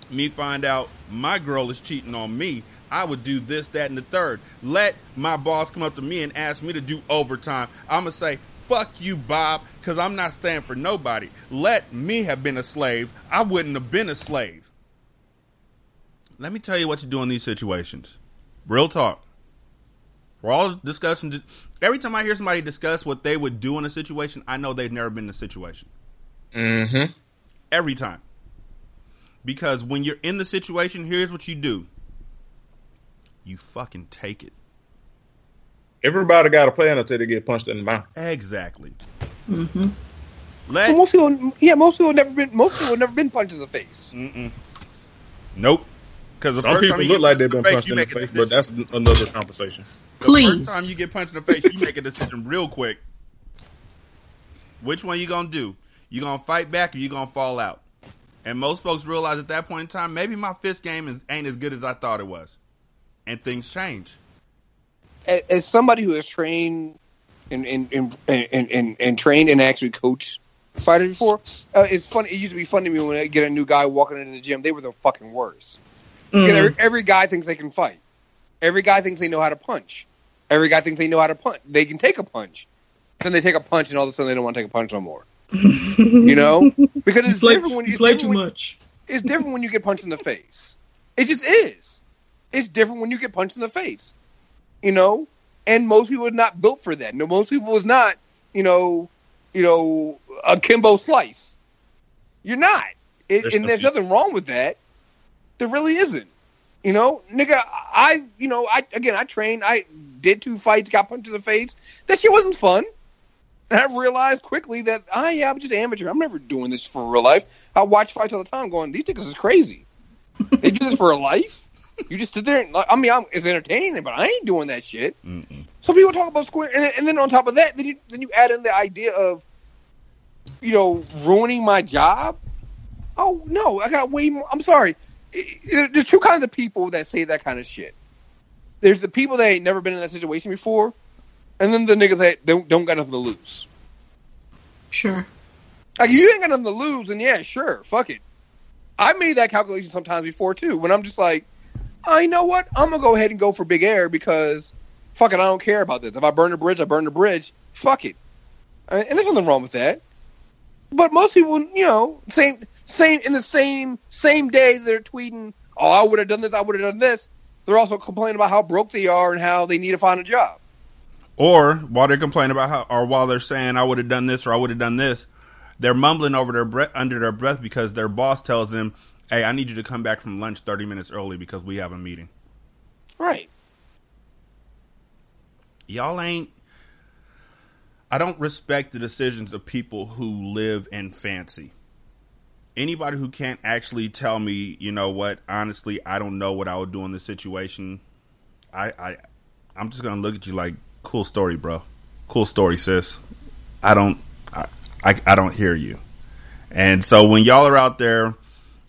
me find out my girl is cheating on me, I would do this, that, and the third. Let my boss come up to me and ask me to do overtime, I'm going to say, fuck you, Bob, because I'm not staying for nobody. Let me have been a slave, I wouldn't have been a slave. Let me tell you what to do in these situations. Real talk. We're all discussing. Every time I hear somebody discuss what they would do in a situation, I know they've never been in a situation. Mm-hmm. Every time. Because when you're in the situation, here's what you do. You fucking take it. Everybody got a plan until they get punched in the mouth. Exactly. Mm-hmm. Most people have never been punched in the face. Mm-mm. Nope. Because some people look like they've been punched in the face, but that's another conversation. The first time you get punched in the face, you make a decision real quick. Which one you gonna do? You gonna fight back or you gonna fall out? And most folks realize at that point in time, maybe my fist game ain't as good as I thought it was, and things change. As somebody who has trained and trained and actually coached fighters before, it's funny. It used to be fun to me when I get a new guy walking into the gym. They were the fucking worst. Mm. Every guy thinks they can fight. Every guy thinks they know how to punch. Every guy thinks they know how to punch. They can take a punch. Then they take a punch, and all of a sudden they don't want to take a punch no more. Because it's different when you play too much. It's different when you get punched in the face. It just is. It's different when you get punched in the face. And most people are not built for that. No, most people is not. A Kimbo Slice. You're not. And there's nothing wrong with that. There really isn't. Nigga, I trained, I did 2 fights, got punched in the face. That shit wasn't fun. And I realized quickly that, I'm just amateur. I'm never doing this for real life. I watch fights all the time going, these niggas is crazy. They do this for a life? You just sit there and, it's entertaining, but I ain't doing that shit. Mm-mm. Some people talk about square, and then on top of that, then you add in the idea of, ruining my job. Oh, no, I got way more. I'm sorry. there's two kinds of people that say that kind of shit. There's the people that ain't never been in that situation before, and then the niggas that don't got nothing to lose. Sure. Like, if you ain't got nothing to lose, then yeah, sure, fuck it. I made that calculation sometimes before, too, when I'm just like, oh, you know what? I'm going to go ahead and go for big air because, fuck it, I don't care about this. If I burn the bridge, I burn the bridge. Fuck it. And there's nothing wrong with that. But most people, you know, same in the same day they're tweeting, oh, I would have done this, I would have done this. They're also complaining about how broke they are and how they need to find a job. Or while they're complaining about or while they're saying I would have done this or I would have done this, they're mumbling over their breath, under their breath, because their boss tells them, "Hey, I need you to come back from lunch 30 minutes early because we have a meeting." Right. Y'all ain't. I don't respect the decisions of people who live in fancy. Anybody who can't actually tell me, you know what, honestly, I don't know what I would do in this situation. I'm just gonna look at you like, cool story, bro. Cool story, sis. I don't hear you. And so when y'all are out there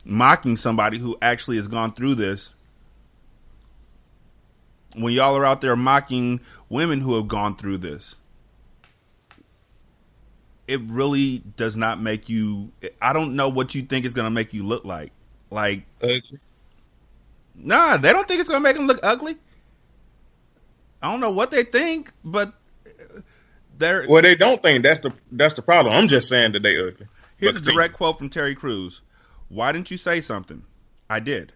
mocking somebody who actually has gone through this, when y'all are out there mocking women who have gone through this, it really does not make you. I don't know what you think is going to make you look like. Like, nah, they don't think it's going to make them look ugly. I don't know what they think, but they're. Well, they don't think that's the problem. I'm just saying that they ugly. Here's a direct quote from Terry Crews. "Why didn't you say something?" "I did."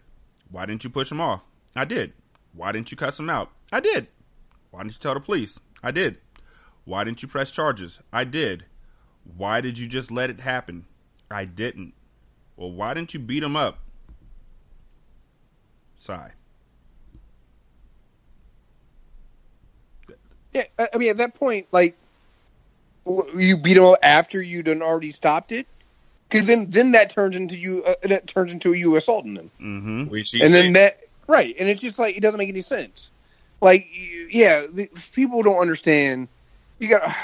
"Why didn't you push him off?" "I did." "Why didn't you cuss him out?" "I did." "Why didn't you tell the police?" "I did." "Why didn't you press charges?" "I did." "Why did you just let it happen?" "I didn't." "Well, why didn't you beat him up?" Sigh. Yeah, I mean, at that point, like, you beat him up after you done already stopped it, because then that turns into you assaulting them. Mm-hmm. And then that, right? And it's just like, it doesn't make any sense. Like, yeah, people don't understand. You got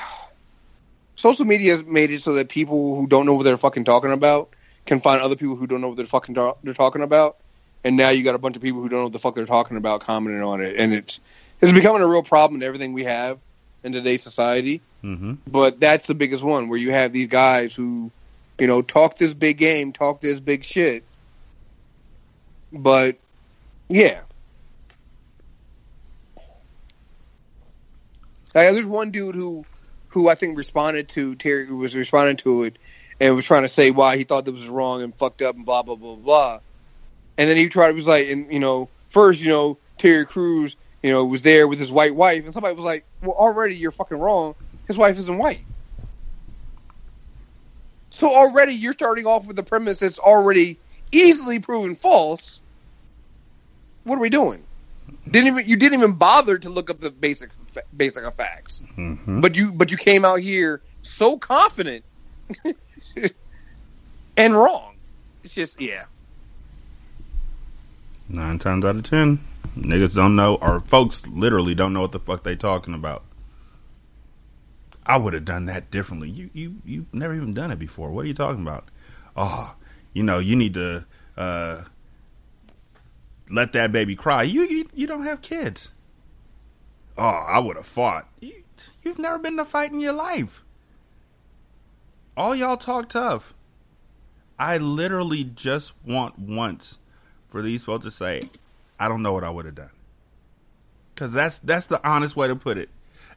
social media has made it so that people who don't know what they're fucking talking about can find other people who don't know what they're talking about. And now you got a bunch of people who don't know what the fuck they're talking about commenting on it, and it's becoming a real problem in everything we have in today's society. Mm-hmm. But that's the biggest one, where you have these guys who, you know, talk this big game, talk this big shit. But yeah, there's one dude who I think responded to Terry, who was responding to it, and was trying to say why he thought that was wrong and fucked up and blah blah blah blah. And then he was like, and you know, first, you know, Terry Crews, you know, was there with his white wife, and somebody was like, well, already you're fucking wrong. His wife isn't white. So already you're starting off with the premise that's already easily proven false. What are we doing? You didn't even bother to look up the basic of facts. Mm-hmm. But you came out here so confident and wrong. It's just, yeah. 9 times out of 10, niggas don't know, or folks literally don't know what the fuck they talking about. I would have done that differently. You've never even done it before. What are you talking about? Oh, you know, you need to let that baby cry. You don't have kids. Oh, I would have fought. You've never been in a fight in your life. All y'all talk tough. I literally just want once for these folks to say, I don't know what I would have done. Because that's the honest way to put it.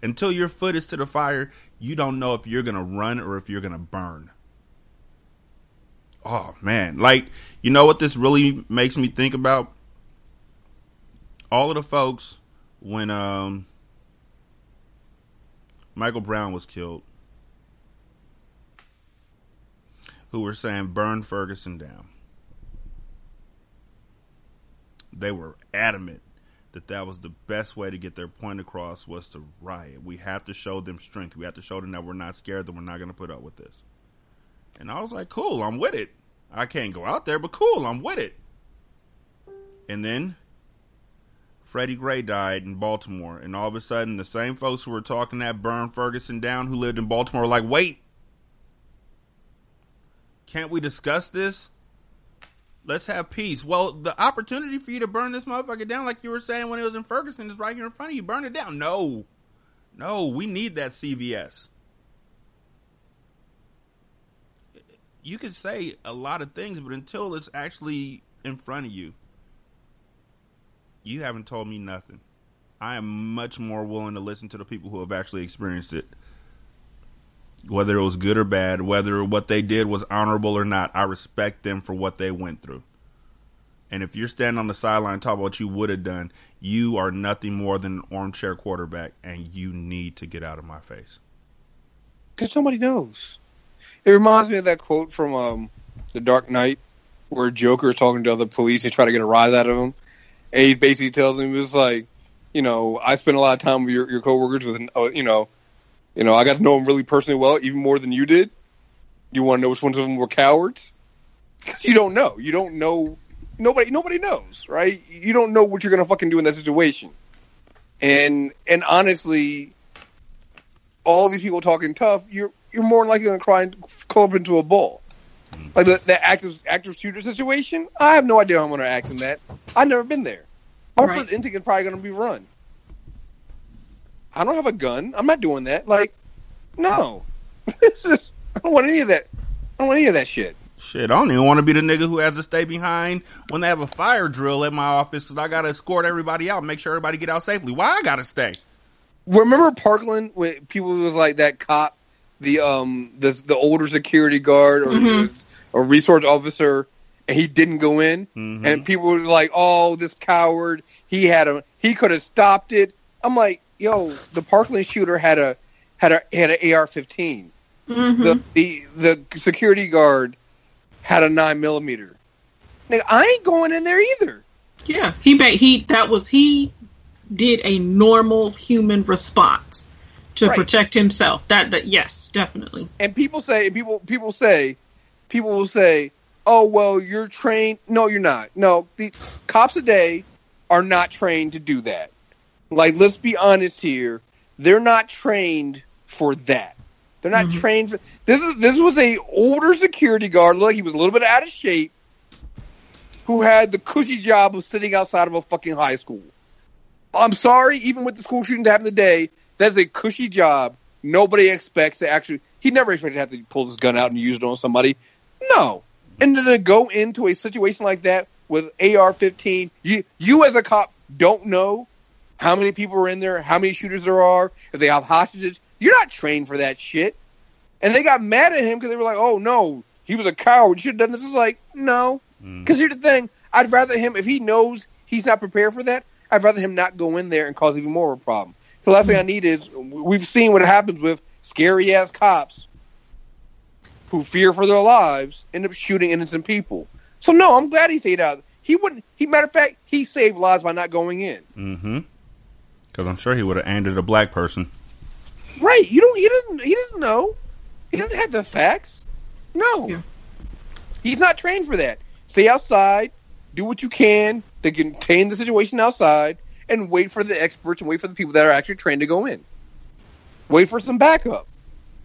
Until your foot is to the fire, you don't know if you're going to run or if you're going to burn. Oh, man. Like, you know what this really makes me think about? All of the folks when Michael Brown was killed, who were saying burn Ferguson down. They were adamant that was the best way to get their point across, was to riot. We have to show them strength. We have to show them that we're not scared, that we're not going to put up with this. And I was like, cool, I'm with it. I can't go out there, but cool, I'm with it. And then Freddie Gray died in Baltimore, and all of a sudden the same folks who were talking that burn Ferguson down, who lived in Baltimore, were like, wait, can't we discuss this? Let's have peace. Well, the opportunity for you to burn this motherfucker down, like you were saying when it was in Ferguson, is right here in front of you. Burn it down. No, we need that CVS. You could say a lot of things, but until it's actually in front of you, you haven't told me nothing. I am much more willing to listen to the people who have actually experienced it. Whether it was good or bad, whether what they did was honorable or not, I respect them for what they went through. And if you're standing on the sideline talking about what you would have done, you are nothing more than an armchair quarterback, and you need to get out of my face. Because somebody knows. It reminds me of that quote from The Dark Knight, where Joker is talking to other police and try to get a rise out of him. And he basically tells him, it's like, I spent a lot of time with your coworkers with, I got to know them really personally well, even more than you did. You want to know which ones of them were cowards? Because you don't know. You don't know. Nobody knows, right? You don't know what you're going to fucking do in that situation. And honestly, all these people talking tough, you're more likely going to cry and curl up into a ball. Like the active shooter situation, I have no idea how I'm going to act in that. I've never been there. My first instinct is probably going to be run. I don't have a gun. I'm not doing that. Like, no. I don't want any of that. I don't want any of that shit. Shit, I don't even want to be the nigga who has to stay behind when they have a fire drill at my office because I got to escort everybody out and make sure everybody get out safely. Why I got to stay? Remember Parkland when people was like that cop, the older security guard or a resource officer, and he didn't go in, and people were like, "Oh, this coward! He could have stopped it." I'm like, yo, the Parkland shooter had an AR-15. The security guard had a 9mm. Nigga, I ain't going in there either. Yeah, he did a normal human response to protect himself. That yes, definitely. And people will say, "Oh, well, you're trained." No, you're not. No, the cops today are not trained to do that. Like, let's be honest here. They're not trained for that. They're not trained for this was a older security guard. Look, he was a little bit out of shape, who had the cushy job of sitting outside of a fucking high school. I'm sorry, even with the school shooting that happened today, that's a cushy job. Nobody expects to actually. He never expected to have to pull his gun out and use it on somebody. No, and then to go into a situation like that with AR-15, you as a cop don't know how many people are in there, how many shooters there are, if they have hostages. You're not trained for that shit. And they got mad at him because they were like, "Oh no, he was a coward. You should have done this." It's like, no, because here's the thing: I'd rather him, if he knows he's not prepared for that, I'd rather him not go in there and cause even more of a problem. So the last thing I need is, we've seen what happens with scary ass cops who fear for their lives end up shooting innocent people. So no, I'm glad he stayed out. Matter of fact, he saved lives by not going in. Because I'm sure he would have aimed at a black person. Right. He doesn't know. He doesn't have the facts. No. Yeah. He's not trained for that. Stay outside, do what you can to contain the situation outside, and wait for the experts and wait for the people that are actually trained to go in. Wait for some backup.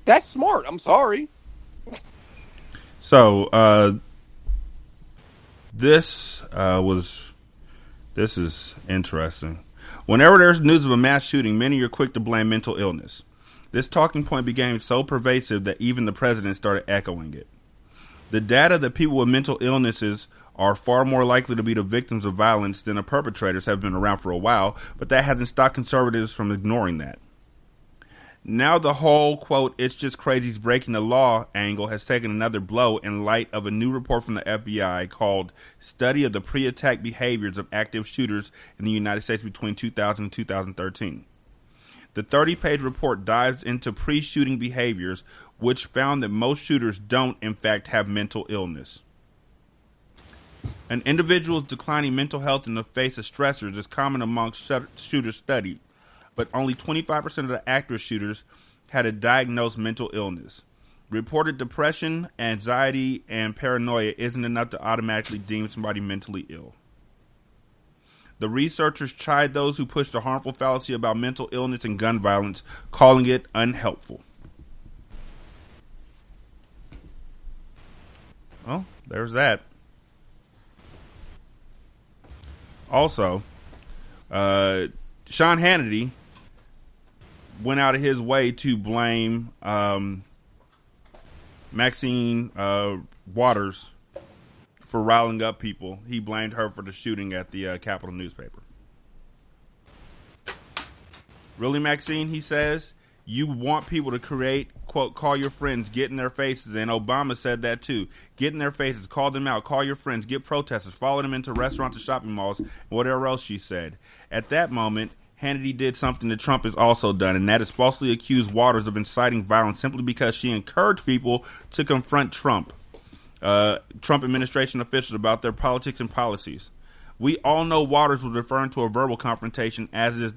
That's smart. I'm sorry. So, this is interesting. Whenever there's news of a mass shooting, many are quick to blame mental illness. This talking point became so pervasive that even the president started echoing it. The data that people with mental illnesses are far more likely to be the victims of violence than the perpetrators have been around for a while, but that hasn't stopped conservatives from ignoring that. Now the whole, quote, "it's just crazies breaking the law" angle has taken another blow in light of a new report from the FBI called Study of the Pre-Attack Behaviors of Active Shooters in the United States between 2000 and 2013. The 30-page report dives into pre-shooting behaviors, which found that most shooters don't, in fact, have mental illness. An individual's declining mental health in the face of stressors is common amongst shooters studied, but only 25% of the active shooters had a diagnosed mental illness. Reported depression, anxiety, and paranoia isn't enough to automatically deem somebody mentally ill. The researchers chide those who push the harmful fallacy about mental illness and gun violence, calling it unhelpful. Well, there's that. Also, Sean Hannity went out of his way to blame Maxine Waters for riling up people. He blamed her for the shooting at the Capitol newspaper. Really, Maxine, he says, you want people to create, quote, call your friends, get in their faces. And Obama said that too. Get in their faces, call them out, call your friends, get protesters, follow them into restaurants and shopping malls, and whatever else she said. At that moment, Hannity did something that Trump has also done, and that is falsely accuse Waters of inciting violence simply because she encouraged people to confront Trump administration officials about their politics and policies. We all know Waters was referring to a verbal confrontation, as is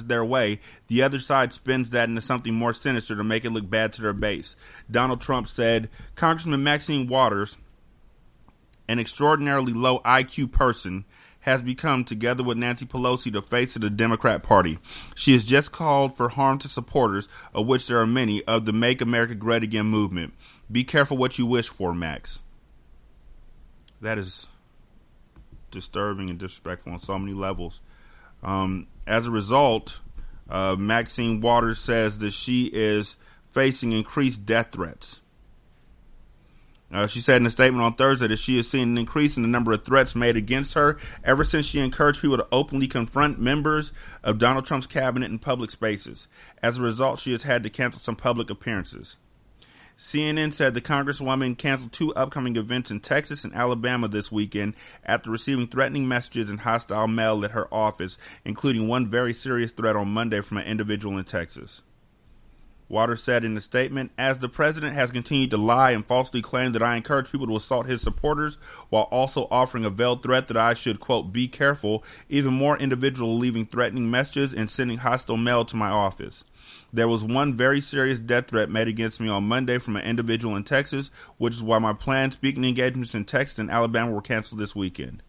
their way, the other side spins that into something more sinister to make it look bad to their base. Donald Trump said, Congressman Maxine Waters, an extraordinarily low IQ person, has become, together with Nancy Pelosi, the face of the Democrat Party. She has just called for harm to supporters, of which there are many, of the Make America Great Again movement. Be careful what you wish for, Max. That is disturbing and disrespectful on so many levels. As a result, Maxine Waters says that she is facing increased death threats. She said in a statement on Thursday that she has seen an increase in the number of threats made against her ever since she encouraged people to openly confront members of Donald Trump's cabinet in public spaces. As a result, she has had to cancel some public appearances. CNN said the Congresswoman canceled 2 upcoming events in Texas and Alabama this weekend after receiving threatening messages and hostile mail at her office, including one very serious threat on Monday from an individual in Texas. Waters said in a statement, as the president has continued to lie and falsely claim that I encourage people to assault his supporters while also offering a veiled threat that I should, quote, be careful, even more individuals leaving threatening messages and sending hostile mail to my office. There was one very serious death threat made against me on Monday from an individual in Texas, which is why my planned speaking engagements in Texas and Alabama were canceled this weekend.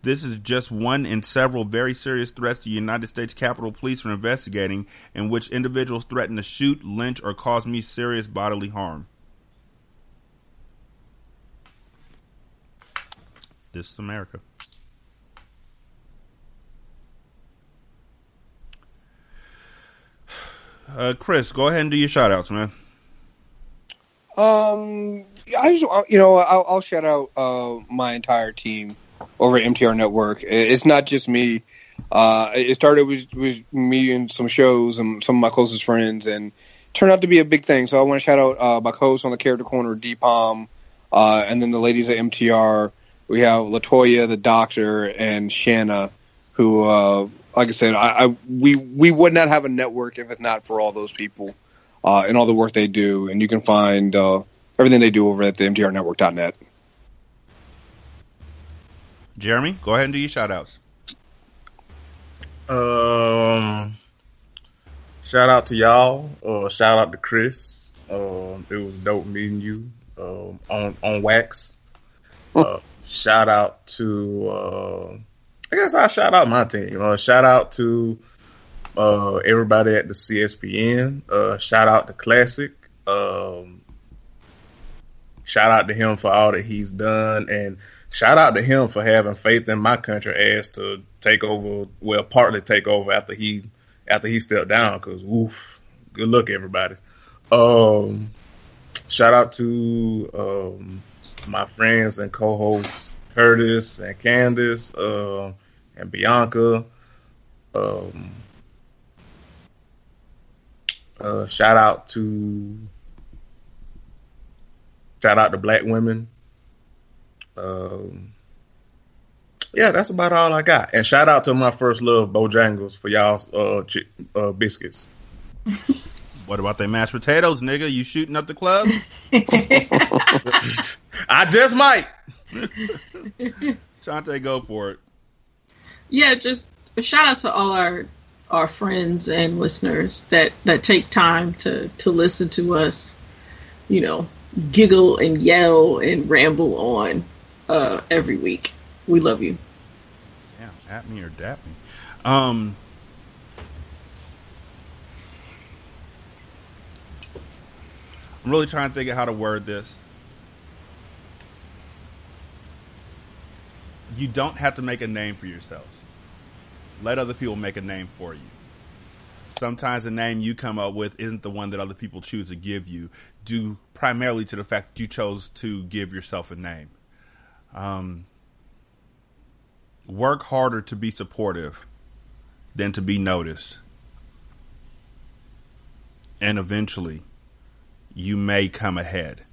This is just one in several very serious threats the United States Capitol Police are investigating, in which individuals threaten to shoot, lynch, or cause me serious bodily harm. This is America. Chris, go ahead and do your shout outs, man. I'll shout out my entire team over at MTR Network. It's not just me. It started with me and some shows and some of my closest friends, and turned out to be a big thing. So I want to shout out my co-host on the Character Corner, D-Palm, and then the ladies at MTR. We have LaToya, the Doctor, and Shanna, who, like I said, we would not have a network if it's not for all those people and all the work they do. And you can find everything they do over at the mtrnetwork.net. Jeremy, go ahead and do your shout outs. Shout out to y'all. Shout out to Chris. It was dope meeting you on Wax. Shout out to I guess I'll shout out my team. Shout out to everybody at the CSPN. Shout out to Classic. Shout out to him for all that he's done, and shout out to him for having faith in my country as to take over. Well, partly take over after he stepped down. Because woof, good luck everybody. Shout out to my friends and co-hosts Curtis and Candace and Bianca. Shout out to black women. Yeah, that's about all I got. And shout out to my first love, Bojangles, for y'all biscuits. What about them mashed potatoes, nigga? You shooting up the club? I just might. Shante, go for it. Yeah, just a shout out to all our friends and listeners that take time to listen to us, giggle and yell and ramble on every week. We love you. Yeah, at me or dap me. I'm really trying to think of how to word this. You don't have to make a name for yourselves. Let other people make a name for you. Sometimes the name you come up with isn't the one that other people choose to give you, due primarily to the fact that you chose to give yourself a name. Work harder to be supportive than to be noticed. And eventually, you may come ahead.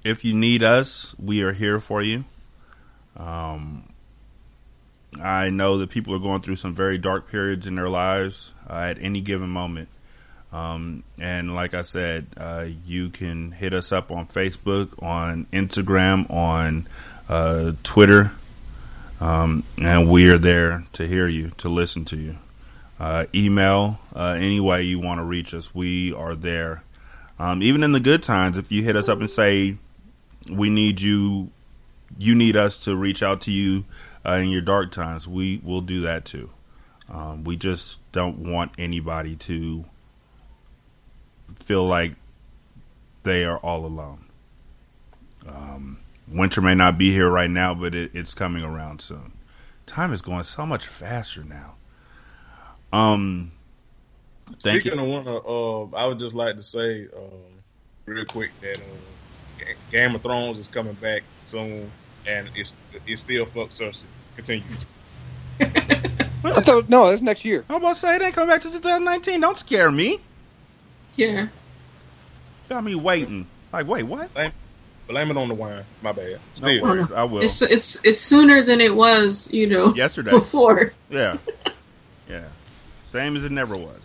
If you need us, we are here for you. I know that people are going through some very dark periods in their lives at any given moment. And like I said, you can hit us up on Facebook, on Instagram, on Twitter. And we are there to hear you, to listen to you. Email, any way you want to reach us, we are there. Even in the good times, if you hit us up and say, we need you, you need us to reach out to you in your dark times, we will do that too. We just don't want anybody to feel like they are all alone. Winter may not be here right now, but it's coming around soon. Time is going so much faster now. Speaking of winter, I would just like to say real quick that Game of Thrones is coming back soon, and it still fucks Cersei. Continue. I thought, no, that's next year. I'm about to say it ain't coming back to 2019. Don't scare me. Yeah. Got me waiting. Like, wait, what? Blame it on the wine. My bad. Still, no worries, I will. It's sooner than it was, yesterday. Before. Yeah. Yeah. Same as it never was.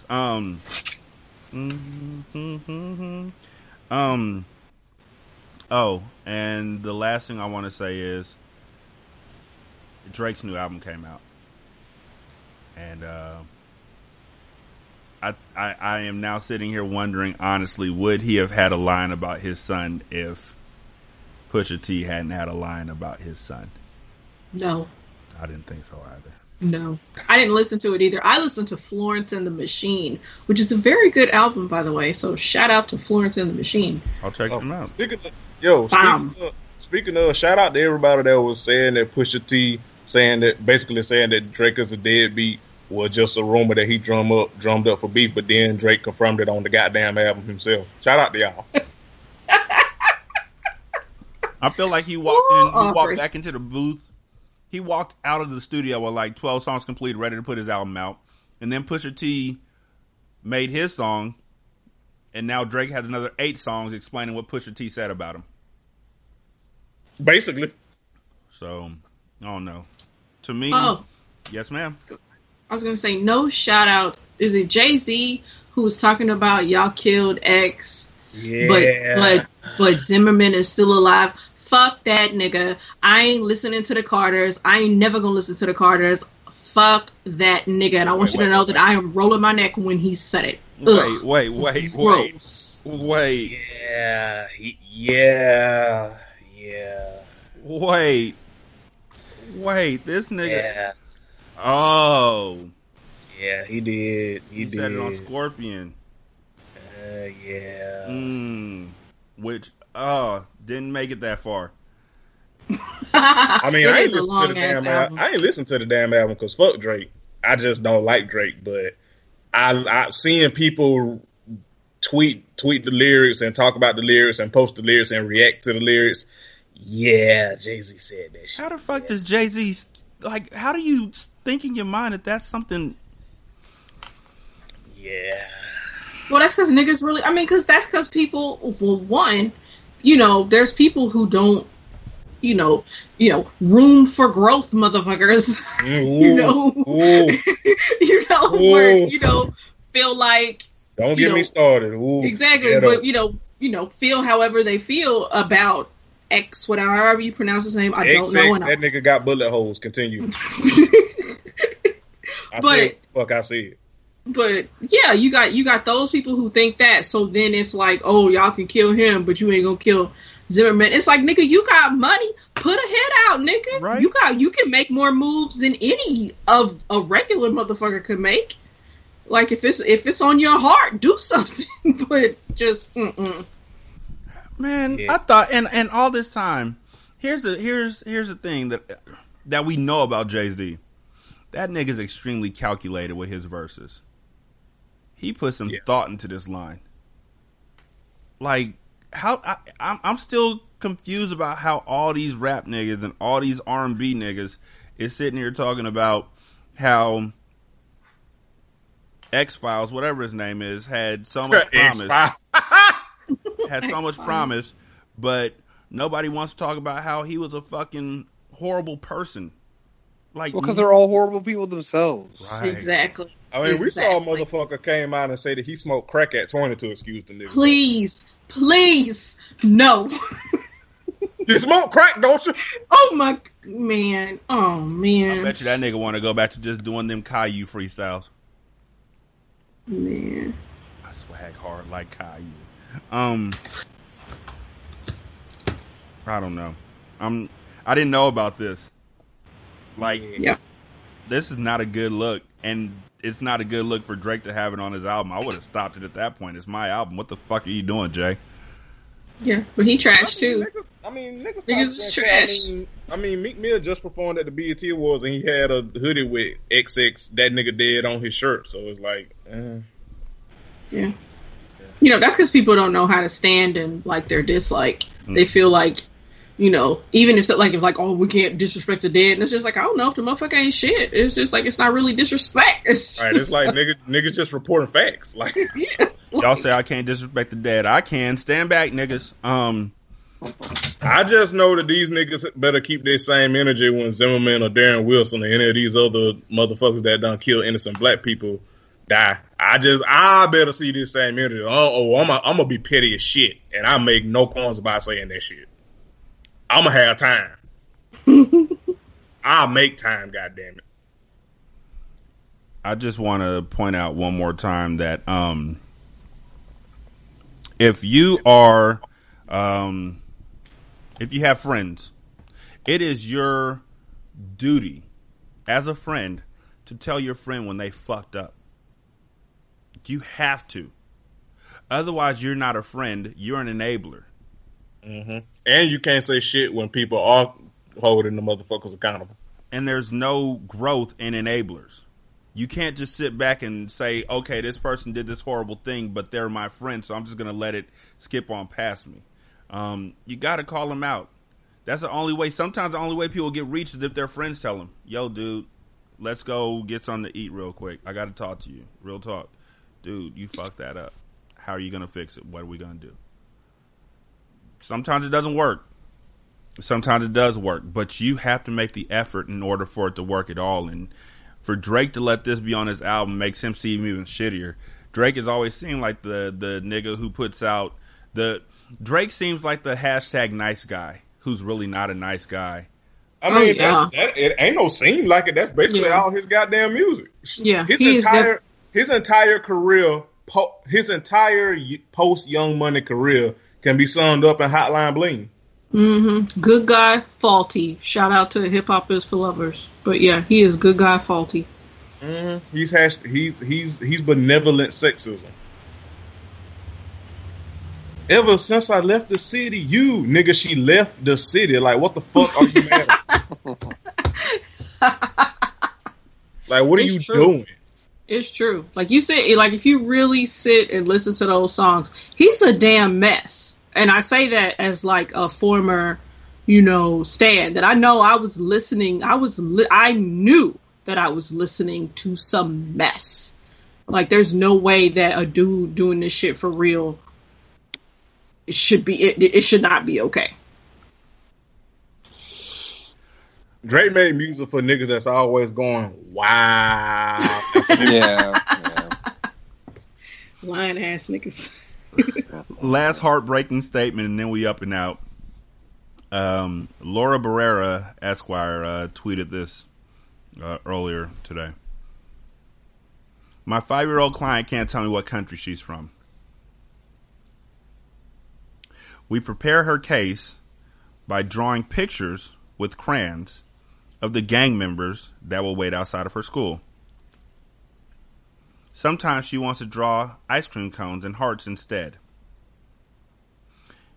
Oh, and the last thing I want to say is Drake's new album came out. And I am now sitting here wondering, honestly, would he have had a line about his son if Pusha T hadn't had a line about his son? No. I didn't think so either. No. I didn't listen to it either. I listened to Florence and the Machine, which is a very good album, by the way. So shout out to Florence and the Machine. I'll check them out. Speaking of, shout out to everybody that was saying that Pusha T saying that Drake is a deadbeat was just a rumor that he drummed up for beef, but then Drake confirmed it on the goddamn album himself. Shout out to y'all. I feel like he walked back into the booth. He walked out of the studio with like 12 songs complete, ready to put his album out. And then Pusha T made his song, and now Drake has another 8 songs explaining what Pusha T said about him. Basically. So, I don't know. To me, yes, ma'am. I was going to say, no shout out. Is it Jay-Z who was talking about y'all killed X? Yeah. But Zimmerman is still alive. Fuck that nigga. I ain't listening to the Carters. I ain't never gonna listen to the Carters. Fuck that nigga. And I want you to know that I am rolling my neck when he said it. Wait. Yeah. Wait, this nigga. Yeah. Oh. Yeah, he did. He said it on Scorpion. Yeah. Which, didn't make it that far. I mean, I ain't listened to the damn album. I ain't listened to the damn album because fuck Drake. I just don't like Drake. But I seeing people tweet the lyrics and talk about the lyrics and post the lyrics and react to the lyrics. Yeah, Jay-Z said that shit. How the fuck does Jay-Z, like, how do you think in your mind that that's something? Yeah. Well, that's because niggas really, that's because people, for one, there's people who don't, room for growth, motherfuckers. Where, feel like. Don't get me started. Ooh, exactly. But, feel however they feel about X, whatever, however you pronounce his name. I don't know. That nigga got bullet holes. Continue. I see it. But yeah, you got those people who think that. So then it's like, oh, y'all can kill him, but you ain't gonna kill Zimmerman. It's like, nigga, you got money, put a hit out, nigga. Right. You can make more moves than any of a regular motherfucker could make. Like if it's on your heart, do something. But just Man, I thought, and all this time, here's the thing that we know about Jay-Z. That nigga's extremely calculated with his verses. He put some thought into this line. Like, I'm still confused about how all these rap niggas and all these R&B niggas is sitting here talking about how X-Files, whatever his name is, had so much promise. Had so much promise, but nobody wants to talk about how he was a fucking horrible person. Like, because they're all horrible people themselves. Right. Exactly. I mean, we saw a motherfucker came out and say that he smoked crack at 20 to excuse the nigga. Please, no. You smoke crack, don't you? Oh my man. Oh man. I bet you that nigga want to go back to just doing them Caillou freestyles. Man, I swag hard like Caillou. I don't know. I didn't know about this. Like, this is not a good look, and it's not a good look for Drake to have it on his album. I would have stopped it at that point. It's my album. What the fuck are you doing, Jay? Yeah, but he trashed too. Niggas is trash. I mean, Meek Mill just performed at the BET Awards, and he had a hoodie with XX that nigga dead on his shirt. So it's like, yeah. You know, that's because people don't know how to stand and like their dislike. They feel like, you know, even if oh, we can't disrespect the dead, and it's just like, I don't know if the motherfucker ain't shit. It's just like, it's not really disrespect. It's like niggas just reporting facts. Like, y'all say I can't disrespect the dead. I can. Stand back, niggas. I just know that these niggas better keep their same energy when Zimmerman or Darren Wilson or any of these other motherfuckers that done kill innocent black people die. I better see this same energy. I'm gonna be petty as shit, and I make no qualms about saying that shit. I'm gonna have time. I'll make time, goddammit. I just want to point out one more time that if you are if you have friends, it is your duty as a friend to tell your friend when they fucked up. You have to. Otherwise, you're not a friend. You're an enabler. Mm-hmm. And you can't say shit when people are holding the motherfuckers accountable. And there's no growth in enablers. You can't just sit back and say, okay, this person did this horrible thing, but they're my friend, so I'm just going to let it skip on past me. You got to call them out. That's the only way. Sometimes the only way people get reached is if their friends tell them, yo, dude, let's go get something to eat real quick. I got to talk to you. Real talk. Dude, you fucked that up. How are you going to fix it? What are we going to do? Sometimes it doesn't work. Sometimes it does work. But you have to make the effort in order for it to work at all. And for Drake to let this be on his album makes him seem even shittier. Drake has always seemed like the nigga who puts out Drake seems like the hashtag nice guy who's really not a nice guy. I mean, it ain't no seem like it. That's basically all his goddamn music. Yeah, his entire career, his entire post Young Money career can be summed up in Hotline Bling. Mm-hmm. Good guy, faulty. Shout out to Hip Hop Is for Lovers. But yeah, he is good guy, faulty. Mm-hmm. He's benevolent sexism. Ever since I left the city, nigga, she left the city. Like, what the fuck are you mad at? Like, what are you doing? It's true. Like you said, like if you really sit and listen to those songs, he's a damn mess. And I say that as like a former, stan, that I know I was listening. I knew that I was listening to some mess. Like there's no way that a dude doing this shit for real, it should not be okay. Drake made music for niggas that's always going, wow. Yeah. Lying ass niggas. Last heartbreaking statement, and then we up and out. Laura Barrera, Esquire, tweeted this earlier today. My 5-year-old client can't tell me what country she's from. We prepare her case by drawing pictures with crayons of the gang members that will wait outside of her school. Sometimes she wants to draw ice cream cones and hearts instead.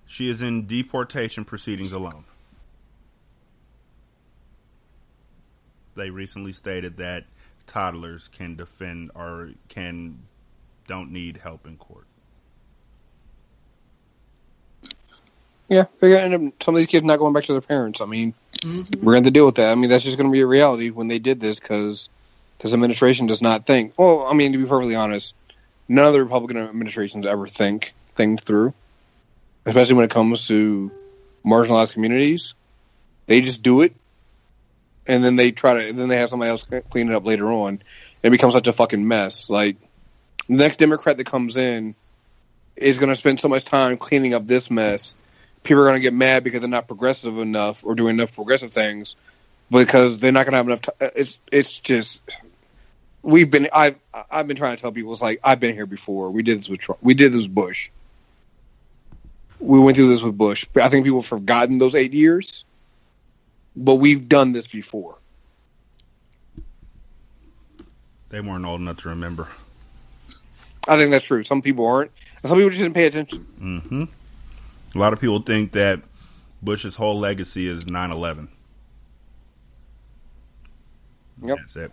She is in deportation proceedings alone. They recently stated that toddlers can defend or don't need help in court. Yeah, they're gonna end up, some of these kids not going back to their parents. I mean, we're going to have to deal with that. I mean, that's just going to be a reality when they did this, because this administration does not think. Well, I mean, to be perfectly honest, none of the Republican administrations ever think things through, especially when it comes to marginalized communities. They just do it, and then they then they have somebody else clean it up later on. It becomes such a fucking mess. Like, the next Democrat that comes in is going to spend so much time cleaning up this mess. People are going to get mad because they're not progressive enough or doing enough progressive things, because they're not going to have enough time. It's just, I've been trying to tell people, it's like, I've been here before. We did this with Trump. We did this with Bush. We went through this with Bush. I think people have forgotten those 8 years, but we've done this before. They weren't old enough to remember. I think that's true. Some people aren't. And some people just didn't pay attention. Mm-hmm. A lot of people think that Bush's whole legacy is 9/11. Yep. That's it.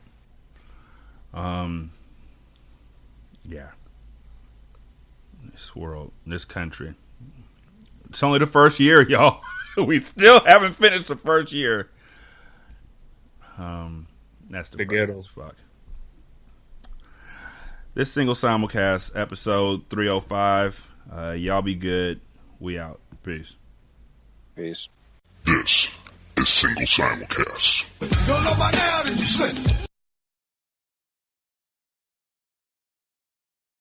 Yeah. This world, this country. It's only the first year, y'all. We still haven't finished the first year. That's the ghetto. Fuck. This single simulcast, episode 305. Y'all be good. We out. Peace. Peace. This is Single Simulcast. Don't know by now that you slip.